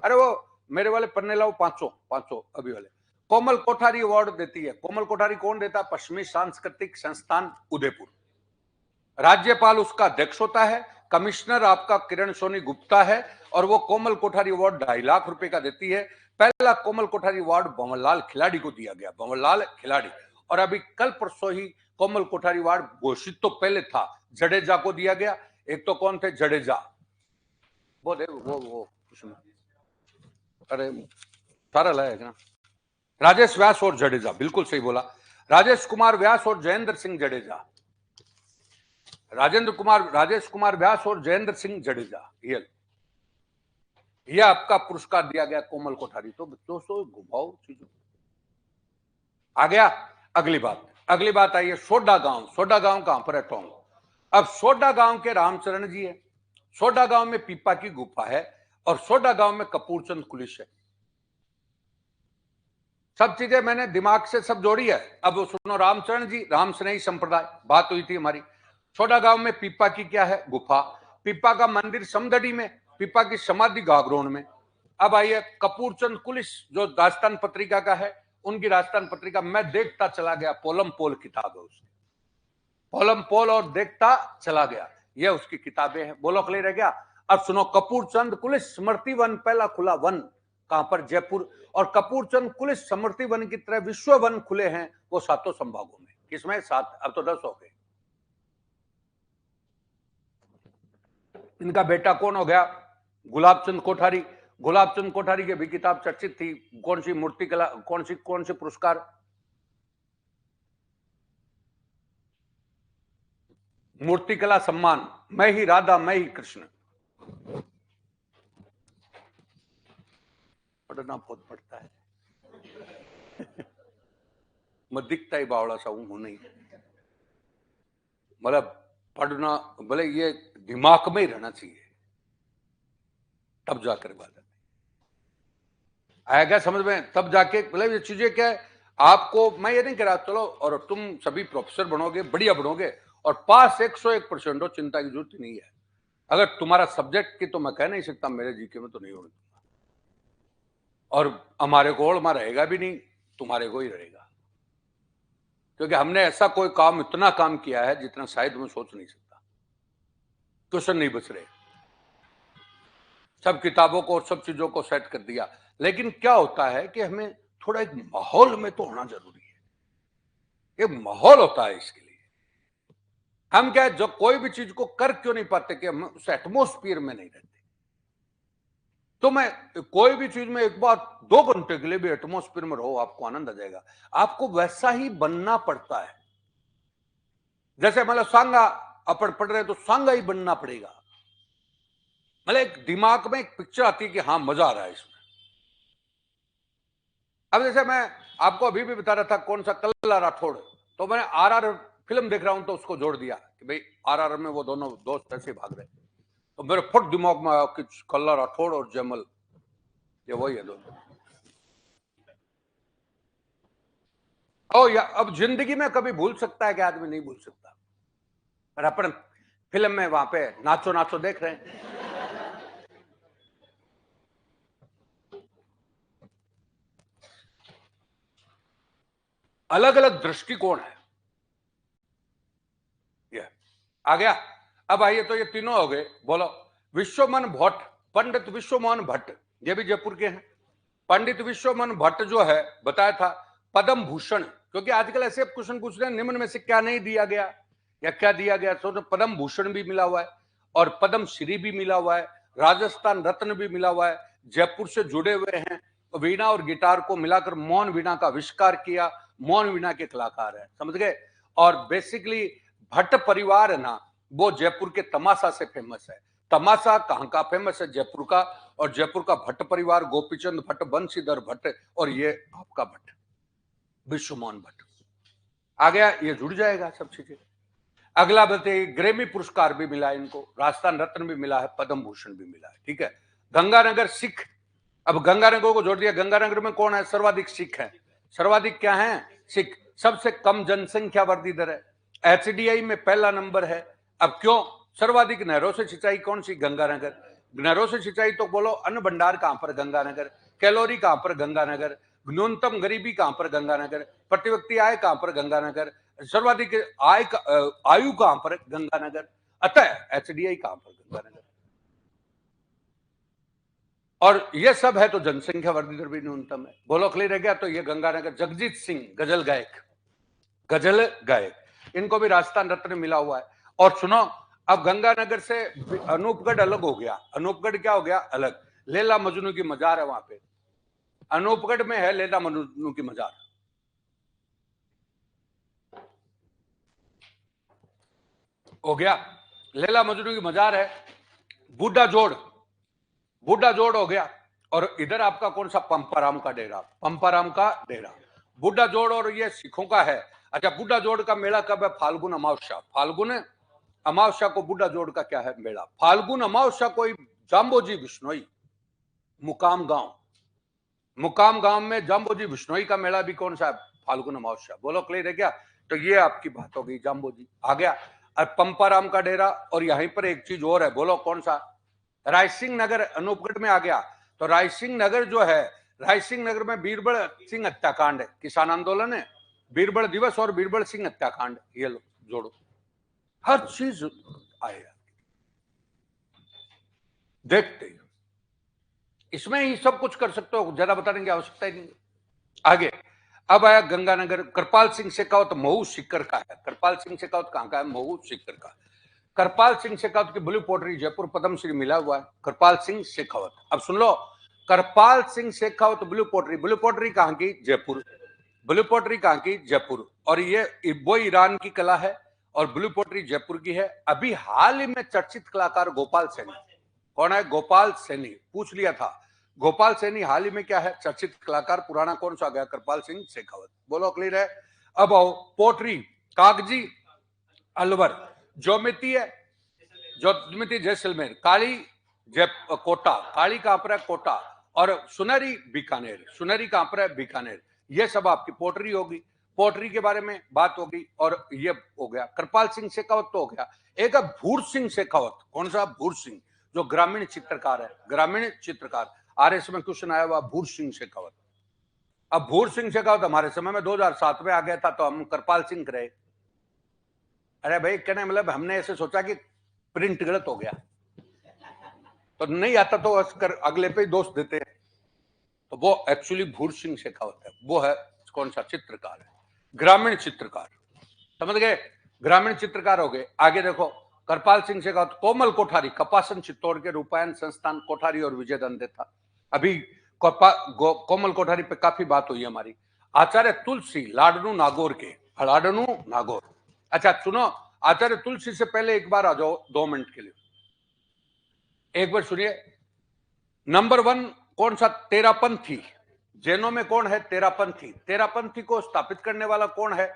अरे वो मेरे वाले पन्ने लाओ, पांचों अभी वाले। कोमल कोठारी अवार्ड देती है। कोमल कोठारी कौन देता है? पश्चिमी सांस्कृतिक संस्थान उदयपुर। राज्यपाल उसका अध्यक्ष होता है। कमिश्नर आपका किरण सोनी गुप्ता है। और वो कोमल कोठारी अवार्ड 2.5 लाख रुपए का देती है। पहला कोमल कोठारी अवार्ड भंवरलाल खिलाड़ी को दिया गया, भंवरलाल खिलाड़ी। और अभी कल परसों ही कोमल कोठारी अवार्ड घोषित तो पहले था, जडेजा को दिया गया। एक तो कौन थे? जडेजा, वो उसमें, अरे सारा लाया ना, राजेश व्यास और जडेजा, बिल्कुल सही बोला। राजेश कुमार व्यास और जयेंद्र सिंह जडेजा, राजेश कुमार व्यास और जयेंद्र सिंह जडेजा, यह आपका पुरस्कार दिया गया कोमल कोठारी। तो दोस्तों घुमाओ चीजों। आ गया अगली बात आई है सोडा गांव। सोडा गांव कहां पर है? टोंग। अब सोडा गांव के रामचरण जी है। सोडा गांव में पीपा की गुफा है। और सोडा गांव में कपूरचंद कुलिश है। सब चीजें मैंने दिमाग से सब जोड़ी है। अब सुनो, रामचरण जी, राम स्नेही संप्रदाय, बात हुई थी हमारी। सोडा गांव में पीपा की क्या है? गुफा। पीपा का मंदिर समदड़ी में, पीपा की समाधि गागरोन में। अब आइए कपूरचंद कुलिश, जो राजस्थान पत्रिका का है, उनकी राजस्थान पत्रिका मैं देखता चला गया, पोलम पोल किताब है उसकी, पोलम पोल, और देखता चला गया, ये उसकी किताबें हैं। बोलो क्लियर है क्या? अब सुनो, कपूरचंद कुलिश स्मृति वन पहला खुला वन कहां पर? जयपुर। और कपूरचंद कुलिश स्मृति वन की तरह विश्व वन खुले हैं वो 7 संभागों में। किसमें? 7, अब तो 10 हो गए। इनका बेटा कौन हो गया? गुलाबचंद कोठारी। गुलाबचंद कोठारी की भी किताब चर्चित थी। कौन सी? मूर्तिकला, कौन सी पुरस्कार? मूर्तिकला सम्मान। मैं ही राधा मैं ही कृष्ण। पढ़ना बहुत पड़ता है। मैं दिखता ही बावड़ा सा हूं नहीं, मतलब पढ़ना भले ये दिमाग में ही रहना चाहिए, तब जाकर बात आएगा समझ में, तब जाके मतलब ये चीजें क्या है। आपको मैं ये नहीं कह रहा चलो और तुम सभी प्रोफेसर बनोगे, बढ़िया बनोगे और पास 101% हो, चिंता की जरूरत नहीं है। अगर तुम्हारा सब्जेक्ट की तो मैं कह नहीं सकता मेरे जीके में तो नहीं होने दूंगा, और हमारे को ओल्ड में रहेगा भी नहीं, तुम्हारे को ही रहेगा, क्योंकि हमने ऐसा कोई काम, इतना काम किया है जितना शायद मैं सोच नहीं सकता। क्वेश्चन नहीं बच रहे, सब किताबों को और सब चीजों को सेट कर दिया। लेकिन क्या होता है कि हमें थोड़ा एक माहौल में तो होना जरूरी है। एक माहौल होता है इसके लिए। हम क्या, जो कोई भी चीज को कर क्यों नहीं पाते कि हम उस एटमोस्फियर में नहीं रहते। तो मैं कोई भी चीज में एक बार 2 घंटे के लिए भी एटमोस्फियर में रहो, आपको आनंद आ जाएगा। आपको वैसा ही बनना पड़ता है। जैसे मतलब सांगा अपन पढ़ रहे हैं तो सांगा ही बनना पड़ेगा। मतलब एक दिमाग में एक पिक्चर आती है कि हाँ मजा आ रहा है इसमें। अब जैसे मैं आपको अभी भी बता रहा था कौन सा, कल्ला राठौड़, तो मैंने आरआर फिल्म देख रहा हूं तो उसको जोड़ दिया कि भाई आरआर में वो दोनों दोस्त ऐसे भाग रहे, तो मेरे फट दिमाग में आया कि कल्ला राठौड़ और जमल, ये वही है दोनों। ओ या अब जिंदगी में कभी भूल सकता है कि आदमी नहीं भूल सकता, पर अपन फिल्म में वहां पे नाचो नाचो देख रहे हैं। अलग अलग दृष्टिकोण है, ये आ गया। अब आइए, तो ये तीनों हो गए। बोलो, विश्वमोहन भट्ट, पंडित विश्वमोहन भट्ट, ये भी जयपुर के हैं। पंडित विश्वमन भट्ट जो है बताया था पद्म भूषण, क्योंकि आजकल ऐसे क्वेश्चन पूछ रहे हैं निम्न में से क्या नहीं दिया गया या क्या दिया गया, तो पद्म भूषण भी मिला हुआ है और पद्म श्री भी मिला हुआ है, राजस्थान रत्न भी मिला हुआ है, जयपुर से जुड़े हुए हैं, वीणा और गिटार को मिलाकर मौन वीणा का आविष्कार किया, मौन वीणा के कलाकार है, समझ गए। और बेसिकली भट्ट परिवार है ना, वो जयपुर के तमाशा से फेमस है। तमाशा कहां का फेमस है? जयपुर का। और जयपुर का भट्ट परिवार, गोपीचंद भट्ट, बंशीधर भट्ट और ये आपका भट्ट विश्वमोहन भट्ट आ गया, ये जुड़ जाएगा सब चीजें। अगला बताइए, ग्रेमी पुरस्कार भी मिला इनको, राजस्थान रत्न भी मिला है, पद्म भूषण भी मिला है, ठीक है। गंगानगर सिख, अब गंगानगर को जोड़ दिया। गंगानगर में कौन है? सर्वाधिक सिख है। सर्वाधिक क्या है? सिख। सबसे कम जनसंख्या वृद्धि दर है, एचडीआई में पहला नंबर है। अब क्यों? सर्वाधिक नहरों से सिंचाई कौन सी? गंगानगर। नहरों से सिंचाई तो बोलो, अन्न भंडार कहां पर? गंगानगर। कैलोरी कहां पर? गंगानगर। न्यूनतम गरीबी कहां पर? गंगानगर। प्रति व्यक्ति आय कहां पर? गंगानगर। सर्वाधिक आयु कहां पर? गंगानगर। अतः एचडीआई कहां पर? गंगानगर। और ये सब है तो जनसंख्या वृद्धि दर भी न्यूनतम है। बोलो क्लियर है क्या? तो ये गंगानगर। जगजीत सिंह गजल गायक, इनको भी राजस्थान रत्न मिला हुआ है। और सुनो, अब गंगानगर से अनूपगढ़ अलग हो गया। अनूपगढ़ क्या हो गया? अलग। लैला मजनू की मजार है वहां पे, अनूपगढ़ में है लैला मजनू की मजार, हो गया। लैला मजनू की मजार है। बूढ़ा जोड़ हो गया। और इधर आपका कौन सा? पंपाराम का डेरा, बूढ़ा जोड़, और ये सिखों का है। अच्छा, बूढ़ा जोड़ का मेला कब है? फाल्गुन अमावस्या को बूढ़ा जोड़ का क्या है? मेला। फाल्गुन अमावस्या को जाम्बोजी बिश्नोई मुकाम गांव में जाम्बोजी बिश्नोई का मेला भी कौन सा है? फाल्गुन अमावस्या। बोलो क्लियर है क्या? तो ये आपकी बात हो गई, जाम्बोजी आ गया। और पंपाराम का डेरा, और यहीं पर एक चीज और है, बोलो कौन सा? रायसिंह नगर अनूपगढ़ में आ गया। तो रायसिंह नगर जो है, रायसिंह नगर में बीरबल सिंह हत्याकांड है, किसान आंदोलन है, बीरबल दिवस और बीरबल सिंह हत्याकांड, ये लो जोड़ो, हर चीज आएगा। देखते इसमें ही सब कुछ कर सकते हो, ज्यादा बताने की आवश्यकता ही नहीं। आगे अब आया गंगानगर। कृपाल सिंह शेखावत महू सीकर का है। कृपाल सिंह शेखावत कहां का है? महू सीकर का। कृपाल सिंह शेखावत की ब्लू पोटरी जयपुर पद्मश्री मिला हुआ है। कृपाल सिंह शेखावत। अब सुन लो, कृपाल सिंह शेखावत ब्लू पोटरी कहां की? जयपुर। ब्लू पोटरी कहां की? जयपुर। और ये वो ईरान की कला है और ब्लू पोटरी जयपुर की है। अभी हाल ही में चर्चित कलाकार गोपाल सैनी, कौन है? गोपाल सैनी, पूछ लिया था। गोपाल सैनी हाल ही में क्या है? चर्चित कलाकार। पुराना कौन सा गया? कृपाल सिंह शेखावत। बोलो क्लियर है? अब आओ, पोटरी कागजी अलवर, ज्योमिति है, ज्योमिति जैसलमेर, काली कोटा, काली कहां पर है? कोटा। और सुनहरी बीकानेर, सुनहरी कहां पर है? बीकानेर। ये सब आपकी पोटरी होगी, पोटरी के बारे में बात होगी। और ये हो गया कृपाल सिंह शेखावत तो हो गया। एक है भूर सिंह शेखावत। कौन सा? भूर सिंह, जो ग्रामीण चित्रकार है, ग्रामीण चित्रकार। आरएस में क्वेश्चन आया हुआ भूर सिंह शेखावत। अब भूर सिंह शेखावत हमारे समय में 2007 में आ गया था, तो हम कृपाल सिंह रहे। अरे भाई, कहने मतलब हमने ऐसे सोचा कि प्रिंट गलत हो गया, तो नहीं आता तो अगले पे दोष देते हैं। तो वो एक्चुअली भूर सिंह शेखावत है, वो है कौन सा? चित्रकार है, ग्रामीण चित्रकार, समझ गए? ग्रामीण चित्रकार हो गए। आगे देखो, कृपाल सिंह शेखावत, कोमल कोठारी, कपासन चित्तौड़ के रूपायन संस्थान कोठारी और विजय दंडे था। अभी कोमल कोठारी पे काफी बात हुई हमारी। आचार्य तुलसी लाडनू नागौर के, लाडनू नागौर। अच्छा सुनो, आचार्य तुलसी से पहले एक बार आ जाओ 2 मिनट के लिए, एक बार सुनिए। नंबर 1 कौन सा? तेरापंथी। जैनों में कौन है? तेरापंथी। तेरापंथी को स्थापित करने वाला कौन है?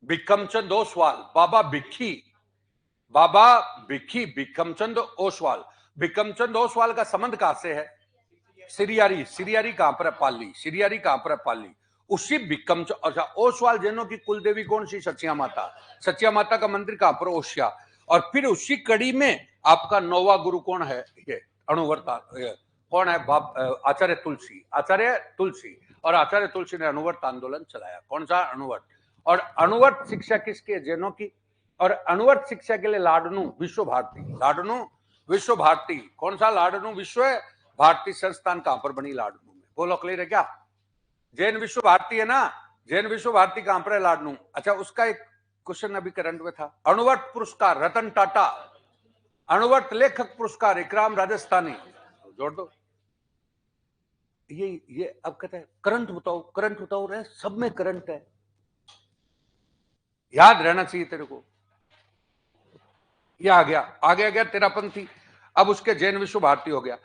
भिक्खमचंद ओसवाल, बाबा भिक्खमचंद ओसवाल। भिक्खमचंद ओसवाल का संबंध कहां से है? सिरियारी कहां पर है? पाली। सिरियारी कहां पर है? पाली। उसी भिक्खमचंद, अच्छा, ओसवाल जैनों की कुल देवी कौन सी? सचिया माता। सचिया माता का मंदिर कहां पर? ओसिया। और फिर उसी कड़ी में आपका नौवा गुरु कौन है? ये अणुवर्ता, कौन है? आचार्य तुलसी। और आचार्य तुलसी ने अणुवर्त आंदोलन चलाया। कौन सा? अणुवर्त। और अणुवर्त शिक्षा किसके? जैनों की। और अणुवर्त शिक्षा के लिए लाडनू विश्व भारती, कौन सा? लाडनू विश्व भारती संस्थान कहां पर बनी? लाडनू। बोलो क्लियर है क्या? जैन विश्व भारती है ना, जैन विश्व भारती कहां पर है? लाडनू। अच्छा, उसका एक क्वेश्चन अभी करंट में था। अणुवर्त पुरस्कार रतन टाटा, अणुवर्त लेखक पुरस्कार इकराम राजस्थानी, जोड़ दो। ये अब कहते हैं करंट बताओ, करंट बताओ रहे, सब में करंट है, याद रहना चाहिए तेरे को। ये आ गया तेरापंथी। अब उसके जैन विश्व भारती हो गया।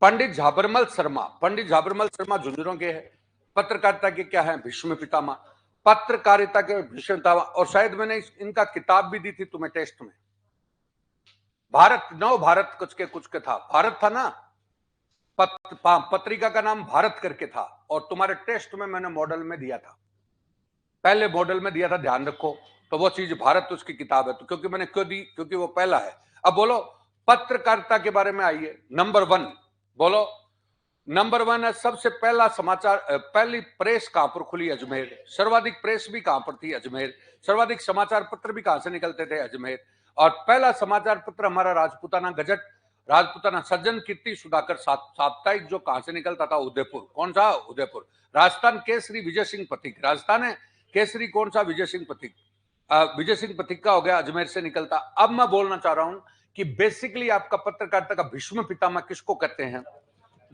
पंडित झाबरमल शर्मा, पंडित झाबरमल शर्मा झुंझुनों के हैं। पत्रकारिता के क्या है? भीष्म पितामह, पत्रकारिता के भीष्म पितामह। और शायद मैंने इनका किताब भी दी थी तुम्हें टेस्ट में। भारत, नव भारत कुछ के था, भारत था ना, पत्रिका का नाम भारत करके था। और तुम्हारे टेस्ट में मैंने मॉडल में दिया था, पहले मॉडल में दिया था, ध्यान रखो। तो वो चीज भारत उसकी किताब है। तो क्योंकि मैंने क्यों दी? क्योंकि वो पहला है। अब बोलो पत्रकारिता के बारे में आइए। नंबर 1 बोलो। नंबर 1 है सबसे पहला समाचार, पहली प्रेस कहां पर खुली? अजमेर। सर्वाधिक प्रेस भी कहां पर थी? अजमेर। सर्वाधिक समाचार पत्र भी कहां से निकलते थे? अजमेर। और पहला समाचार पत्र हमारा राजपूताना गजट, राजपूताना सज्जन कीर्ति सुधाकर साप्ताहिक, जो कहां से निकलता था? उदयपुर। कौन सा? उदयपुर। राजस्थान केसरी विजय सिंह पथिक, राजस्थान है केसरी कौन सा? विजय सिंह पथिक। विजय सिंह पथिक का हो गया, अजमेर से निकलता। अब मैं बोलना चाह रहा हूं कि बेसिकली आपका पत्रकारिता का भीष्म पितामह किसको कहते हैं?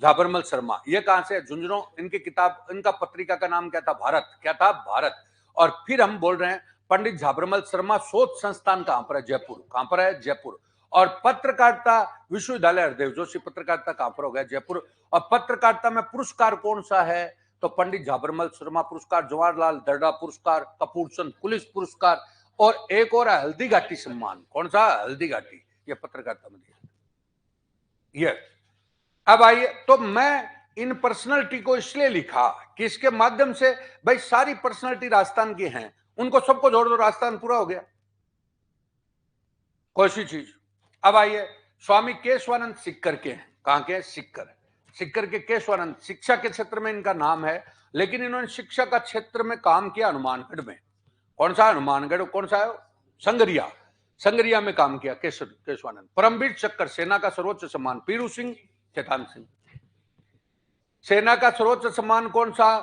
झाबरमल शर्मा। ये कहां से? झुंझुनों। इनकी किताब, इनका पत्रिका का नाम क्या था? भारत। क्या था? भारत। और फिर हम बोल रहे हैं पंडित झाबरमल शर्मा शोध संस्थान कहां पर है? जयपुर। कहां पर है? जयपुर। और पत्रकारिता विश्वविद्यालय हरदेव जोशी, पत्रकारिता कहां पर हो गया? जयपुर। और पत्रकारिता में पुरस्कार कौन सा है? तो पंडित झाबरमल शर्मा पुरस्कार, जवाहरलाल दर्डा पुरस्कार, कपूर चंद पुलिस पुरस्कार, और एक और है हल्दी घाटी सम्मान। कौन सा? हल्दी घाटी। ये पत्रकारिता में दिया। ये अब आइए, तो मैं इन पर्सनालिटी को इसलिए लिखा कि इसके माध्यम से भाई सारी पर्सनालिटी राजस्थान की हैं, उनको सबको जोड़ दो, राजस्थान पूरा हो गया। कोई सी चीज। अब आइए, स्वामी केशवानंद सिक्कर के हैं। कहां के? सिक्कर। सिक्कर के केशवानंद, शिक्षा के क्षेत्र में इनका नाम है, लेकिन इन्होंने शिक्षा का क्षेत्र में काम किया हनुमानगढ़ में। कौन सा? हनुमानगढ़। कौन सा है? संगरिया। संगरिया में काम किया केशवानंद। परमवीर चक्कर, सेना का सर्वोच्च सम्मान। पीरू सिंह, चेतन सिंह। सेना का सर्वोच्च सम्मान कौन सा?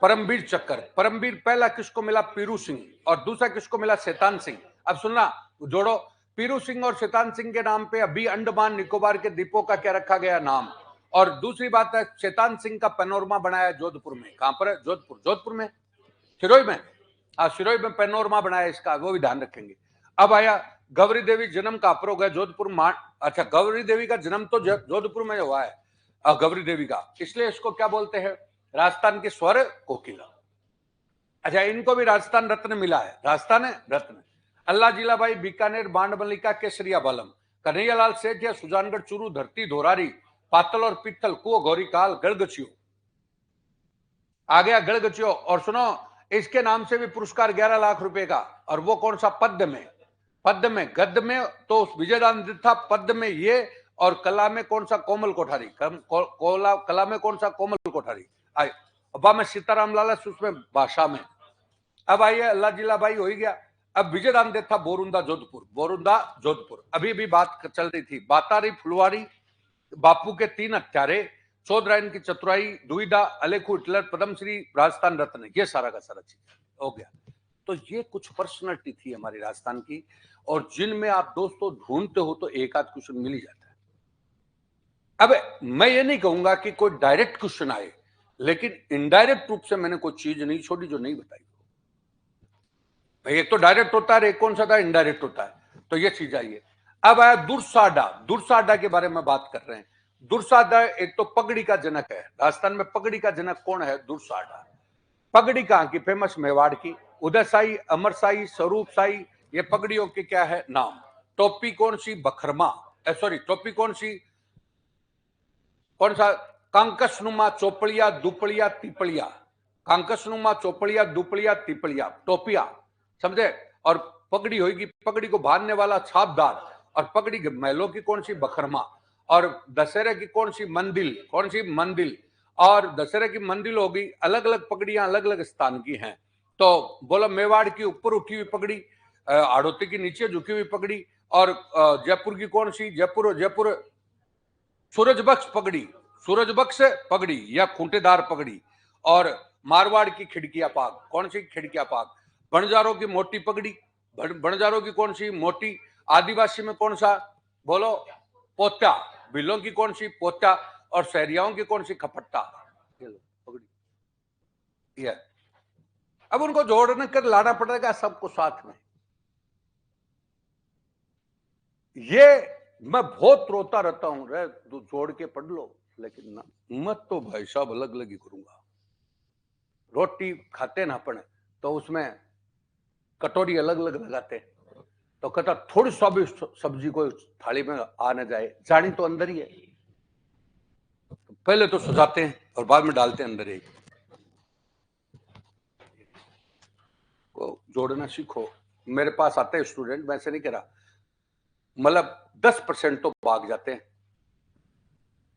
परमवीर चक्कर। परमवीर पहला किसको मिला? पीरू सिंह। और दूसरा किसको मिला? शैतान सिंह। अब सुनना, जोड़ो। पीरू सिंह और शैतान सिंह के नाम पे अभी अंडमान निकोबार के द्वीपों का क्या रखा गया नाम? और दूसरी बात है, शैतान सिंह का पैनोरमा बनाया जोधपुर में। कहां पर है? जोधपुर। जोधपुर में, सिरोही में। हाँ, सिरोही में पैनोरमा बनाया इसका, वो भी ध्यान रखेंगे। अब आया गौरी देवी, जन्म कहां पर हो गया? जोधपुर। अच्छा, गौरी देवी का जन्म तो जोधपुर में हुआ है, गौरी देवी का, इसलिए इसको क्या बोलते हैं? राजस्थान की स्वर कोकिला। अच्छा, इनको भी राजस्थान रत्न मिला है, राजस्थान है रत्न। अल्लाह जिलाबाई, बीकानेर, बांड मल्लिका, केसरिया बालम, कन्हैयालाल सेठिया, सुजानगढ़, चूरू, धरती, धोरारी, पातल और पित्तल, कुओ, गौरीकाल, गढ़गचियो। आ गया गढ़गचियो। और सुनो, इसके नाम से भी पुरस्कार 11 लाख रुपए का। और वो कौन सा? पद्य में। पद्य में, गद्य में तो विजयदान था, पद्य में ये, और कला में कौन सा? कोमल कोठारी। कला में कौन सा? कोमल कोठारी। आए अब में सीताराम लाला, उसमें भाषा में। अब आइए, अल्लाह जिलाबाई हो ही गया। अब विजयदान था बोरुंदा, जोधपुर। बोरुंदा, जोधपुर। अभी भी बात चल रही थी। बातारी, फुलवारी, बापू के 3 हत्यारे, चौधरायन की चतुराई, दुविधा, अलेखू हिटलर, पद्मश्री, राजस्थान रत्न, ये सारा का सारा चीज हो गया। तो ये कुछ पर्सनालिटी थी हमारी राजस्थान की, और जिनमें आप दोस्तों ढूंढते हो तो एक आध क्वेश्चन मिल ही जाता है। अब मैं ये नहीं कहूंगा कि कोई डायरेक्ट क्वेश्चन आए, लेकिन इनडायरेक्ट रूप से मैंने कोई चीज नहीं छोड़ी जो नहीं बताई। भाई एक तो डायरेक्ट होता है, एक कौन सा था? इनडायरेक्ट होता है। तो ये चीज आई है। अब आया दुर्साडा। दुर्साडा के बारे में बात कर रहे हैं। दुर्साडा एक तो पगड़ी का जनक है। राजस्थान में पगड़ी का जनक कौन है? दुर्साडा। पगड़ी कहां की? फेमस मेवाड़ की। उदयसाई, अमरसाई, स्वरूपसाई, ये पगड़ियों के क्या है नाम। टोपी कौन सी? बखरमा। सॉरी, टोपी कौन सी? कौन सा? कांकसनुमा, चौपड़िया, दुपड़िया, तिपड़िया। कांकसनुमा, चौपड़िया, दुपड़िया, तिपड़िया, टोपिया, समझे। और पगड़ी होगी, पगड़ी को बांधने वाला छापदार। और पगड़ी महलों की कौन सी? बखरमा। और दशहरे की कौन सी? मंदिल। कौन सी? मंदिल। और दशहरे की मंदिल होगी। अलग अलग पगड़ियां अलग अलग स्थान की हैं। तो बोलो, मेवाड़ की ऊपर उठी हुई पगड़ी, हाड़ौती की नीचे झुकी हुई पगड़ी। और जयपुर की कौन सी? जयपुर, जयपुर सूरजबख्श पगड़ी, सूरजबक्ष पगड़ी या खूंटेदार पगड़ी, और मारवाड़ की खिड़कियां पाग। कौन सी खिड़कियां पाग? बंजारों की मोटी पगड़ी, बंजारों की कौन सी मोटी, आदिवासी में कौन सा बोलो, पोत्या, बिलों की कौन सी पोत्या, और शहरियाओं की कौन सी खपट्टा। पगड़ी ये अब उनको जोड़ने कर लाना पड़ेगा सबको साथ में। ये मैं बहुत रोता रहता हूं, रे तू जोड़ के पढ़ लो, लेकिन ना मत तो भाई साहब अलग अलग ही करूंगा। रोटी खाते ना अपन तो उसमें कटोरी अलग अलग लगाते, तो कहता थोड़ी सा भी सब्जी को थाली में आ न जाए, जानी तो अंदर ही है। तो पहले तो सजाते हैं और बाद में डालते हैं अंदर ही। को जोड़ना सीखो। मेरे पास आते हैं स्टूडेंट, मैं ऐसे नहीं कह रहा, मतलब 10% तो भाग जाते हैं।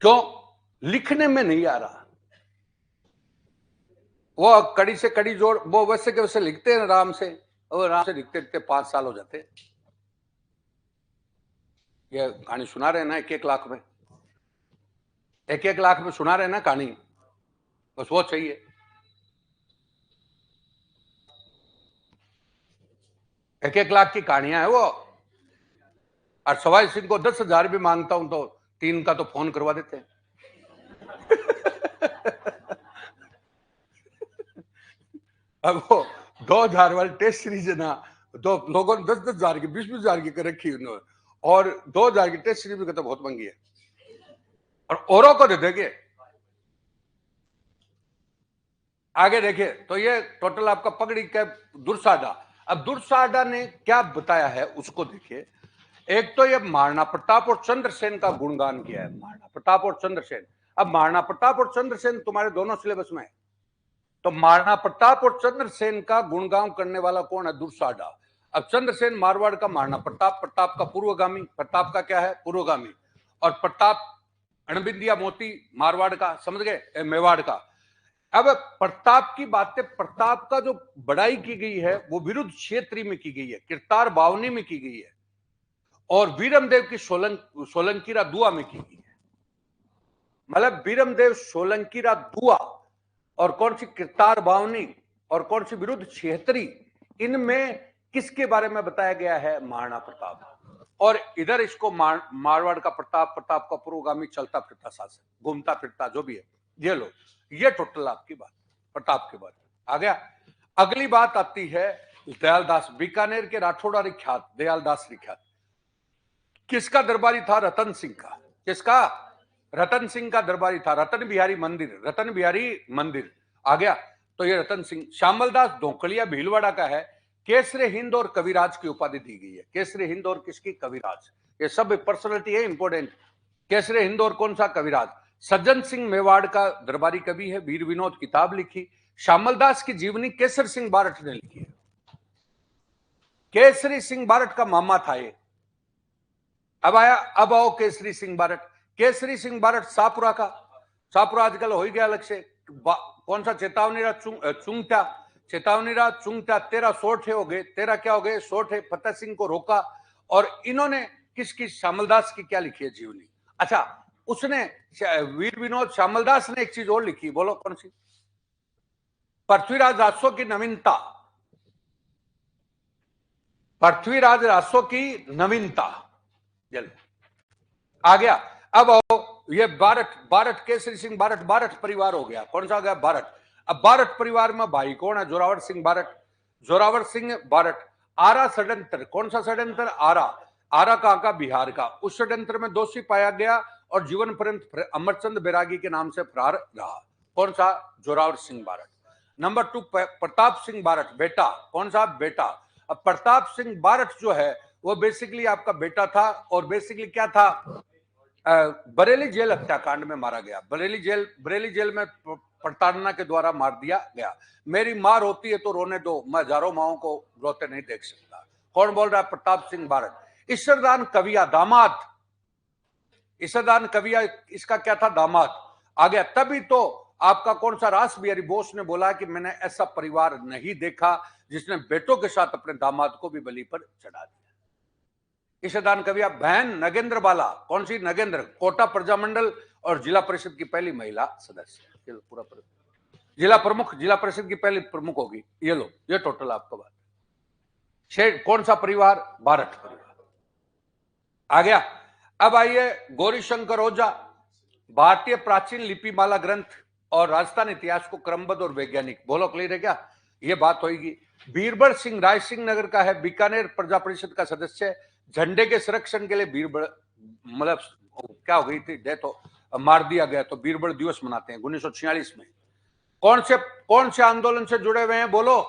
क्यों? लिखने में नहीं आ रहा। वो कड़ी से कड़ी जोड़, वो वैसे के वैसे लिखते हैं आराम से, और आराम से लिखते लिखते 5 साल हो जाते हैं। ये कहानी सुना रहे हैं ना 1-1 लाख में, 1-1 लाख में सुना रहे हैं ना कहानी, बस वो चाहिए। 1-1 लाख की कहानियां है वो। और सवाई सिंह को 10,000 भी मांगता हूं तो 3 का तो फोन करवा देते हैं। अब वो 2,000 वाली टेस्ट सीरीज है ना, तो लोगों ने 10,000 की 20,000 की कर रखी उन्होंने, और 2,000 की टेस्ट सीरीज भी कहते बहुत महंगी है, और औरों को दे देंगे। आगे देखिए, तो ये टोटल आपका पगड़ी का दुर्साडा। अब दुर्साडा ने क्या बताया है उसको देखिए। एक तो ये महाराणा प्रताप और चंद्रसेन का गुणगान किया है, महाराणा प्रताप और चंद्रसेन। अब महाराणा प्रताप और चंद्रसेन तुम्हारे दोनों सिलेबस में है, तो महाराणा प्रताप और चंद्रसेन का गुणगान करने वाला कौन है? दुर्साडा। अब चंद्रसेन मारवाड़ का, महाराणा प्रताप प्रताप का पूर्वगामी, प्रताप का क्या है? पूर्वगामी, और प्रताप अणबिंदिया मोती मारवाड़ का, समझ गए, मेवाड़ का। अब प्रताप की बातें, प्रताप का जो बड़ाई की गई है वो विरुद्ध क्षेत्री में की गई है, किरतार बावनी में की गई है, और वीरमदेव की सोलंकीरा दुआ में की गई है। मतलब वीरमदेव सोलंकीरा दुआ और कौन सी किरतार बावनी और कौन सी विरुद्ध क्षेत्री, इनमें किसके बारे में बताया गया है? महाराणा प्रताप। और इधर इसको मारवाड़ का प्रताप, प्रताप का पुरोगामी, चलता फिरता शासक, घूमता फिरता जो भी है। ये लो, ये टोटल आपकी बात प्रताप के बारे में आ गया। अगली बात आती है दयालदास, बीकानेर के राठौड़ा विख्यात दयालदास विख्यात। किसका दरबारी था? रतन सिंह का। किसका? रतन सिंह का दरबारी था। रतन बिहारी मंदिर, रतन बिहारी मंदिर आ गया। तो ये रतन सिंह। श्यामलदास धोकलिया भीलवाड़ा का है। केसरे हिंद और कविराज की उपाधि दी गई है। केसरे हिंद और किसकी? कविराज। ये सब पर्सनैलिटी है इंपोर्टेंट। केसरे हिंद और कौन सा? कविराज। सज्जन सिंह मेवाड़ का दरबारी कवि है, वीर विनोद किताब लिखी। श्यामलदास की जीवनी केसर सिंह बारठ ने लिखी है। केसरी सिंह बारठ का मामा था ये। अब आओ केसरी सिंह बारठ। केसरी सिंह बारठ शाहपुरा का। शाहपुरा आजकल हो ही गया अलग से। कौन सा? चेतावनीरा चुंगटा, चेतावनीरा चुंगटा। 13 सोठे हो गए, 13 क्या हो गए? सोठे। फतेह सिंह को रोका। और इन्होंने किसकी? श्यामलदास की क्या लिखी है? जीवनी। अच्छा, उसने वीर विनोद श्यामलदास ने एक चीज और लिखी, बोलो कौन सी? पृथ्वीराज रासो की नवीनता। पृथ्वीराज रासो की नवीनता। चलो आ गया। अब आओ, ये बारठ केसरी सिंह बारठ, बारठ परिवार हो गया। कौन सा हो गया? बारठ। अब बारठ परिवार में भाई कौन है? जोरावर सिंह बारठ। जोरावर सिंह बारठ। आरा षड्यंत्र, कौन सा षड्यंत्र? आरा। आरा कहां का? बिहार का। उस षड्यंत्र में दोषी पाया गया और जीवन पर्यंत अमरचंद बैरागी के नाम से फरार रहा। कौन सा? जोरावर सिंह बारठ। नंबर 2 प्रताप सिंह बारठ, बेटा। कौन सा? बेटा। अब प्रताप सिंह बारठ जो है वो बेसिकली आपका बेटा था, और बेसिकली क्या था? बरेली जेल हत्याकांड में मारा गया। बरेली जेल में प्रताड़ना के द्वारा मार दिया गया। मेरी मां रोती है तो रोने दो, मैं हजारों माओं को रोते नहीं देख सकता। कौन बोल रहा है? प्रताप सिंह बारठ। ईश्वरदान कविया दामाद। ईश्वरदान कविया इसका क्या था? दामाद आ गया। तभी तो आपका कौन सा? रास बिहारी बोस ने बोला कि मैंने ऐसा परिवार नहीं देखा जिसने बेटों के साथ अपने दामाद को भी बलि पर चढ़ा दिया। ईशदान कविया। बहन नगेंद्र बाला। कौन सी? नगेंद्र। कोटा प्रजामंडल और जिला परिषद की पहली महिला सदस्य। पूरा जिला प्रमुख, जिला परिषद की पहली प्रमुख होगी। ये लो, ये टोटल आपका बात। कौन सा परिवार? बारठ परिवार आ गया। अब आइए गौरीशंकर ओझा, भारतीय प्राचीन लिपिमाला ग्रंथ और राजस्थान इतिहास को क्रमबद्ध और वैज्ञानिक। बोलो क्लियर है क्या? ये बात होगी। बीरबल सिंह राय सिंह नगर का है, बीकानेर प्रजा परिषद का सदस्य है। झंडे के संरक्षण के लिए बीरबल, मतलब क्या हो गई थी, डेथ हो, मार दिया गया, तो बीरबल दिवस मनाते हैं 1946 में। कौन से आंदोलन से जुड़े हुए हैं? बोलो।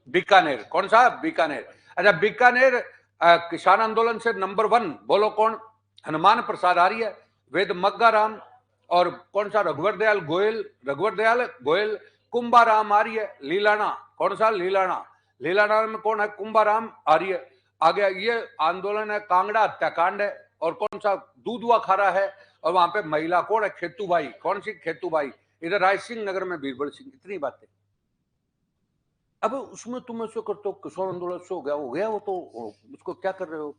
बीकानेर। कौन सा? बीकानेर। अच्छा, बीकानेर किसान आंदोलन से नंबर 1 बोलो कौन? हनुमान प्रसाद आर्य, वेद मग्गाराम, और कौन सा? रघुवर दयाल गोयल, कुंभाराम आर्य, लीलाना। कौन सा? लीलाना में कौन है? कुंभाराम आर्य। आ गया। ये आंदोलन है कांगड़ा हत्याकांड है। और कौन सा? दूधवा खारा है। और वहां पे महिला कौन है? खेतूबाई। कौन सी? खेतूबाई। इधर राय सिंह नगर में बीरबल सिंह। इतनी बातें। अब उसमें तुम ऐसे करते हो, किशोर आंदोलन से हो गया वो, तो उसको क्या कर रहे हो?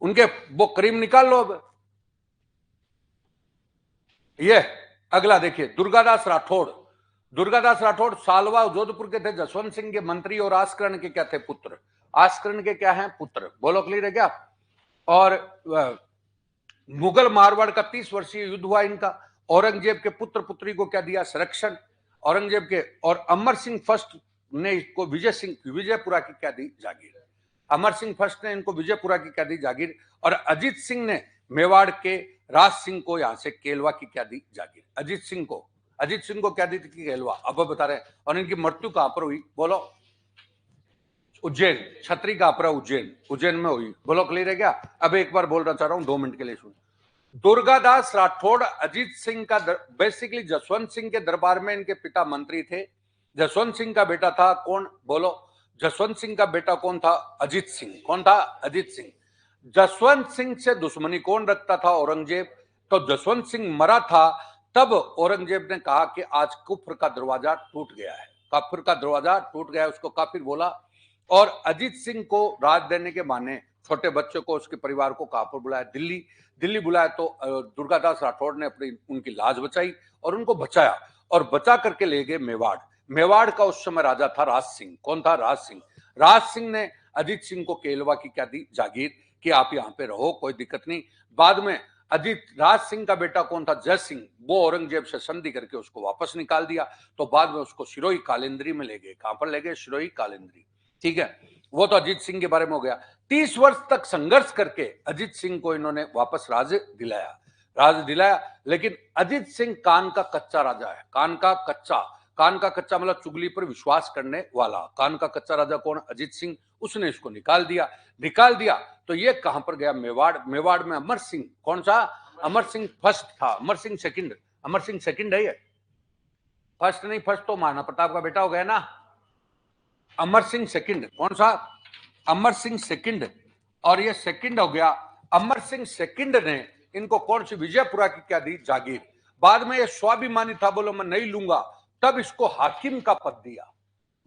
उनके वो करीम निकाल लो। अब ये अगला देखिए, दुर्गादास राठौड़ सालवा जोधपुर के थे, जसवंत सिंह के मंत्री और आस्करण के क्या थे? पुत्र। आस्करण के क्या हैं? पुत्र। बोलो क्लियर है क्या? और मुगल मारवाड़ का 30 वर्षीय युद्ध हुआ इनका। औरंगजेब के पुत्र पुत्री को क्या दिया? संरक्षण। औरंगजेब के, और अमर सिंह फर्स्ट ने इसको विजयपुरा की क्या दी? जागीर। अमर सिंह फर्स्ट ने इनको विजयपुरा की क्या दी? जागीर। और अजीत सिंह ने मेवाड़ के राज सिंह को यहां से केलवा की क्या दी? जागीर। अजीत सिंह को क्या दी थी? केलवा। अब बता रहे हैं। और इनकी मृत्यु कहां पर हुई? बोलो। उज्जैन। छतरी कहां पर? उज्जैन में हुई। बोलो क्लियर है क्या? अब एक बार बोलना चाह रहा हूं, 2 मिनट के लिए सुन। दुर्गादास राठौड़ अजीत सिंह का बेसिकली जसवंत सिंह के दरबार में इनके पिता मंत्री थे। जसवंत सिंह का बेटा था कौन? बोलो। जसवंत सिंह का बेटा कौन था? अजीत सिंह। कौन था? अजीत सिंह। जसवंत सिंह से दुश्मनी कौन रखता था? औरंगजेब। तो जसवंत सिंह मरा था, तब औरंगजेब ने कहा कि आज कुफ्र का दरवाजा टूट गया है, काफिर का दरवाजा टूट गया है, उसको काफिर बोला। और अजीत सिंह को राज देने के बहाने छोटे बच्चे को, उसके परिवार को कहां पर बुलाया? दिल्ली बुलाया। तो दुर्गादास राठौड़ ने अपनी उनकी लाज बचाई और उनको बचाया, और बचा करके ले गए मेवाड़ का उस समय राजा था राज सिंह। कौन था? राज सिंह ने अजीत सिंह को केलवा की क्या दी? जागीर, कि आप यहां पे रहो, कोई दिक्कत नहीं। बाद में राज सिंह का बेटा कौन था? जय सिंह, वो औरंगजेब से संधि करके उसको वापस निकाल दिया। तो बाद में उसको सिरोही कालिंद्री में ले गए। कहां पर ले गए? सिरोही कालिंद्री। ठीक है, वो तो अजीत सिंह के बारे में हो गया। 30 वर्ष तक संघर्ष करके अजीत सिंह को इन्होंने वापस राज दिलाया। लेकिन अजीत सिंह कान का कच्चा राजा है। कान का कच्चा मतलब चुगली पर विश्वास करने वाला। कान का कच्चा राजा कौन? अजीत सिंह। उसने इसको निकाल दिया। तो ये कहां पर गया? मेवाड़ में अमर सिंह। कौन सा? अमर सिंह फर्स्ट था। अमर सिंह सेकंड है ये। फर्स्ट नहीं, फर्स्ट तो महाराणा प्रताप का बेटा हो गया ना। अमर सिंह सेकंड। कौन सा? अमर सिंह सेकंड। और ये सेकंड हो गया। अमर सिंह सेकंड ने इनको कौन सी? विजयपुरा की क्या दी? जागीर। बाद में ये स्वाभिमानी था, बोलो मैं नहीं लूंगा, तब इसको हाकिम का पद दिया।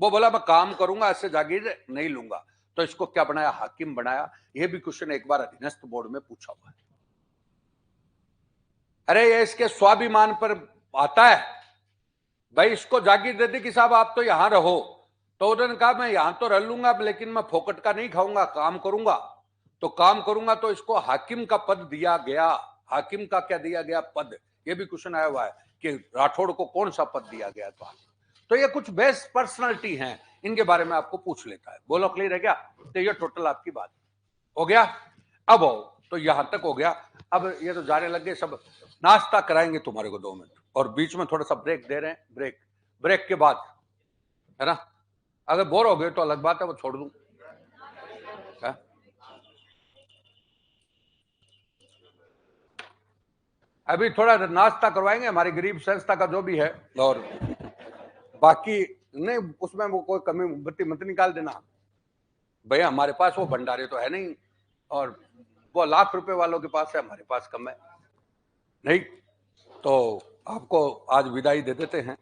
वो बोला मैं काम करूंगा, ऐसे जागीर नहीं लूंगा, तो इसको क्या बनाया? हाकिम बनाया। ये भी क्वेश्चन एक बार अधीनस्थ बोर्ड में पूछा हुआ है। अरे ये इसके स्वाभिमान पर आता है। भाई इसको जागीर दे दी कि साहब आप तो यहां रहो, तो उन्होंने कहा मैं यहां तो रह लूंगा, लेकिन मैं फोकट का नहीं खाऊंगा, काम करूंगा। तो इसको हाकिम का पद दिया गया। हाकिम का क्या दिया गया? पद। ये भी क्वेश्चन आया हुआ है कि राठौड़ को कौन सा पद दिया गया था। तो ये कुछ बेस्ट पर्सनालिटी हैं, इनके बारे में आपको पूछ लेता है। बोलो क्लियर है क्या? तो ये टोटल आपकी बात हो गया। अब हो तो यहां तक हो गया। अब ये तो जाने लग गए सब। नाश्ता कराएंगे तुम्हारे को 2 मिनट, और बीच में थोड़ा सा ब्रेक दे रहे हैं। ब्रेक के बाद है ना, अगर बोर हो गए तो अलग बात है, वो छोड़ दूं। अभी थोड़ा नाश्ता करवाएंगे, हमारी गरीब संस्था का जो भी है, और बाकी नहीं उसमें वो कोई कमी बत्ती मत निकाल देना भैया। हमारे पास वो भंडारे तो है नहीं, और वो लाख रुपए वालों के पास है, हमारे पास कम है नहीं। तो आपको आज विदाई दे देते हैं।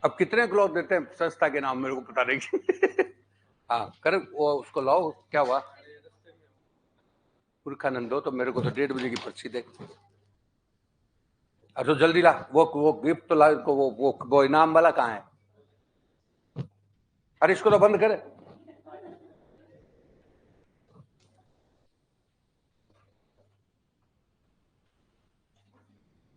अब कितने क्लॉथ देते हैं संस्था के नाम, मेरे को पता नहीं। हाँ कर, वो उसको लाओ। क्या हुआ? पुरखानंद हो तो मेरे को तो 1:30 बजे की पर्ची दे। अरे तो जल्दी ला, वो गिफ्ट तो ला, वो इनाम वाला कहाँ है? अरे इसको तो बंद करे।